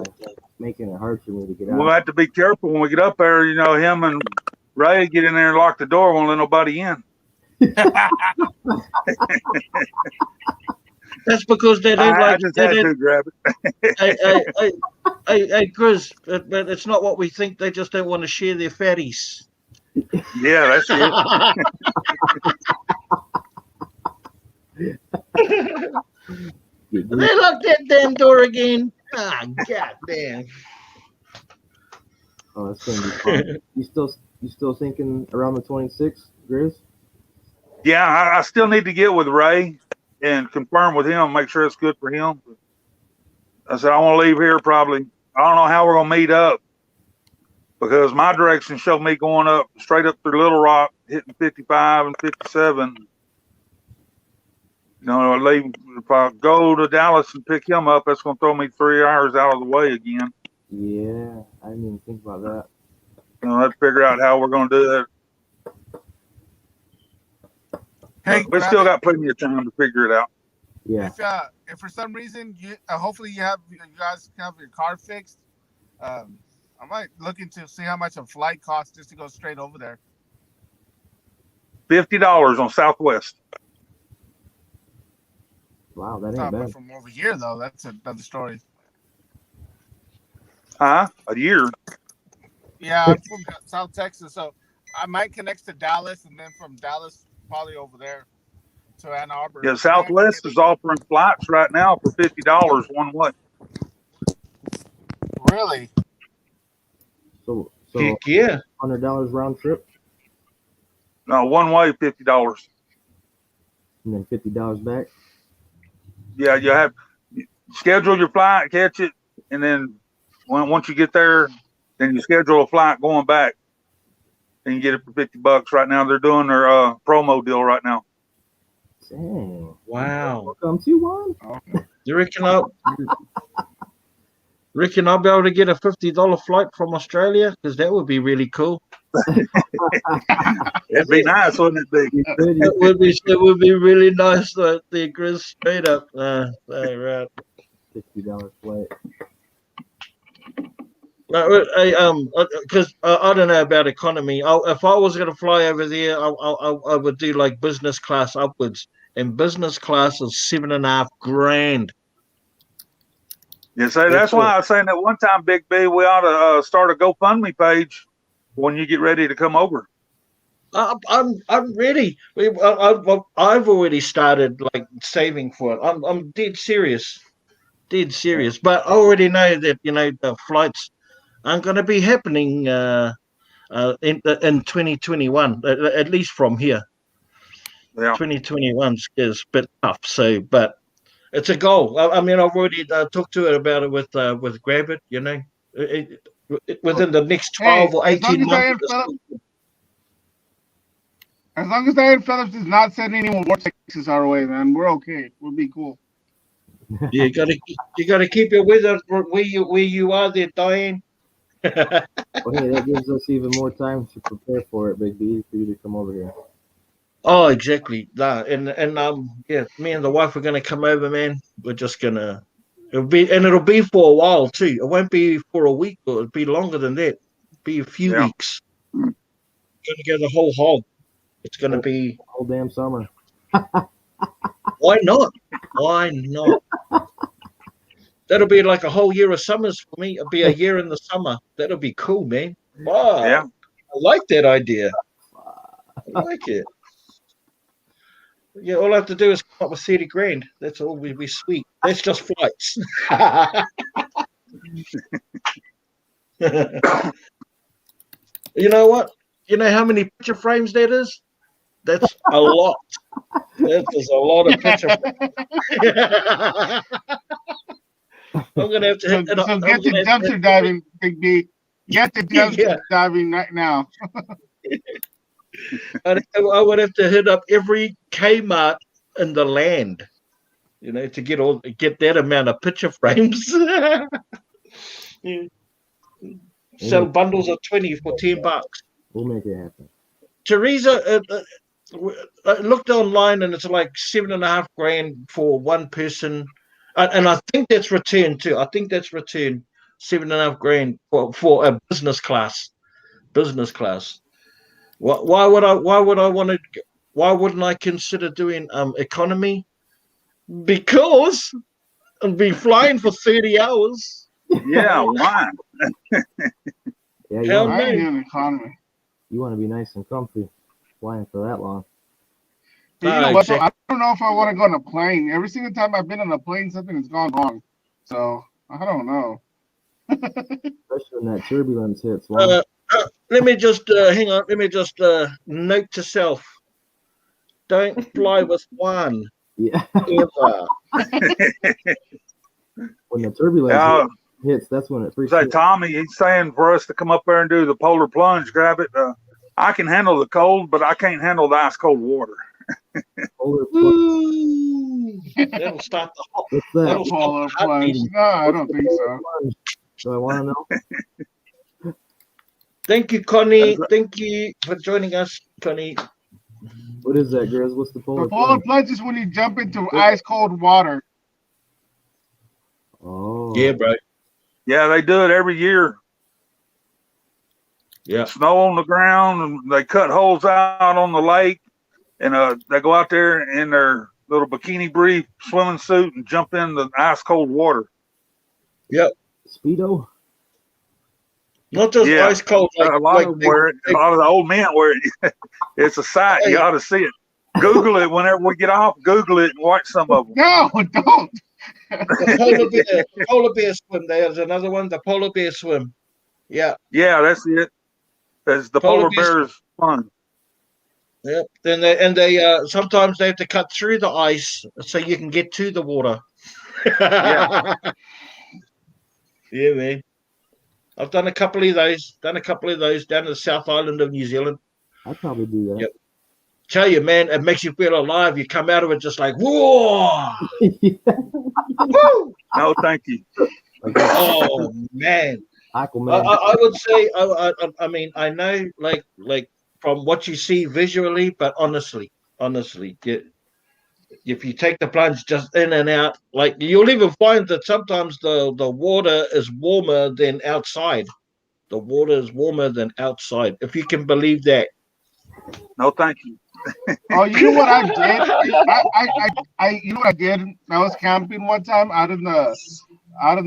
making it hard for me to get out. We'll have to be careful when we get up there. You know, him and Ray get in there and lock the door. Won't let nobody in. That's because they don't I like. just had to grab it. Hey, Chris, but it's not what we think. They just don't want to share their fatties. Yeah, that's it. They locked that damn door again. Ah, goddamn. Oh, that's gonna be fun. You still thinking around the 26th, Grizz? Yeah, I still need to get with Ray and confirm with him, make sure it's good for him. I said I want to leave here probably. I don't know how we're gonna meet up because my direction showed me going up straight up through Little Rock, hitting 55 and 57. You know, if I go to Dallas and pick him up, that's gonna throw me 3 hours out of the way again. Yeah, I didn't even think about that. You know, I'd figure out how we're gonna do that. Hey, we still got plenty of time to figure it out. Yeah. If for some reason you hopefully you guys have your car fixed, I might look into see how much a flight costs just to go straight over there. $50 on Southwest. Wow, that ain't bad. From over here though, that's another story. Huh? A year? Yeah, I'm from South Texas, so I might connect to Dallas, and then from Dallas probably over there to Ann Arbor. Yeah, Southwest is offering flights right now for $50 one way. Really? So Heck yeah. $100 round trip, No, one way $50. and then $50 back. Yeah, you have schedule your flight, catch it, and then once you get there, then you schedule a flight going back, and you get it for $50 right now. They're doing their promo deal right now. Dang! Wow. Welcome to one. You reckon I'll be able to get a $50 flight from Australia? Because that would be really cool. It'd be nice, wouldn't it be? It would be really nice that the Grizz straight up. Right. $50 flight. Because I don't know about economy. If I was going to fly over there, I would do like business class upwards, and business class is $7.5 grand. Yeah, so that's why I was saying that one time, Big B, we ought to start a GoFundMe page when you get ready to come over. I'm ready. I've already started like saving for it. I'm dead serious. But I already know that the flights aren't going to be happening in 2021, at least from here. Yeah. 2021 is a bit tough. So, but it's a goal. I mean, I've already talked to it about it with Grab It. Within the next 12 or 18 months. As long as Diane Phillips does not send any more vortexes our way, man, we're okay. We'll be cool. You gotta keep your wizard where you are there, Diane. Well, hey, that gives us even more time to prepare for it, Big B, for you to come over here. Oh, exactly. And me and the wife are gonna come over, man. We're just gonna it'll be for a while too. It won't be for a week, but it'll be longer than that. It'll be a few weeks. Gonna go the whole hog. It's gonna be whole damn summer. Why not? That'll be like a whole year of summers for me. It'll be a year in the summer. That'll be cool, man. Wow. Yeah. I like that idea. I like it. Yeah, all I have to do is come up with 30 grand. That's all. We'd be sweet. That's just flights. You know what? You know how many picture frames that is? That's a lot. That is a lot of picture frames. I'm gonna have to. So get to dumpster diving, Big B. Get to dumpster diving right now. I would have to hit up every Kmart in the land, to get that amount of picture frames. Yeah. Sell bundles of 20 for $10. We'll make it happen. Teresa, I looked online and it's like $7,500 for one person, and I think that's returned too. I think that's returned $7,500 for a business class. Why would I want to? Why wouldn't I consider doing economy? Because I'll be flying for 30 hours. Yeah, why? Yeah, Hell I ain't no. doing economy. You want to be nice and comfy, flying for that long. But you know what? Though? I don't know if I want to go on a plane. Every single time I've been on a plane, something has gone wrong. So I don't know. Especially when that turbulence hits. Well, Let me just hang on. Let me just note to self: don't fly with one. Yeah. Ever. When the turbulence hits, that's when it freaks Say, me out. Tommy, he's saying for us to come up there and do the polar plunge, grab it. I can handle the cold, but I can't handle the ice cold water. That'll start the hot. What's that? That'll start Polar the heart plunge. beating. No, I don't think so. Do I want to know? Thank you, Connie. Thank you for joining us, Connie. What is that, Grizz? What's the polar The polar plunge? plunge is when you jump into ice cold water. Oh. Yeah, bro. Yeah, they do it every year. Yeah. Snow on the ground, and they cut holes out on the lake, and they go out there in their little bikini brief swimming suit and jump in the ice cold water. Yep. Speedo? Not just ice cold. A lot of them wear it. A lot of the old men wear it. It's a sight. You ought to see it. Google it whenever we get off. Google it and watch some of them. No, don't. The polar bear swim. There's another one. The polar bear swim. Yeah. Yeah, that's it. That's the polar bear's fun. Yep. Then they sometimes they have to cut through the ice so you can get to the water. Yeah. Yeah, man. I've done a couple of those. Down in the South Island of New Zealand. I'd probably do that. Yep. Tell you, man, it makes you feel alive. You come out of it just like, whoa! Woo! No, thank you. Oh man. Aquaman. I would say, I mean, I know, like from what you see visually, but honestly, if you take the plunge just in and out, like you'll even find that sometimes the water is warmer than outside. The water is warmer than outside, if you can believe that. No, thank you. Oh, you know what I did? You know what I did? I was camping one time out in the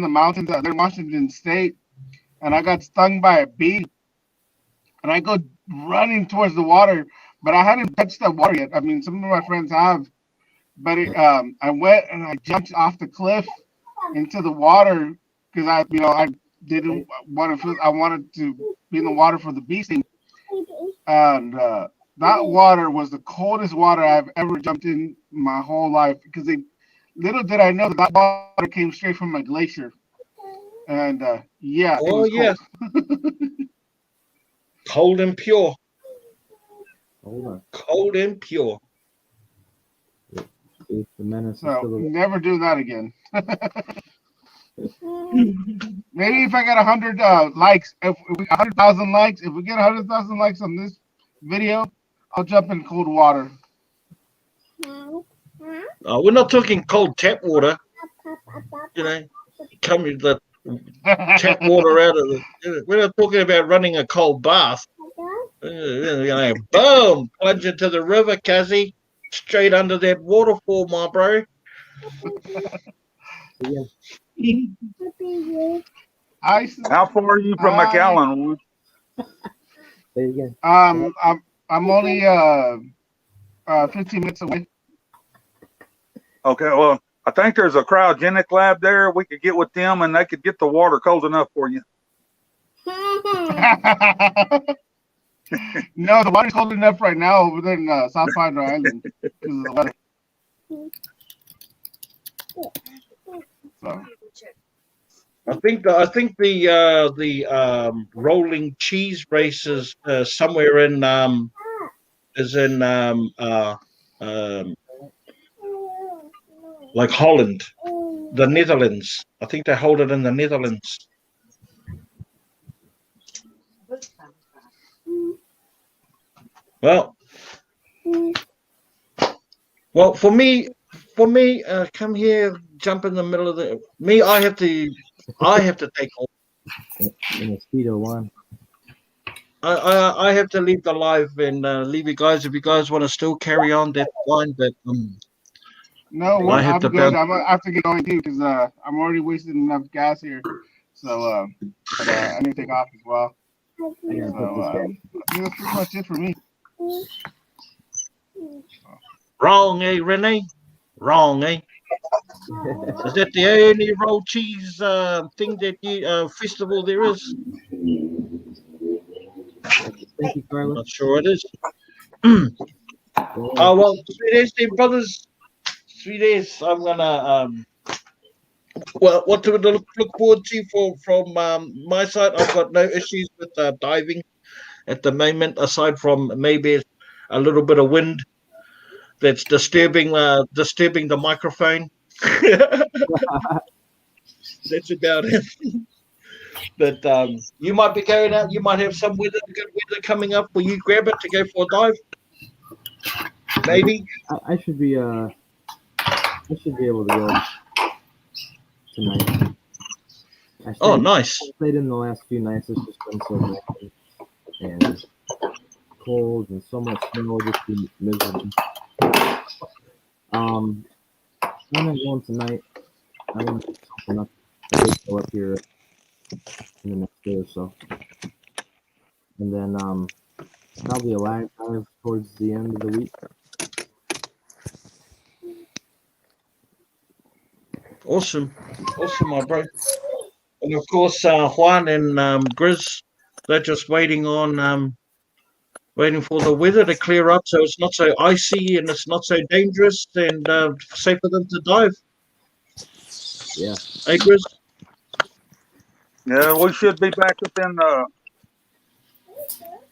mountains out there in Washington State, and I got stung by a bee. And I go running towards the water, but I hadn't touched the water yet. I mean, some of my friends have, but I went and I jumped off the cliff into the water because I didn't want to feel. I wanted to be in the water for the bee sting, and that water was the coldest water I've ever jumped in my whole life. Because little did I know that water came straight from a glacier, and yeah, it was cold. Cold and pure. Hold on. Cold and pure. The menace So never do that again. Maybe if I get 100 likes, if we 100,000 likes, if we get 100,000 likes on this video, I'll jump in cold water. We're not talking cold tap water. Come with the tap water out of the. We're not talking about running a cold bath. Boom! Plunge into the river, Kazzy. Straight under that waterfall, my bro. How far are you from McAllen? Say it again. I'm only 15 minutes away. Okay, well, I think there's a cryogenic lab there. We could get with them, and they could get the water cold enough for you. No, the water's cold enough right now over there in South Padre Island because of the weather. So. I think the rolling cheese race is somewhere in like Holland, the Netherlands. I think they hold it in the Netherlands. Well, for me, come here, jump in the middle of the me. I have to take off. In a speedo one. I have to leave the live and leave you guys. If you guys want to still carry on, that's fine. But No, I have I'm to good. bounce. I have to get going too because I'm already wasting enough gas here. So, but I need to take off as well. So, I think that's pretty much it for me. Wrong, eh, Renee? Wrong, eh? Is that the only rolled cheese thing that you festival there is? Thank you, Carla. Not sure it is. Oh well, sweet as there, brothers. Sweet as I'm gonna well, what to look forward to from my side. I've got no issues with diving at the moment, aside from maybe a little bit of wind that's disturbing the microphone. That's about it. But you might be going out. You might have some good weather coming up. Will you grab it to go for a dive? Maybe. I should be able to go tonight. Nice. I stayed in the last few nights. It's just been so rainy and cold and so much snow. Just been miserable. I'm not going tonight. I'm gonna pick something up. Go up here in the next day or so, and then probably a live dive towards the end of the week. Awesome, my bro. And of course, Juan and Grizz, they're just waiting for the weather to clear up, so it's not so icy and it's not so dangerous and safe for them to dive. Yeah. Hey, Grizz. Yeah, we should be back up in the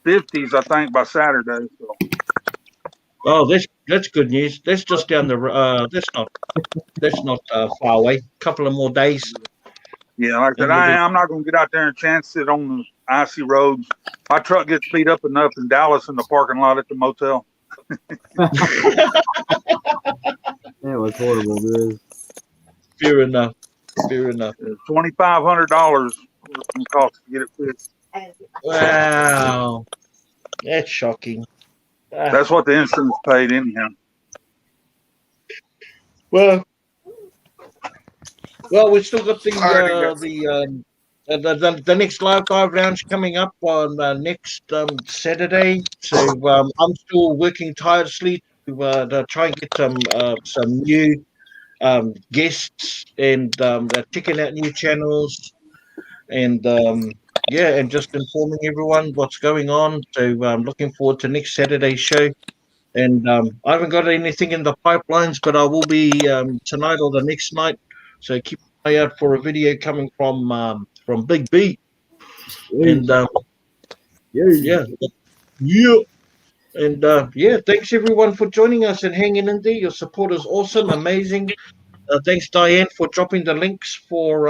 50s, I think, by Saturday. So. Oh, that's good news. That's just down the. That's not far away. Couple of more days. Yeah, like I said, I'm not going to get out there and chance it on the icy roads. My truck gets beat up enough in Dallas in the parking lot at the motel. That was horrible, Grizz. Fair enough. $2,500 cost to get it fixed. Wow, that's shocking. That's what the insurance paid anyhow. Well, we still got the next live dive lounge coming up on next Saturday. So I'm still working tirelessly to try and get some new guests and checking out new channels and and just informing everyone what's going on. So I'm looking forward to next Saturday's show. And I haven't got anything in the pipelines, but I will be tonight or the next night. So keep an eye out for a video coming from Big B. And thanks everyone for joining us and hanging in there. Your support is awesome, amazing. Thanks Diane for dropping the links for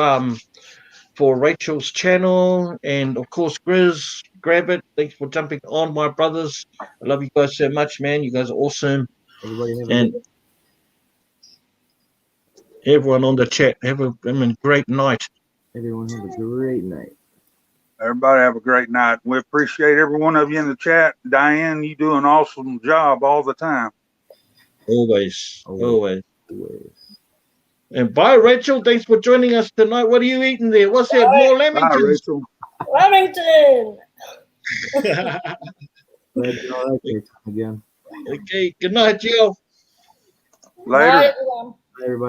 Rachel's channel, and of course Grizz, grab it. Thanks for jumping on, my brothers. I love you guys so much, man. You guys are awesome. And everyone on the chat, have a great night. Everyone have a great night. Everybody have a great night. We appreciate every one of you in the chat. Diane, you do an awesome job all the time. Always. And bye, Rachel. Thanks for joining us tonight. What are you eating there? What's that? More lamingtons? Bye, Rachel. Remington. Again. Okay. Good night, Jill. Later. Bye, everyone. Bye, everybody.